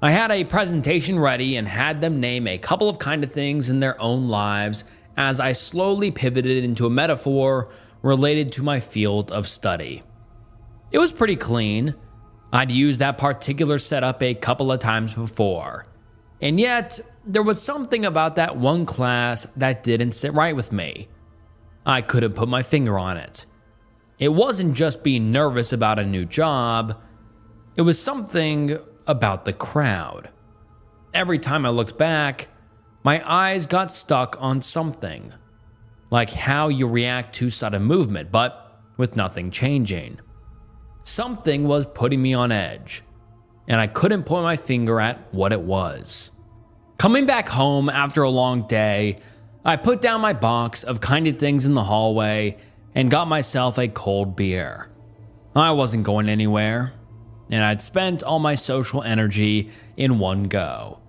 I had a presentation ready and had them name a couple of kind of things in their own lives as I slowly pivoted into a metaphor related to my field of study. It was pretty clean. I'd used that particular setup a couple of times before, and yet there was something about that one class that didn't sit right with me. I couldn't put my finger on it. It wasn't just being nervous about a new job, it was something about the crowd. Every time I looked back, my eyes got stuck on something, like how you react to sudden movement, but with nothing changing. Something was putting me on edge, and I couldn't point my finger at what it was. Coming back home after a long day, I put down my box of kind of things in the hallway and got myself a cold beer. I wasn't going anywhere, and I'd spent all my social energy in one go.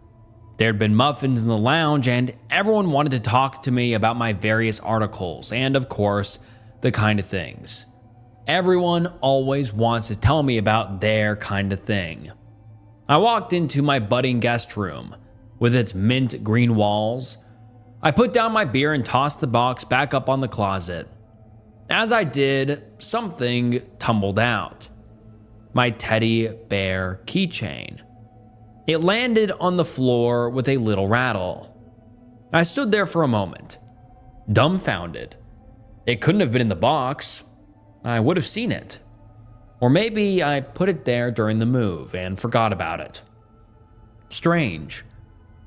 There'd been muffins in the lounge, and everyone wanted to talk to me about my various articles and, of course, the kind of things. Everyone always wants to tell me about their kind of thing. I walked into my budding guest room with its mint green walls. I put down my beer and tossed the box back up on the closet. As I did, something tumbled out. My teddy bear keychain. It landed on the floor with a little rattle. I stood there for a moment, dumbfounded. It couldn't have been in the box. I would have seen it. Or maybe I put it there during the move and forgot about it. Strange.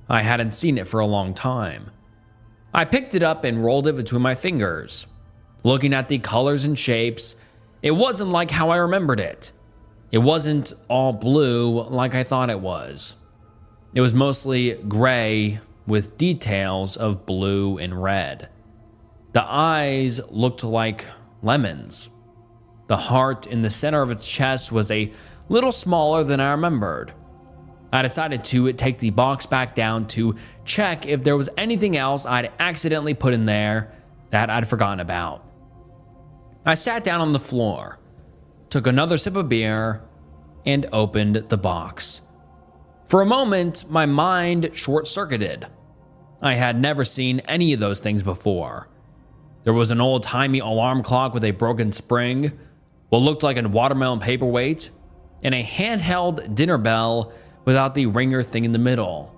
I hadn't seen it for a long time. I picked it up and rolled it between my fingers. Looking at the colors and shapes, it wasn't like how I remembered it. It wasn't all blue like I thought it was. It was mostly gray with details of blue and red. The eyes looked like lemons. The heart in the center of its chest was a little smaller than I remembered. I decided to take the box back down to check if there was anything else I'd accidentally put in there that I'd forgotten about. I sat down on the floor, took another sip of beer, and opened the box. For a moment, my mind short-circuited. I had never seen any of those things before. There was an old-timey alarm clock with a broken spring, what looked like a watermelon paperweight, and a handheld dinner bell without the ringer thing in the middle.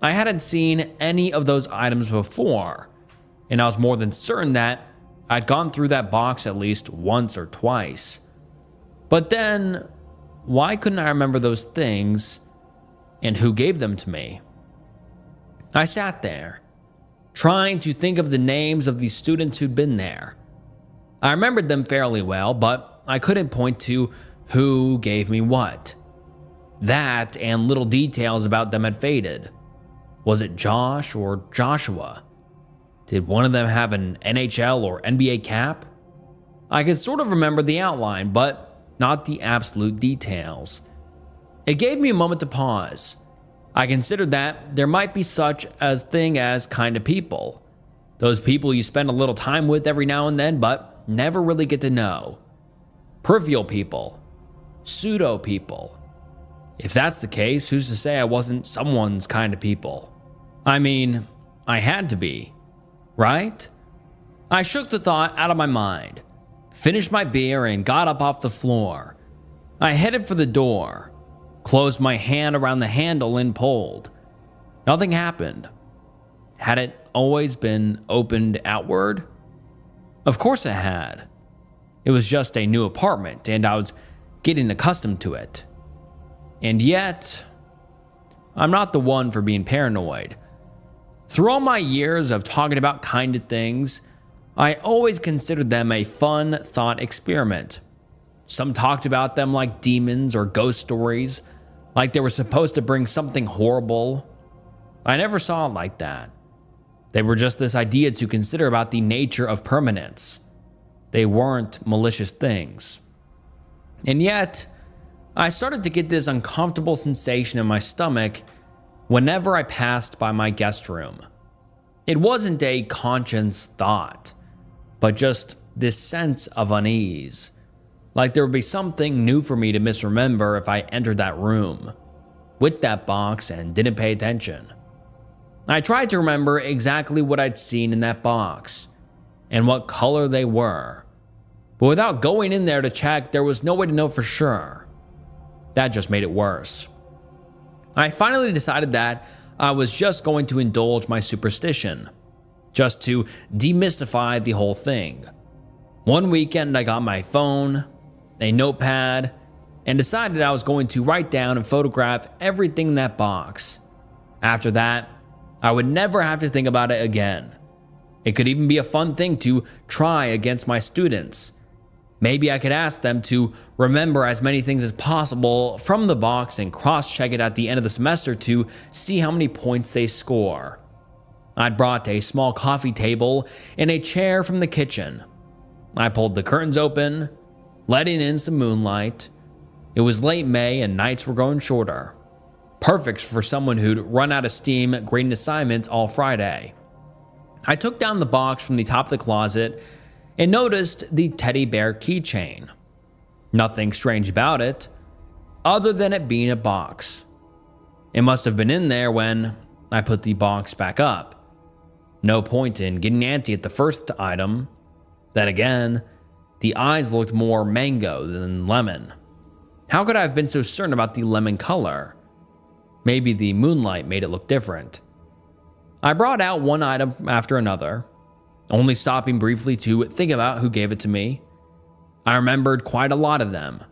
I hadn't seen any of those items before, and I was more than certain that I'd gone through that box at least once or twice. But then, why couldn't I remember those things and who gave them to me? I sat there, trying to think of the names of the students who'd been there. I remembered them fairly well, but I couldn't point to who gave me what. That and little details about them had faded. Was it Josh or Joshua? Did one of them have an NHL or NBA cap? I could sort of remember the outline, but not the absolute details. It gave me a moment to pause. I considered that there might be such a thing as kind of people. Those people you spend a little time with every now and then, but never really get to know. Peripheral people. Pseudo people. If that's the case, who's to say I wasn't someone's kind of people? I mean, I had to be, right? I shook the thought out of my mind, finished my beer, and got up off the floor. I headed for the door, closed my hand around the handle and pulled. Nothing happened. Had it always been opened outward? Of course it had. It was just a new apartment, and I was getting accustomed to it. And yet, I'm not the one for being paranoid. Through all my years of talking about kind of things, I always considered them a fun thought experiment. Some talked about them like demons or ghost stories, like they were supposed to bring something horrible. I never saw it like that. They were just this idea to consider about the nature of permanence. They weren't malicious things. And yet, I started to get this uncomfortable sensation in my stomach whenever I passed by my guest room. It wasn't a conscious thought, but just this sense of unease, like there would be something new for me to misremember if I entered that room with that box and didn't pay attention. I tried to remember exactly what I'd seen in that box and what color they were, but without going in there to check, there was no way to know for sure. That just made it worse. I finally decided that I was just going to indulge my superstition, just to demystify the whole thing. One weekend, I got my phone, a notepad, and decided I was going to write down and photograph everything in that box. After that, I would never have to think about it again. It could even be a fun thing to try against my students. Maybe I could ask them to remember as many things as possible from the box and cross-check it at the end of the semester to see how many points they score. I'd brought a small coffee table and a chair from the kitchen. I pulled the curtains open, letting in some moonlight. It was late May and nights were growing shorter. Perfect for someone who'd run out of steam grading assignments all Friday. I took down the box from the top of the closet and noticed the teddy bear keychain. Nothing strange about it, other than it being a box. It must have been in there when I put the box back up. No point in getting antsy at the first item. Then again, the eyes looked more mango than lemon. How could I have been so certain about the lemon color? Maybe the moonlight made it look different. I brought out one item after another, only stopping briefly to think about who gave it to me. I remembered quite a lot of them.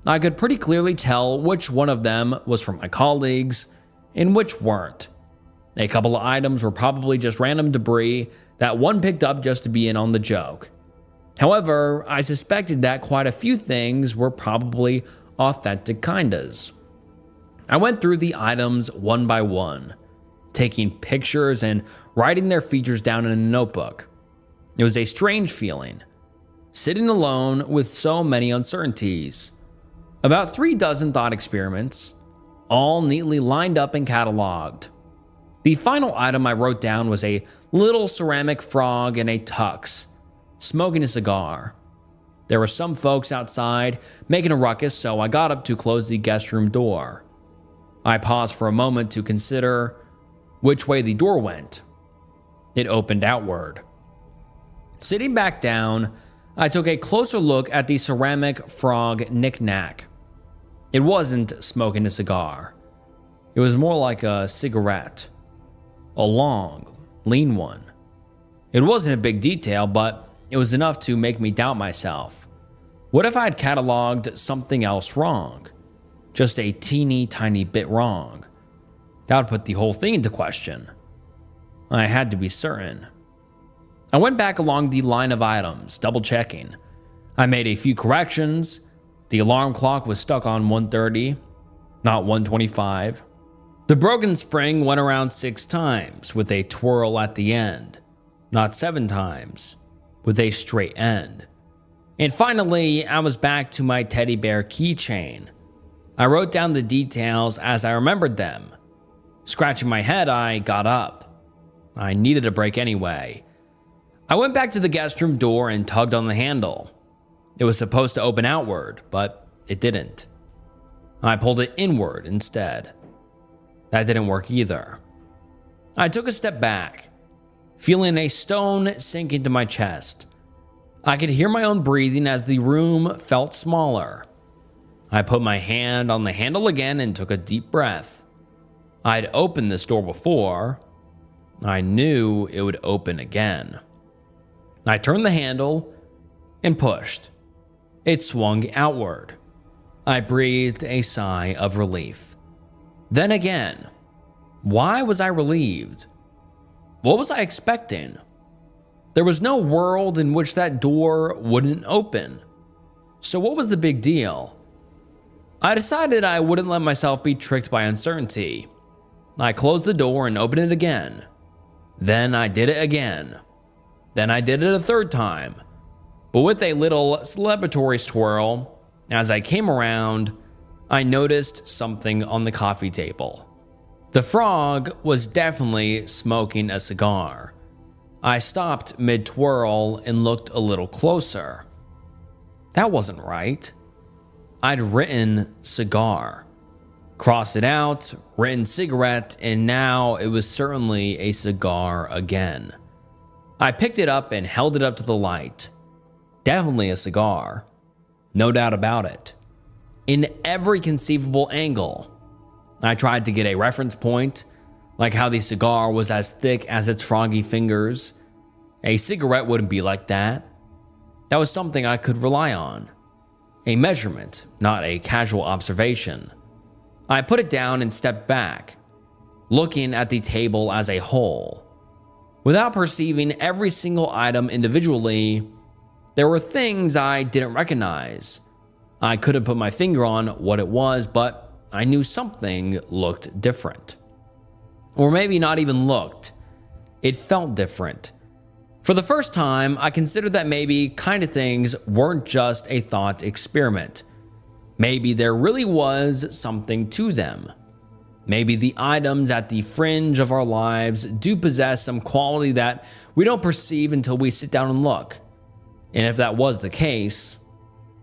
I could pretty clearly tell which one of them was from my colleagues and which weren't. A couple of items were probably just random debris that one picked up just to be in on the joke. However, I suspected that quite a few things were probably authentic kindas. I went through the items one by one, taking pictures and writing their features down in a notebook. It was a strange feeling, sitting alone with so many uncertainties. About 36 thought experiments, all neatly lined up and cataloged. The final item I wrote down was a little ceramic frog in a tux, smoking a cigar. There were some folks outside making a ruckus, so I got up to close the guest room door. I paused for a moment to consider which way the door went. It opened outward. Sitting back down, I took a closer look at the ceramic frog knick-knack. It wasn't smoking a cigar. It was more like a cigarette. A long, lean one. It wasn't a big detail, but it was enough to make me doubt myself. What if I had cataloged something else wrong? Just a teeny tiny bit wrong. That would put the whole thing into question. I had to be certain. I went back along the line of items, double checking. I made a few corrections. The alarm clock was stuck on 1:30, not 1:25. The broken spring went around 6 times with a twirl at the end, not 7 times with a straight end. And finally, I was back to my teddy bear keychain. I wrote down the details as I remembered them. Scratching my head, I got up. I needed a break anyway. I went back to the guest room door and tugged on the handle. It was supposed to open outward, but it didn't. I pulled it inward instead. That didn't work either. I took a step back, feeling a stone sink into my chest. I could hear my own breathing as the room felt smaller. I put my hand on the handle again and took a deep breath. I'd opened this door before. I knew it would open again. I turned the handle and pushed. It swung outward. I breathed a sigh of relief. Then again, why was I relieved? What was I expecting? There was no world in which that door wouldn't open. So what was the big deal? I decided I wouldn't let myself be tricked by uncertainty. I closed the door and opened it again. Then I did it again. Then I did it a third time, but with a little celebratory swirl. As I came around, I noticed something on the coffee table. The frog was definitely smoking a cigar. I stopped mid-twirl and looked a little closer. That wasn't right. I'd written cigar, crossed it out, written cigarette, and now it was certainly a cigar again. I picked it up and held it up to the light. Definitely a cigar. No doubt about it. in every conceivable angle. I tried to get a reference point, like how the cigar was as thick as its froggy fingers. A cigarette wouldn't be like that. That was something I could rely on. A measurement, not a casual observation. I put it down and stepped back, looking at the table as a whole. Without perceiving every single item individually, there were things I didn't recognize. I couldn't put my finger on what it was, but I knew something looked different. Or maybe not even looked. It felt different. For the first time, I considered that maybe kind of things weren't just a thought experiment. Maybe there really was something to them. Maybe the items at the fringe of our lives do possess some quality that we don't perceive until we sit down and look. And if that was the case,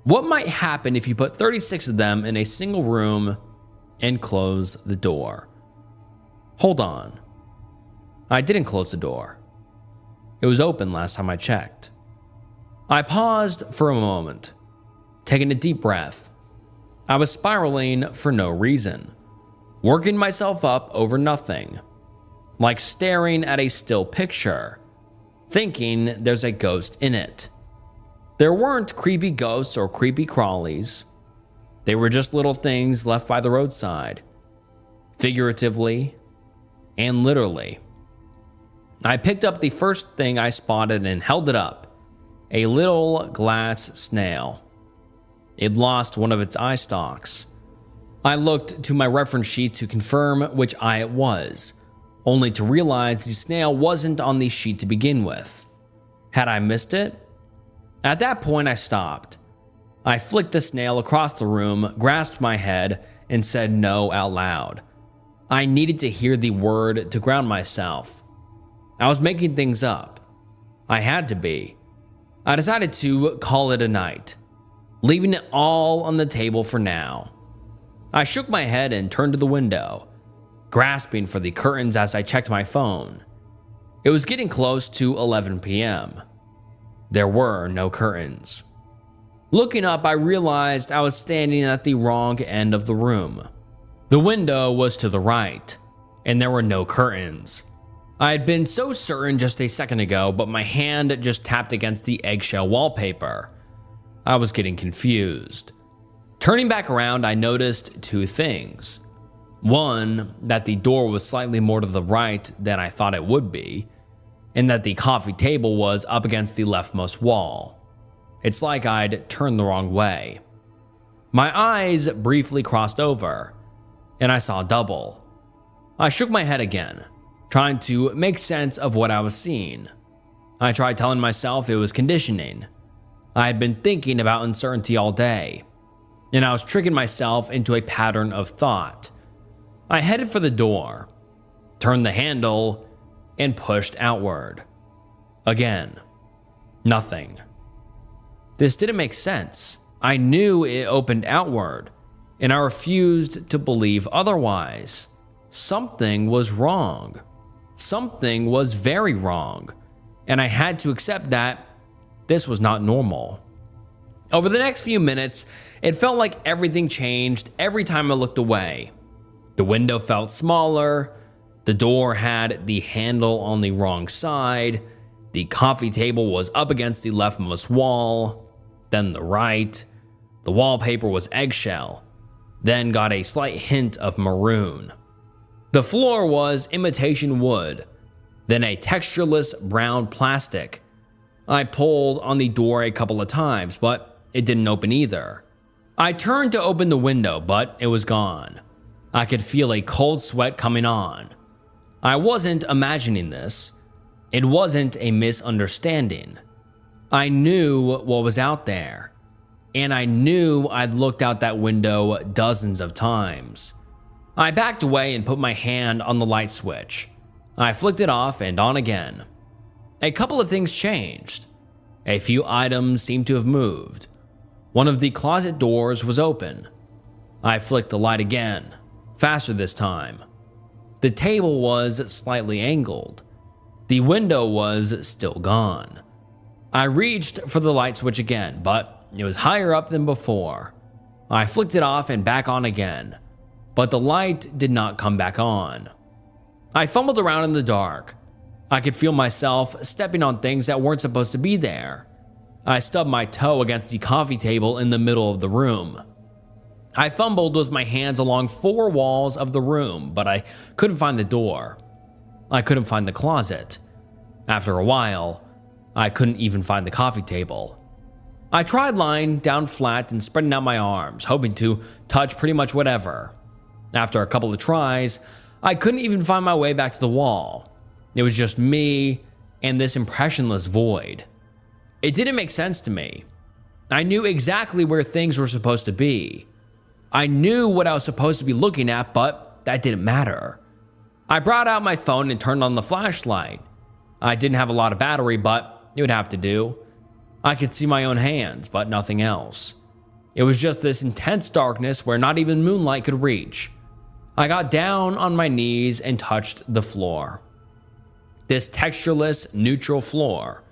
what might happen if you put 36 of them in a single room and close the door? Hold on. I didn't close the door. It was open last time I checked. I paused for a moment, taking a deep breath. I was spiraling for no reason, working myself up over nothing, like staring at a still picture, thinking there's a ghost in it. There weren't creepy ghosts or creepy crawlies. They were just little things left by the roadside, figuratively and literally. I picked up the first thing I spotted and held it up, a little glass snail. It lost one of its eye stalks. I looked to my reference sheet to confirm which eye it was, only to realize the snail wasn't on the sheet to begin with. Had I missed it? At that point, I stopped. I flicked the snail across the room, grasped my head, and said no out loud. I needed to hear the word to ground myself. I was making things up. I had to be. I decided to call it a night, leaving it all on the table for now. I shook my head and turned to the window, grasping for the curtains as I checked my phone. It was getting close to 11 p.m. There were no curtains. Looking up, I realized I was standing at the wrong end of the room. The window was to the right, and there were no curtains. I had been so certain just a second ago, but my hand just tapped against the eggshell wallpaper. I was getting confused. Turning back around, I noticed two things. One, that the door was slightly more to the right than I thought it would be, and that the coffee table was up against the leftmost wall. It's like I'd turned the wrong way. My eyes briefly crossed over, and I saw double. I shook my head again, trying to make sense of what I was seeing. I tried telling myself it was conditioning. I had been thinking about uncertainty all day, and I was tricking myself into a pattern of thought. I headed for the door, turned the handle, and pushed outward. Again, nothing. This didn't make sense. I knew it opened outward, and I refused to believe otherwise. Something was wrong. Something was very wrong, and I had to accept that this was not normal. Over the next few minutes, it felt like everything changed every time I looked away. The window felt smaller, the door had the handle on the wrong side, the coffee table was up against the leftmost wall, then the right, the wallpaper was eggshell, then got a slight hint of maroon. The floor was imitation wood, then a textureless brown plastic. I pulled on the door a couple of times, but it didn't open either. I turned to open the window, but it was gone. I could feel a cold sweat coming on. I wasn't imagining this. It wasn't a misunderstanding. I knew what was out there, and I knew I'd looked out that window dozens of times. I backed away and put my hand on the light switch. I flicked it off and on again. A couple of things changed. A few items seemed to have moved. One of the closet doors was open. I flicked the light again, faster this time. The table was slightly angled. The window was still gone. I reached for the light switch again, but it was higher up than before. I flicked it off and back on again, but the light did not come back on. I fumbled around in the dark. I could feel myself stepping on things that weren't supposed to be there. I stubbed my toe against the coffee table in the middle of the room. I fumbled with my hands along 4 walls of the room, but I couldn't find the door. I couldn't find the closet. After a while, I couldn't even find the coffee table. I tried lying down flat and spreading out my arms, hoping to touch pretty much whatever. After a couple of tries, I couldn't even find my way back to the wall. It was just me and this impressionless void. It didn't make sense to me. I knew exactly where things were supposed to be. I knew what I was supposed to be looking at, but that didn't matter. I brought out my phone and turned on the flashlight. I didn't have a lot of battery, but it would have to do. I could see my own hands, but nothing else. It was just this intense darkness where not even moonlight could reach. I got down on my knees and touched the floor. This textureless, neutral floor.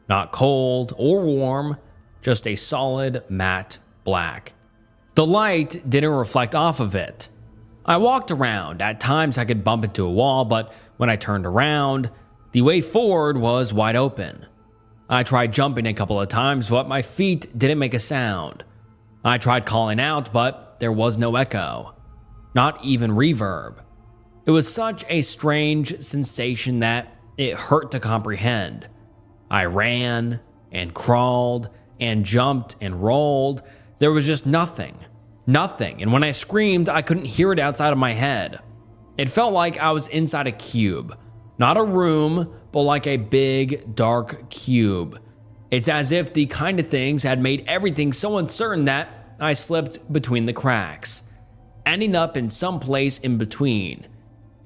Not cold or warm, just a solid matte black. The light didn't reflect off of it. I walked around. At times I could bump into a wall, but when I turned around, the way forward was wide open. I tried jumping a couple of times, but my feet didn't make a sound. I tried calling out, but there was no echo. Not even reverb. It was such a strange sensation that it hurt to comprehend. I ran and crawled and jumped and rolled. There was just nothing. Nothing. And when I screamed, I couldn't hear it outside of my head. It felt like I was inside a cube. Not a room, but like a big, dark cube. It's as if the kind of things had made everything so uncertain that I slipped between the cracks, ending up in some place in between.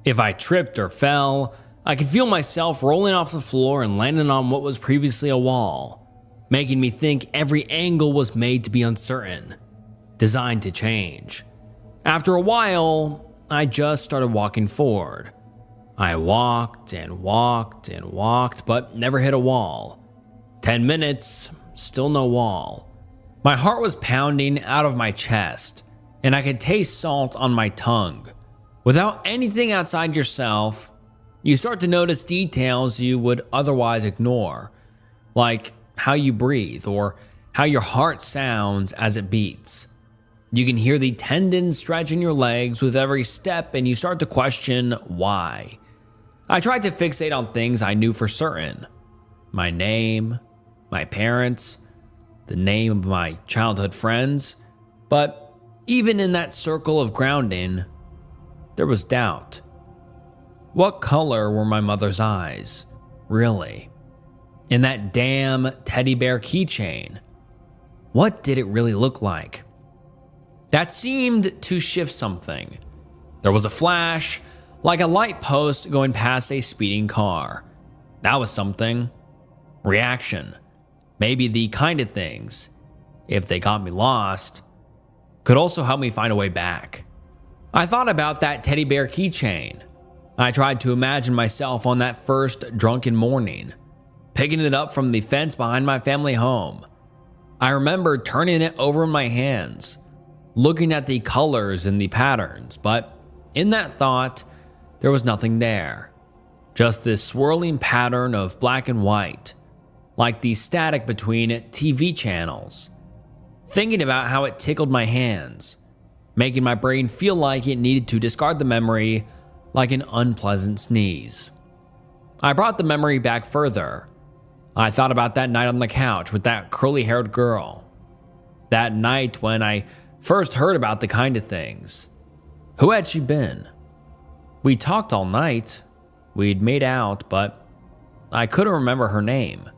If I tripped or fell, I could feel myself rolling off the floor and landing on what was previously a wall, making me think every angle was made to be uncertain, designed to change. After a while, I just started walking forward. I walked and walked and walked, but never hit a wall. 10 minutes, still no wall. My heart was pounding out of my chest, and I could taste salt on my tongue. Without anything outside yourself, you start to notice details you would otherwise ignore, like how you breathe or how your heart sounds as it beats. You can hear the tendons stretch in your legs with every step, and you start to question why. I tried to fixate on things I knew for certain. My name, my parents, the name of my childhood friends, but even in that circle of grounding, there was doubt. What color were my mother's eyes, really? In that damn teddy bear keychain, what did it really look like? That seemed to shift something. There was a flash, like a light post going past a speeding car. That was something. Reaction. Maybe the kind of things, if they got me lost, could also help me find a way back. I thought about that teddy bear keychain. I tried to imagine myself on that first drunken morning, picking it up from the fence behind my family home. I remember turning it over in my hands, looking at the colors and the patterns, but in that thought, there was nothing there. Just this swirling pattern of black and white, like the static between TV channels. Thinking about how it tickled my hands, making my brain feel like it needed to discard the memory like an unpleasant sneeze. I brought the memory back further. I thought about that night on the couch with that curly-haired girl. That night when I first heard about the kind of things. Who had she been? We talked all night. We'd made out, but I couldn't remember her name.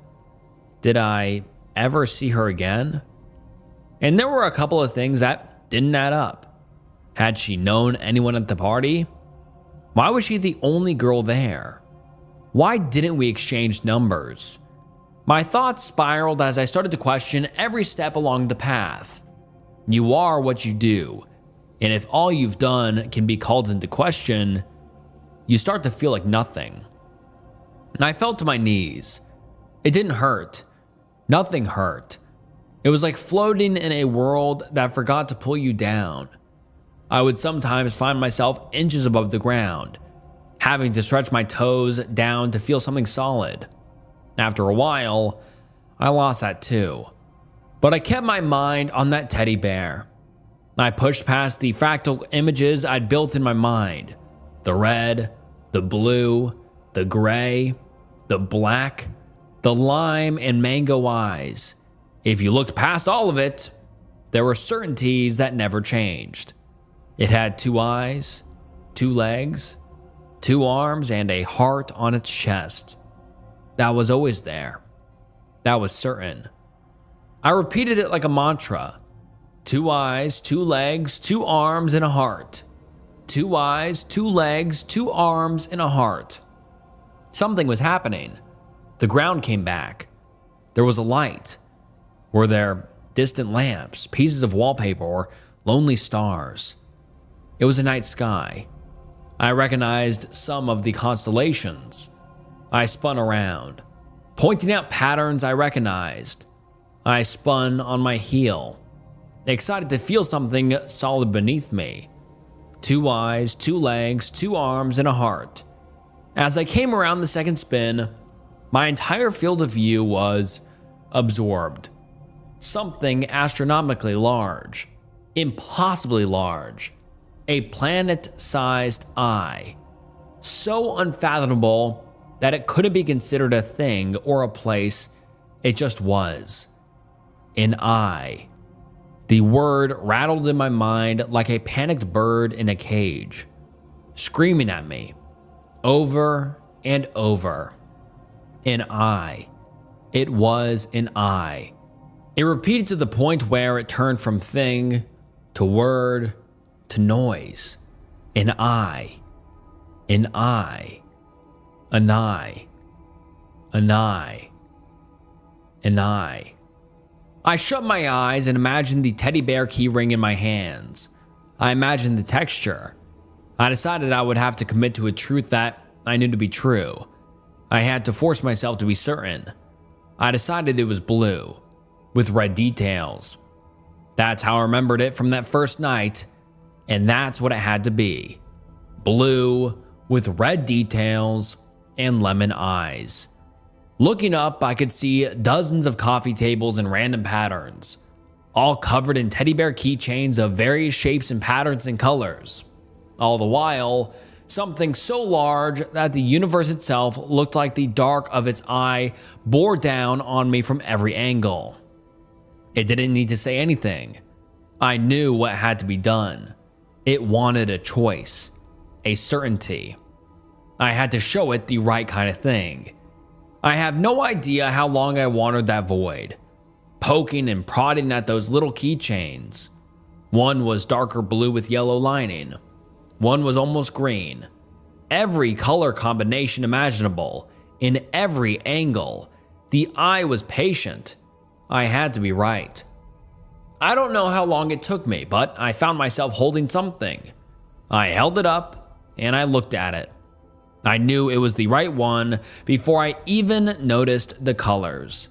Did I ever see her again? And there were a couple of things that didn't add up. Had she known anyone at the party? Why was she the only girl there? Why didn't we exchange numbers? My thoughts spiraled as I started to question every step along the path. You are what you do, and if all you've done can be called into question, you start to feel like nothing. And I fell to my knees. It didn't hurt. Nothing hurt. It was like floating in a world that forgot to pull you down. I would sometimes find myself inches above the ground, having to stretch my toes down to feel something solid. After a while, I lost that too. But I kept my mind on that teddy bear. I pushed past the fractal images I'd built in my mind. The red, the blue, the gray, the black, the lime and mango eyes. If you looked past all of it, there were certainties that never changed. It had 2 eyes, 2 legs, 2 arms, and a heart on its chest. That was always there. That was certain. I repeated it like a mantra. 2 eyes, 2 legs, 2 arms, and a heart. 2 eyes, 2 legs, 2 arms, and a heart. Something was happening. The ground came back. There was a light. Were there distant lamps, pieces of wallpaper, or lonely stars? It was a night sky. I recognized some of the constellations. I spun around, pointing out patterns I recognized. I spun on my heel, excited to feel something solid beneath me. 2 eyes, 2 legs, 2 arms, and a heart. As I came around the second spin, my entire field of view was absorbed. Something astronomically large, impossibly large, a planet-sized eye, so unfathomable that it couldn't be considered a thing or a place, it just was. An eye. The word rattled in my mind like a panicked bird in a cage, screaming at me, over and over. An eye. It was an eye. It repeated to the point where it turned from thing to word to noise. An eye. An eye. An eye. An eye. An eye. I shut my eyes and imagined the teddy bear key ring in my hands. I imagined the texture. I decided I would have to commit to a truth that I knew to be true. I had to force myself to be certain. I decided it was blue, with red details. That's how I remembered it from that first night, and that's what it had to be. Blue, with red details, and lemon eyes. Looking up, I could see dozens of coffee tables in random patterns, all covered in teddy bear keychains of various shapes and patterns and colors. All the while, something so large that the universe itself looked like the dark of its eye bore down on me from every angle. It didn't need to say anything. I knew what had to be done. It wanted a choice, a certainty. I had to show it the right kind of thing. I have no idea how long I wandered that void, poking and prodding at those little keychains. One was darker blue with yellow lining. One was almost green. Every color combination imaginable, in every angle. The eye was patient. I had to be right. I don't know how long it took me, but I found myself holding something. I held it up and I looked at it. I knew it was the right one before I even noticed the colors.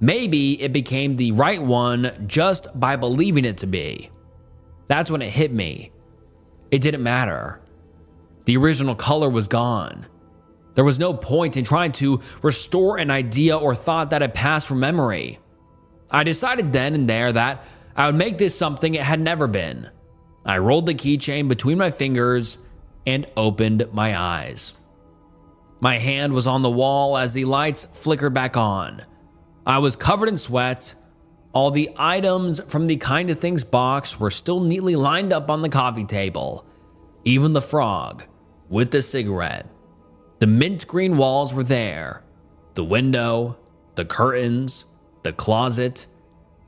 Maybe it became the right one just by believing it to be. That's when it hit me. It didn't matter. The original color was gone. There was no point in trying to restore an idea or thought that had passed from memory. I decided then and there that I would make this something it had never been. I rolled the keychain between my fingers and opened my eyes. My hand was on the wall as the lights flickered back on. I was covered in sweat. All the items from the Kind of Things box were still neatly lined up on the coffee table. Even the frog, with the cigarette. The mint green walls were there. The window, the curtains, the closet.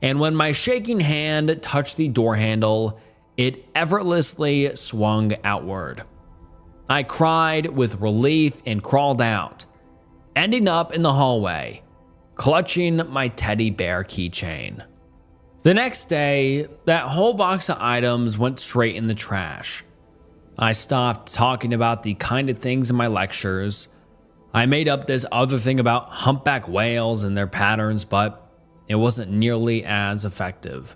And when my shaking hand touched the door handle, it effortlessly swung outward. I cried with relief and crawled out, ending up in the hallway, clutching my teddy bear keychain. The next day, that whole box of items went straight in the trash. I stopped talking about the Kind of Things in my lectures. I made up this other thing about humpback whales and their patterns, but it wasn't nearly as effective.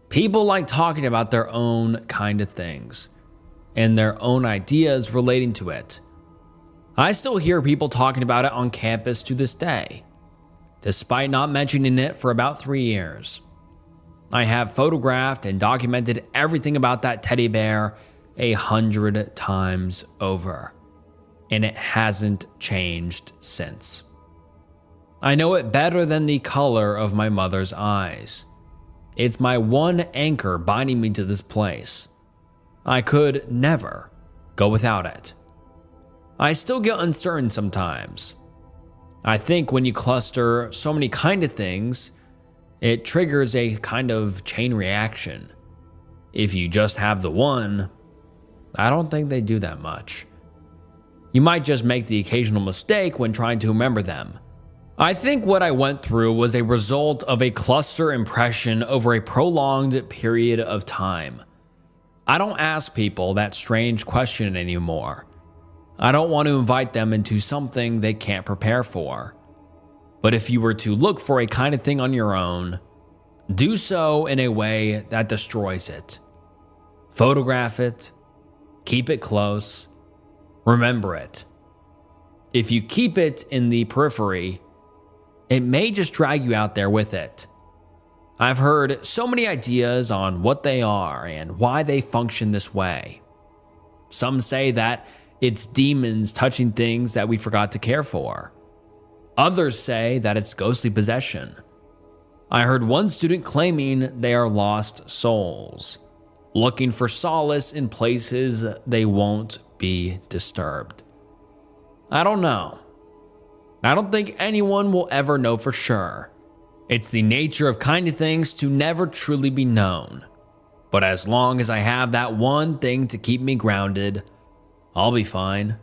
People like talking about their own kind of things and their own ideas relating to it. I still hear people talking about it on campus to this day, despite not mentioning it for about 3 years. I have photographed and documented everything about that teddy bear 100 times over, and it hasn't changed since. I know it better than the color of my mother's eyes. It's my one anchor binding me to this place. I could never go without it. I still get uncertain sometimes. I think when you cluster so many kind of things, it triggers a kind of chain reaction. If you just have the one, I don't think they do that much. You might just make the occasional mistake when trying to remember them. I think what I went through was a result of a cluster impression over a prolonged period of time. I don't ask people that strange question anymore. I don't want to invite them into something they can't prepare for. But if you were to look for a kind of thing on your own, do so in a way that destroys it. Photograph it, keep it close, remember it. If you keep it in the periphery, it may just drag you out there with it. I've heard so many ideas on what they are and why they function this way. Some say that it's demons touching things that we forgot to care for. Others say that it's ghostly possession. I heard one student claiming they are lost souls, looking for solace in places they won't be disturbed. I don't know. I don't think anyone will ever know for sure. It's the nature of kind of things to never truly be known. But as long as I have that one thing to keep me grounded, I'll be fine.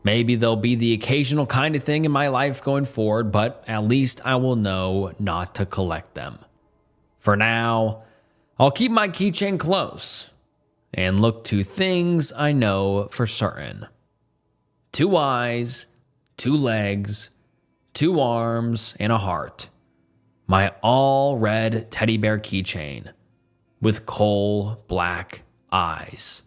Maybe there'll be the occasional kind of thing in my life going forward, but at least I will know not to collect them. For now, I'll keep my keychain close and look to things I know for certain. 2 eyes, 2 legs, 2 arms, and a heart. My all-red teddy bear keychain with coal black eyes.